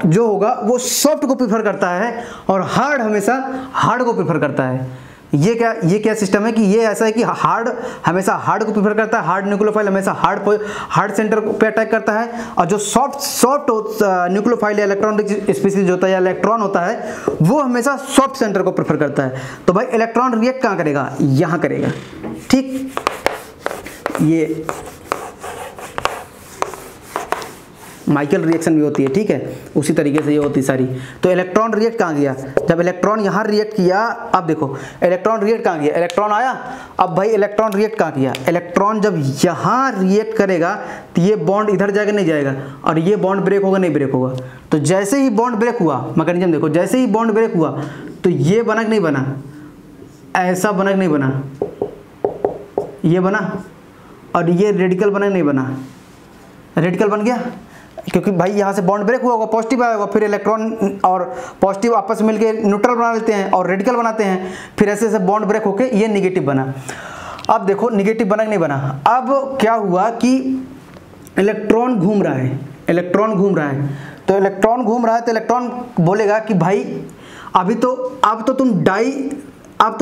जो होगा वो सॉफ्ट को प्रीफर करता है, और हार्ड हमेशा हार्ड को प्रीफर करता है। ये क्या सिस्टम है कि ये ऐसा है कि हार्ड हमेशा हार्ड को प्रीफर करता है, हार्ड न्यूक्लियोफाइल हमेशा हार्ड सेंटर पे अटैक करता है, और जो सॉफ्ट न्यूक्लियोफाइल या इलेक्ट्रॉन स्पीसीज होता है या इलेक्ट्रॉन होता है वो हमेशा सॉफ्ट सेंटर को प्रीफर करता है। तो भाई इलेक्ट्रॉन रिएक्ट कहाँ करेगा, यहाँ करेगा, ठीक। माइकल रिएक्शन भी होती है, ठीक है, उसी तरीके से ये होती सारी। तो इलेक्ट्रॉन रिएक्ट कहाँ गया, जब इलेक्ट्रॉन यहाँ रिएक्ट किया, अब देखो इलेक्ट्रॉन रिएक्ट कहाँ गया, इलेक्ट्रॉन आया। अब भाई इलेक्ट्रॉन रिएक्ट कहाँ किया, इलेक्ट्रॉन जब यहाँ रिएक्ट करेगा तो ये बॉन्ड इधर जाएगा नहीं जाएगा, और ये बॉन्ड ब्रेक होगा नहीं ब्रेक होगा। तो जैसे ही बॉन्ड ब्रेक हुआ, मैकेनिज्म देखो, जैसे ही बॉन्ड ब्रेक हुआ तो ये बना कि नहीं बना, ऐसा बना कि नहीं बना, ये बना, और ये रेडिकल बना कि नहीं बना, रेडिकल बन गया, क्योंकि भाई यहाँ से बॉन्ड ब्रेक हुआ होगा, पॉजिटिव आया होगा, फिर इलेक्ट्रॉन और पॉजिटिव आपस में मिलके न्यूट्रल बना लेते हैं और रेडिकल बनाते हैं, फिर ऐसे ऐसे बॉन्ड ब्रेक होके ये निगेटिव बना। अब देखो निगेटिव बना कि नहीं बना। अब क्या हुआ कि इलेक्ट्रॉन घूम रहा है, इलेक्ट्रॉन घूम रहा है, तो इलेक्ट्रॉन घूम रहा है तो इलेक्ट्रॉन बोलेगा कि भाई अब तो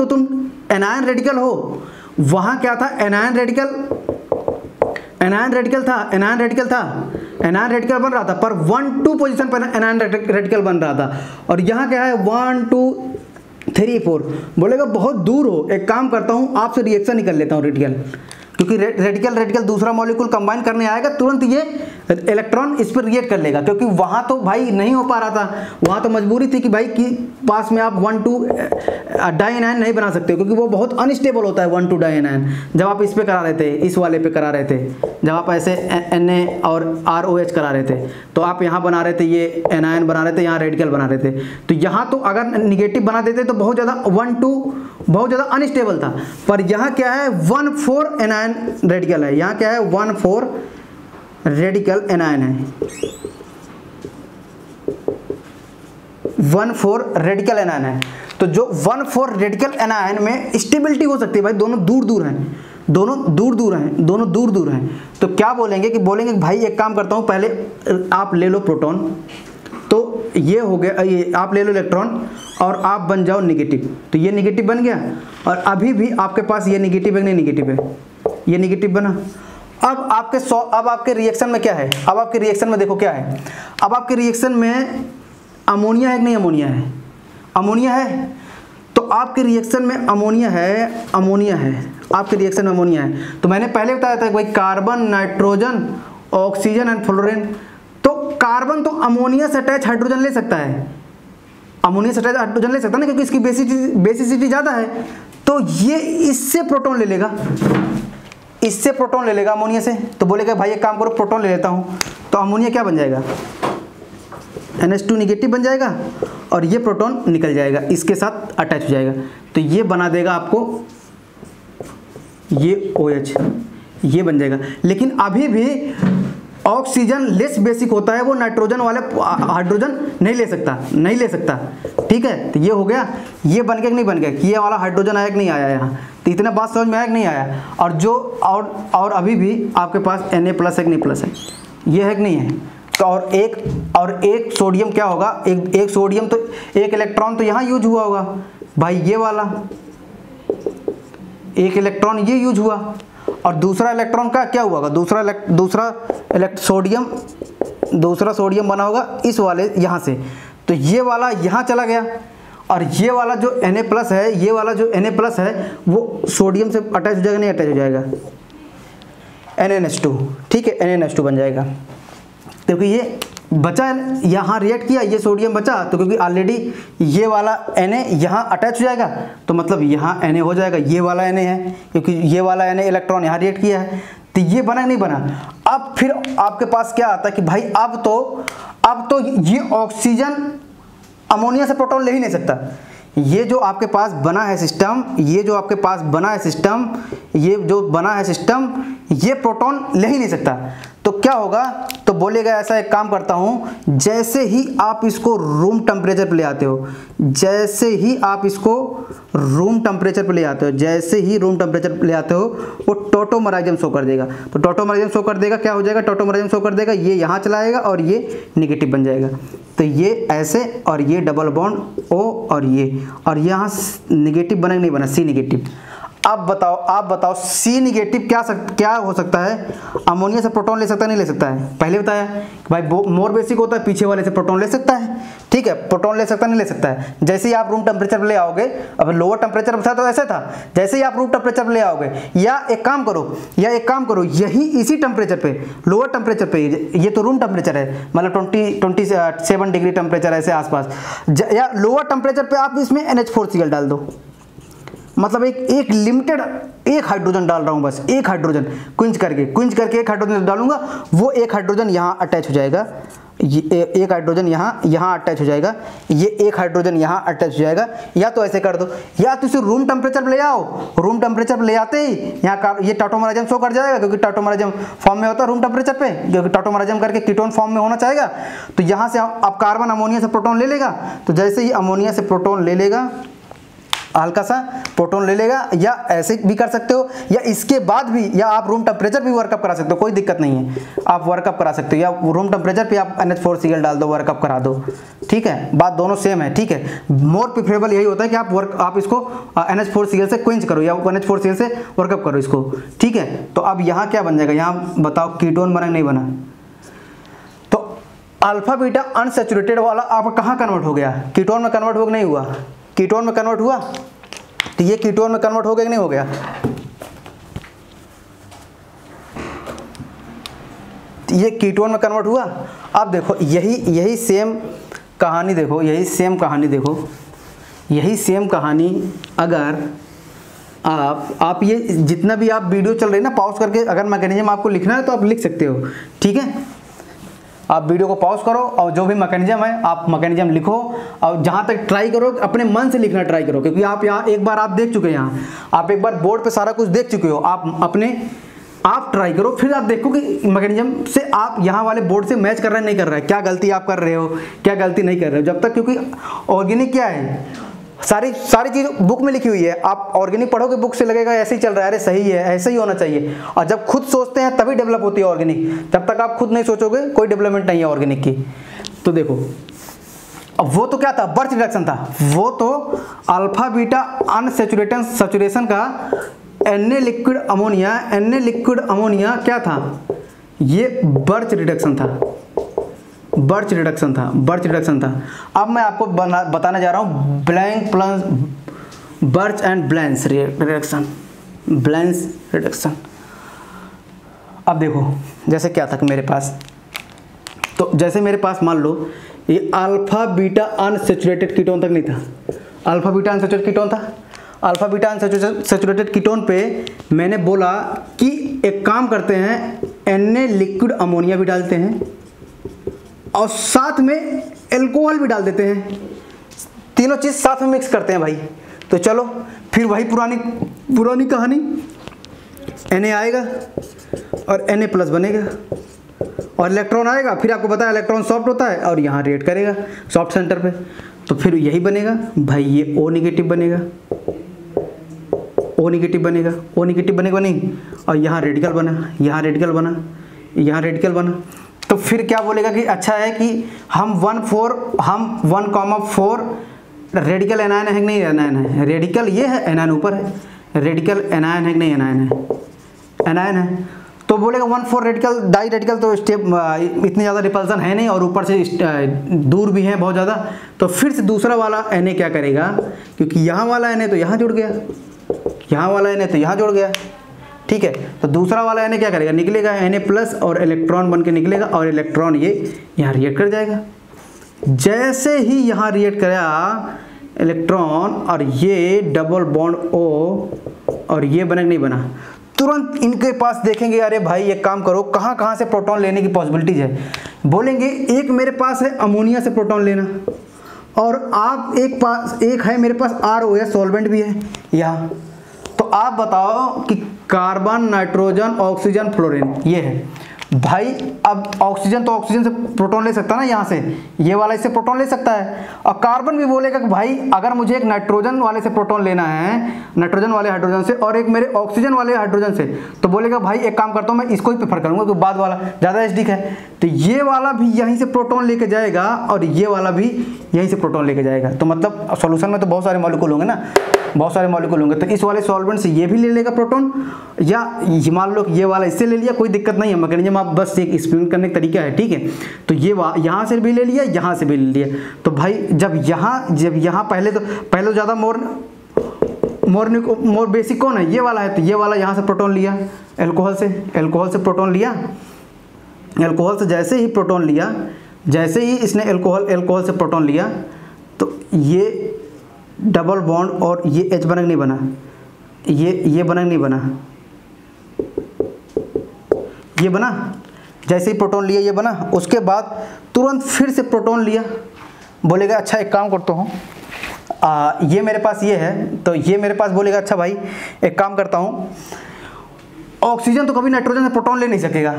तुम एनायन रेडिकल हो। वहाँ क्या था, एनायन रेडिकल था, एनायन रेडिकल बन रहा था, पर 1-2 पोजीशन पर एनायन रेडिकल बन रहा था। और यहाँ क्या है 1 2 3 4, बोलेगा बहुत दूर हो, एक काम करता हूँ आपसे रिएक्शन ही कर लेता हूँ रेडिकल, क्योंकि रेडिकल दूसरा मॉलिक्यूल कंबाइन करने आएगा, तुरंत ये इलेक्ट्रॉन इस पर रिएक्ट कर लेगा, क्योंकि वहाँ तो भाई नहीं हो पा रहा था, वहाँ तो मजबूरी थी कि भाई कि पास में आप 1-2 डाइएनायन नहीं बना सकते, क्योंकि वो बहुत अनस्टेबल होता है 1-2 डाइएनायन। जब आप इस पे करा रहे थे, इस वाले पे करा रहे थे, जब आप ऐसे Na और ROH करा रहे थे, तो आप यहाँ बना रहे थे, ये एनायन बना रहे थे, यहाँ रेडिकल बना रहे थे। तो यहाँ तो अगर निगेटिव बना देते तो बहुत ज़्यादा 1-2 बहुत ज़्यादा अनस्टेबल था, पर यहाँ क्या है 1-4 एनायन रेडिकल है, यहाँ क्या है 1-4 रेडिकल एनायन है, 1-4 रेडिकल एनायन है। तो जो 1-4 रेडिकल एनायन में स्टेबिलिटी हो सकती है भाई, दोनों दूर दूर हैं, तो क्या बोलेंगे कि भाई एक काम करता हूँ, पहले आप ले लो प्रोटॉन, तो ये हो गया, ये आप ले लो इलेक्ट्रॉन और आप बन जाओ निगेटिव, तो ये निगेटिव बन गया, और अभी भी आपके पास ये निगेटिव है नहीं, निगेटिव है, ये निगेटिव बना। अब आपके रिएक्शन में क्या है, अब आपके रिएक्शन में देखो क्या है, अब आपके रिएक्शन में अमोनिया है कि नहीं, अमोनिया है, तो आपके रिएक्शन में अमोनिया है, आपके रिएक्शन में अमोनिया है। तो मैंने पहले बताया था कि भाई carbon, nitrogen, oxygen and fluorine, तो कार्बन तो अमोनिया से अटैच हाइड्रोजन ले सकता है, अमोनिया से अटैच हाइड्रोजन ले सकता है ना, क्योंकि इसकी बेसिसिटी ज़्यादा है, तो ये इससे प्रोटॉन ले लेगा, अमोनिया से। तो बोलेगा भाई एक काम करो, प्रोटॉन ले लेता हूँ, तो अमोनिया क्या बन जाएगा, NH2 निगेटिव बन जाएगा, और ये प्रोटॉन निकल जाएगा, इसके साथ अटैच हो जाएगा, तो ये बना देगा आपको ये OH, ये बन जाएगा। लेकिन अभी भी ऑक्सीजन लेस बेसिक होता है, वो नाइट्रोजन वाले हाइड्रोजन नहीं ले सकता, ठीक है। तो ये हो गया, ये बन गया कि नहीं बन गया, कि ये वाला हाइड्रोजन आया कि नहीं आया यहाँ, तो इतना बात समझ में आया कि नहीं आया। और जो और अभी भी आपके पास Na+ है कि नहीं प्लस है, ये है कि नहीं है। तो और एक सोडियम क्या होगा, एक सोडियम तो एक इलेक्ट्रॉन तो यहाँ यूज हुआ होगा भाई, ये वाला एक इलेक्ट्रॉन ये यूज हुआ, और दूसरा इलेक्ट्रॉन का क्या हुआ होगा, दूसरा सोडियम बना होगा इस वाले यहाँ से, तो ये वाला यहाँ चला गया, और ये वाला जो Na+ है, ये वाला जो Na+ है वो सोडियम से अटैच हो जाएगा नहीं अटैच हो जाएगा, NaNH2, ठीक है, NaNH2 बन जाएगा, क्योंकि ये बचा यहाँ रिएक्ट किया, ये सोडियम बचा, तो क्योंकि ऑलरेडी ये वाला Na यहाँ अटैच हो जाएगा, तो मतलब यहाँ Na हो जाएगा, ये वाला Na है, क्योंकि ये वाला Na इलेक्ट्रॉन यहाँ रिएक्ट किया है, तो ये बना नहीं बना। अब फिर आपके पास क्या आता है कि भाई अब तो ये ऑक्सीजन अमोनिया से प्रोटॉन ले ही नहीं सकता, ये जो आपके पास बना है सिस्टम, ये जो बना है सिस्टम, ये प्रोटॉन ले ही नहीं सकता। तो क्या होगा, तो बोलेगा ऐसा एक काम करता हूँ, जैसे ही आप इसको रूम टेम्परेचर पे ले आते हो, वो टॉटोमराइजम शो कर देगा। तो टॉटोमराइजम शो कर देगा, क्या हो जाएगा, टॉटोमराइजम शो कर देगा, ये यहाँ चला आएगा और ये निगेटिव बन जाएगा। तो ये ऐसे, और ये डबल बॉन्ड O, और यहाँ निगेटिव बना नहीं बना, C निगेटिव। आप बताओ सी निगेटिव क्या हो सकता है, अमोनिया से प्रोटॉन ले सकता है नहीं ले सकता है? पहले बताया भाई मोर बेसिक होता है, पीछे वाले से प्रोटॉन ले सकता है, ठीक है, प्रोटॉन ले सकता है नहीं ले सकता है। जैसे ही आप रूम टेम्परेचर पर ले आओगे, अब लोअर टेम्परेचर पर था तो ऐसा था, जैसे ही आप रूम टेम्परेचर पर ले आओगे, या एक काम करो यही इसी टेम्परेचर पे, लोअर टेम्परेचर पे, ये तो रूम टेम्परेचर है, मतलब 27 डिग्री टेम्परेचर ऐसे आसपास, या लोअर टेम्परेचर पे आप इसमें NH4Cl डाल दो, मतलब एक लिमिटेड एक हाइड्रोजन डाल रहा हूं, बस एक हाइड्रोजन क्विंच करके एक हाइड्रोजन डालूंगा, वो एक हाइड्रोजन यहाँ अटैच हो जाएगा, ये एक हाइड्रोजन यहाँ अटैच हो जाएगा, ये एक हाइड्रोजन यहाँ अटैच हो जाएगा। या तो ऐसे कर दो, या तो इसे रूम टेम्परेचर पर ले आओ, रूम टेम्परेचर पर ले आते ही यहाँ ये टाटोमराइजम शो कर जाएगा, क्योंकि टाटोमराइजम फॉर्म में होता है रूम टेम्परेचर पे, क्योंकि टाटोमराइजम करके कीटोन फॉर्म में होना चाहेगा। तो यहाँ से अब कार्बन अमोनिया से प्रोटॉन ले लेगा, तो जैसे ही अमोनिया से प्रोटॉन ले लेगा, हल्का सा प्रोटॉन ले लेगा, या ऐसे भी कर सकते हो, या इसके बाद भी, या आप रूम टेम्परेचर भी वर्कअप करा सकते हो, कोई दिक्कत नहीं है, आप वर्कअप करा सकते हो, या रूम टेम्परेचर पे आप NH4Cl डाल दो, वर्कअप करा दो, ठीक है, बात दोनों सेम है, ठीक है। मोर प्रेफरेबल यही होता है कि आप इसको NH4Cl से क्विंच करो, या NH4Cl से वर्कअप करो इसको, ठीक है। तो अब यहाँ क्या बन जाएगा, यहाँ बताओ कीटोन बना नहीं बना? तो अल्फा बीटा अनसैचुरेटेड वाला आप कहाँ कन्वर्ट हो गया, कीटोन में कन्वर्ट हो नहीं हुआ? कीटोन में कन्वर्ट हुआ, तो ये कीटोन में कन्वर्ट हो गया कि नहीं हो गया? ये कीटोन में कन्वर्ट हुआ। अब देखो यही सेम कहानी देखो, यही सेम कहानी अगर आप ये जितना भी आप वीडियो चल रही है ना, पॉज करके अगर मैकेनिज्म आपको लिखना है तो आप लिख सकते हो, ठीक है। आप वीडियो को पॉज करो और जो भी मैकेनिज्म है आप मैकेनिज्म लिखो, और जहाँ तक ट्राई करो अपने मन से लिखना ट्राई करो, क्योंकि आप यहाँ एक बार आप देख चुके हैं, यहाँ आप एक बार बोर्ड पे सारा कुछ देख चुके हो, आप ट्राई करो, फिर आप देखो कि मैकेनिज्म से आप यहाँ वाले बोर्ड से मैच कर रहा है नहीं कर रहा है, क्या गलती आप कर रहे हो, क्या गलती नहीं कर रहे हो। जब तक, क्योंकि ऑर्गेनिक क्या है, सारी चीज़ बुक में लिखी हुई है, आप ऑर्गेनिक पढ़ोगे बुक से लगेगा ऐसे ही चल रहा है, अरे सही है, ऐसे ही होना चाहिए। और जब खुद सोचते हैं तभी डेवलप होती है ऑर्गेनिक, जब तक आप खुद नहीं सोचोगे कोई डेवलपमेंट नहीं है ऑर्गेनिक की। तो देखो, अब वो तो क्या था, बर्च रिडक्शन था, वो तो अल्फा बीटा अनसैचुरेशन का Na लिक्विड अमोनिया क्या था, ये बर्च रिडक्शन था। अब मैं आपको बताने जा रहा हूँ बर्च एंड ब्लैंस रिडक्शन। अब देखो जैसे क्या था मेरे पास, तो जैसे मेरे पास मान लो ये अल्फा बीटा अनसैचुरेटेड कीटोन तक नहीं था, अल्फा बीटा अनसैचुरेटेड कीटोन पे मैंने बोला कि एक काम करते हैं, Na लिक्विड अमोनिया भी डालते हैं और साथ में एल्कोहल भी डाल देते हैं, तीनों चीज़ साथ में मिक्स करते हैं भाई। तो चलो फिर वही पुरानी कहानी, Na आएगा और Na प्लस बनेगा और इलेक्ट्रॉन आएगा, फिर आपको पता है इलेक्ट्रॉन सॉफ्ट होता है और यहाँ रिएक्ट करेगा सॉफ्ट सेंटर पे, तो फिर यही बनेगा भाई, ये O नेगेटिव बनेगा, O नेगेटिव बनेगा नहीं, और यहाँ रेडिकल बना, तो फिर क्या बोलेगा कि अच्छा है कि हम 1,4 रेडिकल एनायन है कि नहीं एनायन है, रेडिकल ये है, एनायन ऊपर है, रेडिकल एनायन है कि नहीं एनायन है, तो बोलेगा 1,4 रेडिकल डाई रेडिकल, तो स्टेप इतनी ज़्यादा रिपल्सन है नहीं और ऊपर से दूर भी है बहुत ज़्यादा। तो फिर से दूसरा वाला Na क्या करेगा, क्योंकि यहाँ वाला Na तो यहाँ जुड़ गया, यहाँ वाला Na तो यहाँ जुड़ गया, ठीक है, तो दूसरा वाला Na क्या करेगा, निकलेगा Na प्लस और इलेक्ट्रॉन बन के निकलेगा, और इलेक्ट्रॉन ये यहाँ रिएक्ट कर जाएगा। जैसे ही यहाँ रिएक्ट करा इलेक्ट्रॉन और ये डबल बॉन्ड O और ये बना नहीं बना, तुरंत इनके पास देखेंगे अरे भाई एक काम करो, कहाँ से प्रोटॉन लेने की पॉसिबिलिटीज है, बोलेंगे एक मेरे पास है अमोनिया से प्रोटॉन लेना, और आप एक है मेरे पास RO है, सॉल्वेंट भी है यहाँ, तो आप बताओ कि कार्बन नाइट्रोजन ऑक्सीजन फ्लोरीन ये है, भाई अब ऑक्सीजन तो ऑक्सीजन से प्रोटॉन ले सकता है ना, यहाँ से ये वाला इससे प्रोटॉन ले सकता है, और कार्बन भी बोलेगा कि भाई अगर मुझे एक नाइट्रोजन वाले से प्रोटॉन लेना है, नाइट्रोजन वाले हाइड्रोजन से, और एक मेरे ऑक्सीजन वाले हाइड्रोजन से, तो बोलेगा भाई एक काम करता हूँ मैं इसको ही प्रेफर करूँगा क्योंकि बाद वाला ज़्यादा एसिडिक है। तो ये वाला भी यहीं से प्रोटॉन लेके जाएगा और ये वाला भी यहीं से प्रोटॉन लेके जाएगा। तो मतलब सॉल्यूशन में तो बहुत सारे मॉलिक्यूल होंगे ना, बहुत सारे मॉलिक्यूल होंगे, तो इस वाले सॉल्वेंट से ये भी ले लेगा प्रोटॉन, या मान लो ये वाला इससे ले लिया, कोई दिक्कत नहीं है, मैकेनिज्म आप बस एक एक्सप्लेन करने का तरीका है, ठीक है। तो ये यहाँ से भी ले लिया, यहाँ से भी ले लिया। तो भाई जब यहाँ पहले तो ज़्यादा मोर बेसिक कौन है, ये वाला है, तो ये वाला यहाँ से प्रोटॉन लिया, एल्कोहल से प्रोटॉन लिया। एल्कोहल से जैसे ही प्रोटॉन लिया, जैसे ही इसने एल्कोहल से प्रोटॉन लिया, तो ये डबल बॉन्ड और ये H बनक नहीं बना, ये बनक नहीं बना, ये बना। जैसे ही प्रोटॉन लिया ये बना, उसके बाद तुरंत फिर से प्रोटॉन लिया, बोलेगा अच्छा एक काम करता हूँ, ये मेरे पास ये है, तो ये मेरे पास बोलेगा अच्छा भाई एक काम करता हूँ, ऑक्सीजन तो कभी नाइट्रोजन से प्रोटॉन ले नहीं सकेगा,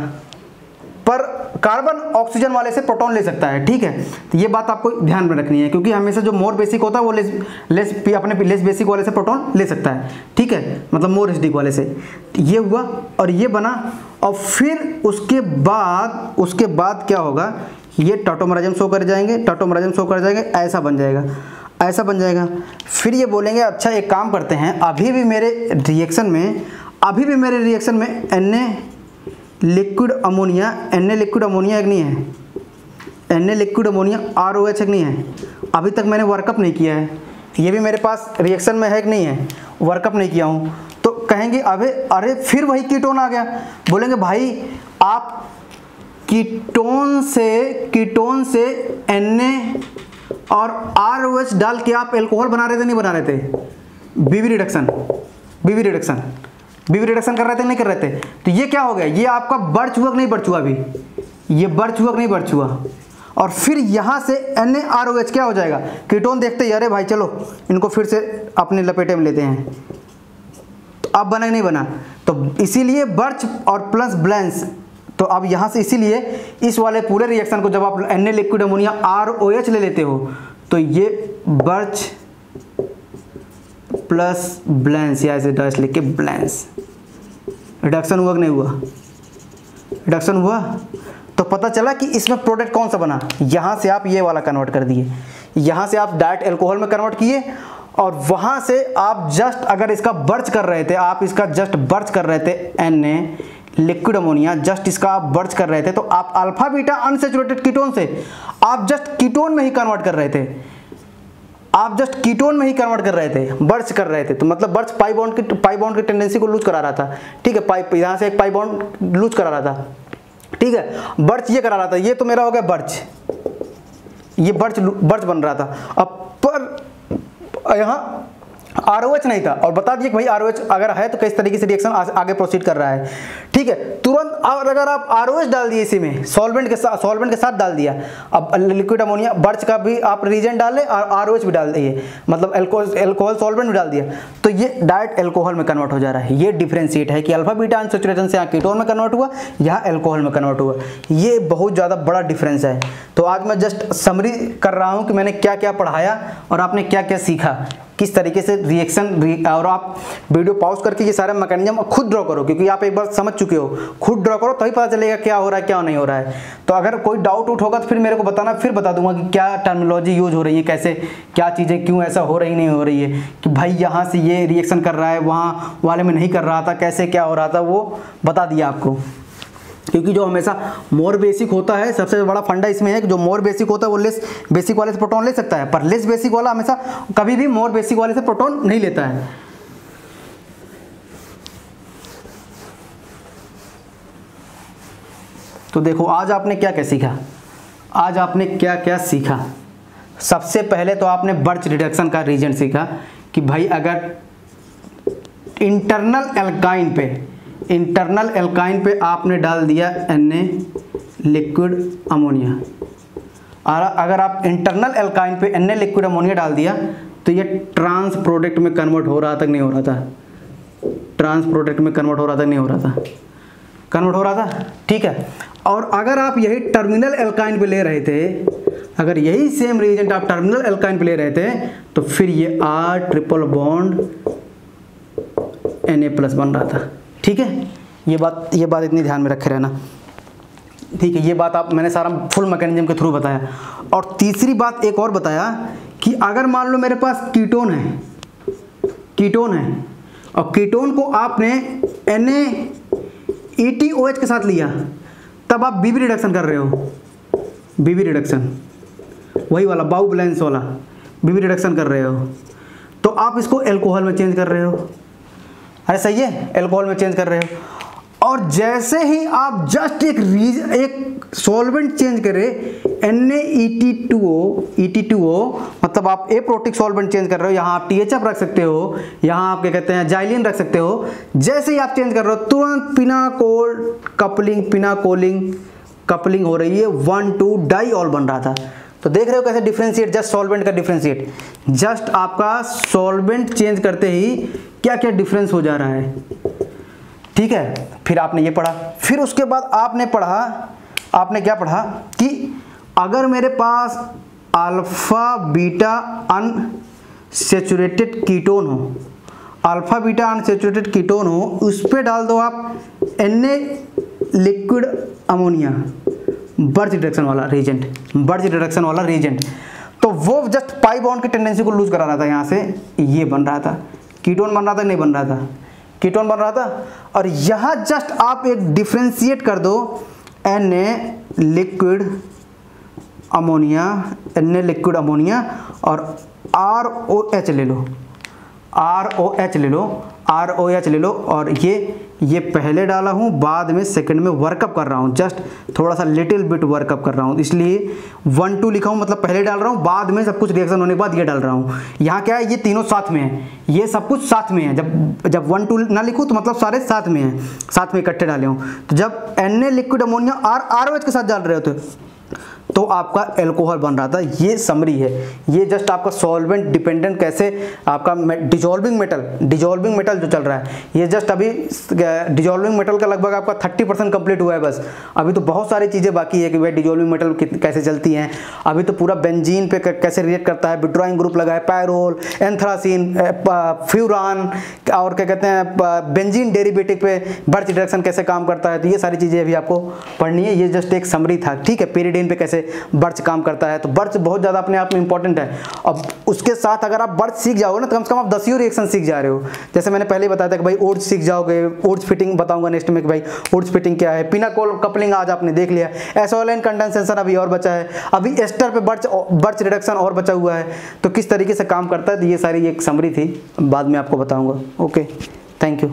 पर कार्बन ऑक्सीजन वाले से प्रोटॉन ले सकता है, ठीक है। तो ये बात आपको ध्यान में रखनी है, क्योंकि हमेशा जो मोर बेसिक होता है वो अपने लेस बेसिक वाले से प्रोटॉन ले सकता है, ठीक है, मतलब मोर एसिडिक वाले से। ये हुआ और ये बना, और फिर उसके बाद क्या होगा, ये टॉटोमराइजम शो कर जाएंगे, ऐसा बन जाएगा। फिर ये बोलेंगे अच्छा एक काम करते हैं, अभी भी मेरे रिएक्शन में Na लिक्विड अमोनिया एक नहीं है, Na लिक्विड अमोनिया ROH एक नहीं है, अभी तक मैंने वर्कअप नहीं किया है, ये भी मेरे पास रिएक्शन में है कि नहीं है, वर्कअप नहीं किया हूँ। तो कहेंगे अरे फिर वही कीटोन आ गया, बोलेंगे भाई आप कीटोन से Na और ROH डाल के आप एल्कोहल बना रहे थे, नहीं बना रहे थे, बीवी रिडक्शन कर रहे थे, नहीं कर रहे थे। तो ये क्या हो गया, ये आपका बढ़ चुका कि नहीं बढ़ चुका, अभी ये बढ़ चुका कि नहीं बढ़ चुका। और फिर यहाँ से NaROH क्या हो जाएगा, कीटोन देखते ही अरे भाई चलो इनको फिर से अपने लपेटे में लेते हैं, तो अब बना नहीं बना। तो इसीलिए बर्च और प्लस ब्लैंस, तो अब यहाँ से इसीलिए इस वाले पूरे रिएक्शन को जब आप Na लिक्विड अमोनिया ROH ले लेते हो, तो ये बर्च प्लस ब्लैंस, या ऐसे डैश लिख के ब्लैंस, रिडक्शन हुआ कि नहीं हुआ, रिडक्शन हुआ। तो पता चला कि इसमें प्रोडक्ट कौन सा बना, यहाँ से आप ये वाला कन्वर्ट कर दिए, यहाँ से आप डायरेक्ट एल्कोहल में कन्वर्ट किए, और वहाँ से आप जस्ट अगर इसका बर्च कर रहे थे, आप इसका जस्ट बर्च कर रहे थे Na लिक्विड अमोनिया, जस्ट इसका आप बर्च कर रहे थे, तो आप अल्फा बीटा अनसैचुरेटेड कीटोन से आप जस्ट कीटोन में ही कन्वर्ट कर रहे थे, बर्च कर रहे थे। तो मतलब बर्च पाई बॉन्ड की टेंडेंसी को लूज करा रहा था, ठीक है, यहाँ से एक पाई बॉन्ड लूज करा रहा था, ठीक है, बर्च ये करा रहा था, ये तो मेरा हो गया बर्च, ये बर्च बन रहा था। अब पर यहाँ ROH नहीं था, और बता दिए कि भाई ROH अगर है तो किस तरीके से रिएक्शन आगे प्रोसीड कर रहा है, ठीक है। तुरंत और अगर आप ROH डाल दिए इसी में, सॉल्वेंट के साथ डाल दिया, अब लिक्विड अमोनिया बर्च का भी आप रीजेंट डाले और ROH भी डाल दिए, मतलब एल्कोहल सॉल्वेंट भी डाल दिया, तो ये डायरेक्ट एल्कोहल में कन्वर्ट हो जा रहा है। ये डिफ्रेंशिएट है कि अल्फा बीटा अनसैचुरेशन से यहाँ कीटोन में कन्वर्ट हुआ, यहाँ एल्कोहल में कन्वर्ट हुआ, ये बहुत ज़्यादा बड़ा डिफरेंस है। तो आज मैं जस्ट समरी कर रहा हूँ कि मैंने क्या क्या पढ़ाया और आपने क्या क्या सीखा, किस तरीके से रिएक्शन, और आप वीडियो पॉज करके ये सारे मैकेनिज्म खुद ड्रॉ करो, क्योंकि आप एक बार समझ चुके हो, खुद ड्रॉ करो तभी पता चलेगा क्या हो रहा है क्या नहीं हो रहा है। तो अगर कोई डाउट होगा तो फिर मेरे को बताना, फिर बता दूंगा कि क्या टर्मिनोलॉजी यूज हो रही है, कैसे क्या चीज़ें क्यों ऐसा हो रही नहीं हो रही है, कि भाई यहाँ से ये रिएक्शन कर रहा है वहाँ वाले में नहीं कर रहा था, कैसे क्या हो रहा था वो बता दिया आपको। क्योंकि जो हमेशा मोर बेसिक होता है, सबसे बड़ा फंडा इसमें है कि जो मोर बेसिक होता है वो लेस बेसिक वाले से प्रोटॉन ले सकता है, पर लेस बेसिक वाला हमेशा कभी भी मोर बेसिक वाले से प्रोटॉन नहीं लेता है। तो देखो आज आपने क्या क्या सीखा, सबसे पहले तो आपने बर्च रिडक्शन का रीजन सीखा कि भाई अगर इंटरनल एल्काइन पे आपने डाल दिया Na लिक्विड अमोनिया, और अगर आप इंटरनल एल्काइन पे Na लिक्विड अमोनिया डाल दिया तो ये ट्रांस प्रोडक्ट में कन्वर्ट हो रहा था कि नहीं हो रहा था, ट्रांस प्रोडक्ट में कन्वर्ट हो रहा था नहीं हो रहा था, कन्वर्ट हो रहा था, ठीक है। और अगर आप यही टर्मिनल एल्काइन पे ले रहे थे, अगर यही सेम रिएजेंट आप टर्मिनल एल्काइन पे ले रहे थे, तो फिर ये R ट्रिपल बॉन्ड Na+ बन रहा था, ठीक है। ये बात इतनी ध्यान में रखे रहना, ठीक है। ये बात आप मैंने सारा फुल मैकेनिज्म के थ्रू बताया। और तीसरी बात एक और बताया कि अगर मान लो मेरे पास कीटोन है और कीटोन को आपने NaETOH के साथ लिया, तब आप बीबी रिडक्शन कर रहे हो, बीबी रिडक्शन, वही वाला बाउ बैलेंस वाला बीबी रिडक्शन कर रहे हो, तो आप इसको एल्कोहल में चेंज कर रहे हो। अरे सही है, एल्कोहल में चेंज कर रहे हो। और जैसे ही आप जस्ट एक सॉल्वेंट चेंज करें, NaET2O मतलब आप एप्रोटिक सॉल्वेंट चेंज कर रहे हो, यहाँ आप THF रख सकते हो, यहाँ आप क्या कहते हैं जाइलिन रख सकते हो। जैसे ही आप चेंज कर रहे हो, तुरंत पिनाकोल कपलिंग हो रही है, 1,2 डाइऑल बन रहा था। तो देख रहे हो कैसे डिफरेंशिएट, जस्ट सॉल्वेंट का डिफरेंशिएट, जस्ट आपका सॉल्वेंट चेंज करते ही क्या क्या डिफरेंस हो जा रहा है, ठीक है। फिर आपने ये पढ़ा, फिर उसके बाद आपने क्या पढ़ा कि अगर मेरे पास अल्फा बीटा अनसैचुरेटेड कीटोन हो, उस पर डाल दो आप Na liquid ammonia, birch reduction वाला रीजेंट, तो वो जस्ट पाई बॉन्ड की टेंडेंसी को लूज करा रहा था। यहाँ से ये बन रहा था, कीटोन बन रहा था, नहीं बन रहा था, कीटोन बन रहा था। और यहाँ जस्ट आप एक डिफ्रेंशिएट कर दो Na लिक्विड अमोनिया और ROH ले लो। और ये पहले डाला हूँ, बाद में सेकंड में वर्कअप कर रहा हूँ, जस्ट थोड़ा सा लिटिल बिट वर्कअप कर रहा हूँ, इसलिए 1,2 लिखा हूँ, मतलब पहले डाल रहा हूँ, बाद में सब कुछ रिएक्शन होने के बाद ये डाल रहा हूँ। यहाँ क्या है, ये तीनों साथ में है, ये सब कुछ साथ में है। जब 1,2 ना लिखूँ तो मतलब सारे साथ में हैं, साथ में इकट्ठे डाले हूँ। तो जब Na लिक्विड अमोनिया ROH के साथ डाल रहे होते तो आपका एल्कोहल बन रहा था। ये समरी है, ये जस्ट आपका सॉल्वेंट डिपेंडेंट कैसे आपका डिजॉल्विंग मेटल जो चल रहा है, ये जस्ट अभी डिजॉल्विंग मेटल का लगभग आपका 30% कंप्लीट हुआ है बस। अभी तो बहुत सारी चीज़ें बाकी है कि भाई डिजॉल्विंग मेटल कैसे चलती हैं। अभी तो पूरा बेंजीन पे कैसे रिएक्ट करता है, विड्रॉइंग ग्रुप लगा है, पायरोल, एंथ्रासीन, फ्यूरान और क्या कहते हैं बेंजीन डेरिवेटिव पे बर्च रिडक्शन कैसे काम करता है। तो ये सारी चीज़ें अभी आपको पढ़नी है, ये जस्ट एक समरी था, ठीक है। पेरिडीन पे कैसे बर्च काम करता है, तो बर्च बहुत ज़्यादा अपने आप में इंपॉर्टेंट है। अब उसके साथ अगर आप बर्च सीख जाओगे ना, तो कम से कम आप 10 रिएक्शन सीख जा रहे हो। जैसे मैंने पहले बताया था कि भाई ओड्स सीख जाओगे, ओड्स फिटिंग बताऊंगा नेक्स्ट में कि भाई ओड्स फिटिंग क्या है, पिनाकोल कपलिंग आज आपने देख लिया, एसोलाइन कंडेंसेशन अभी और बचा है, अभी एस्टर पे बर्च रिडक्शन और बचा हुआ है, तो किस तरीके से काम करता है। तो ये सारी एक समरी थी, बाद में आपको बताऊंगा। Okay, thank you.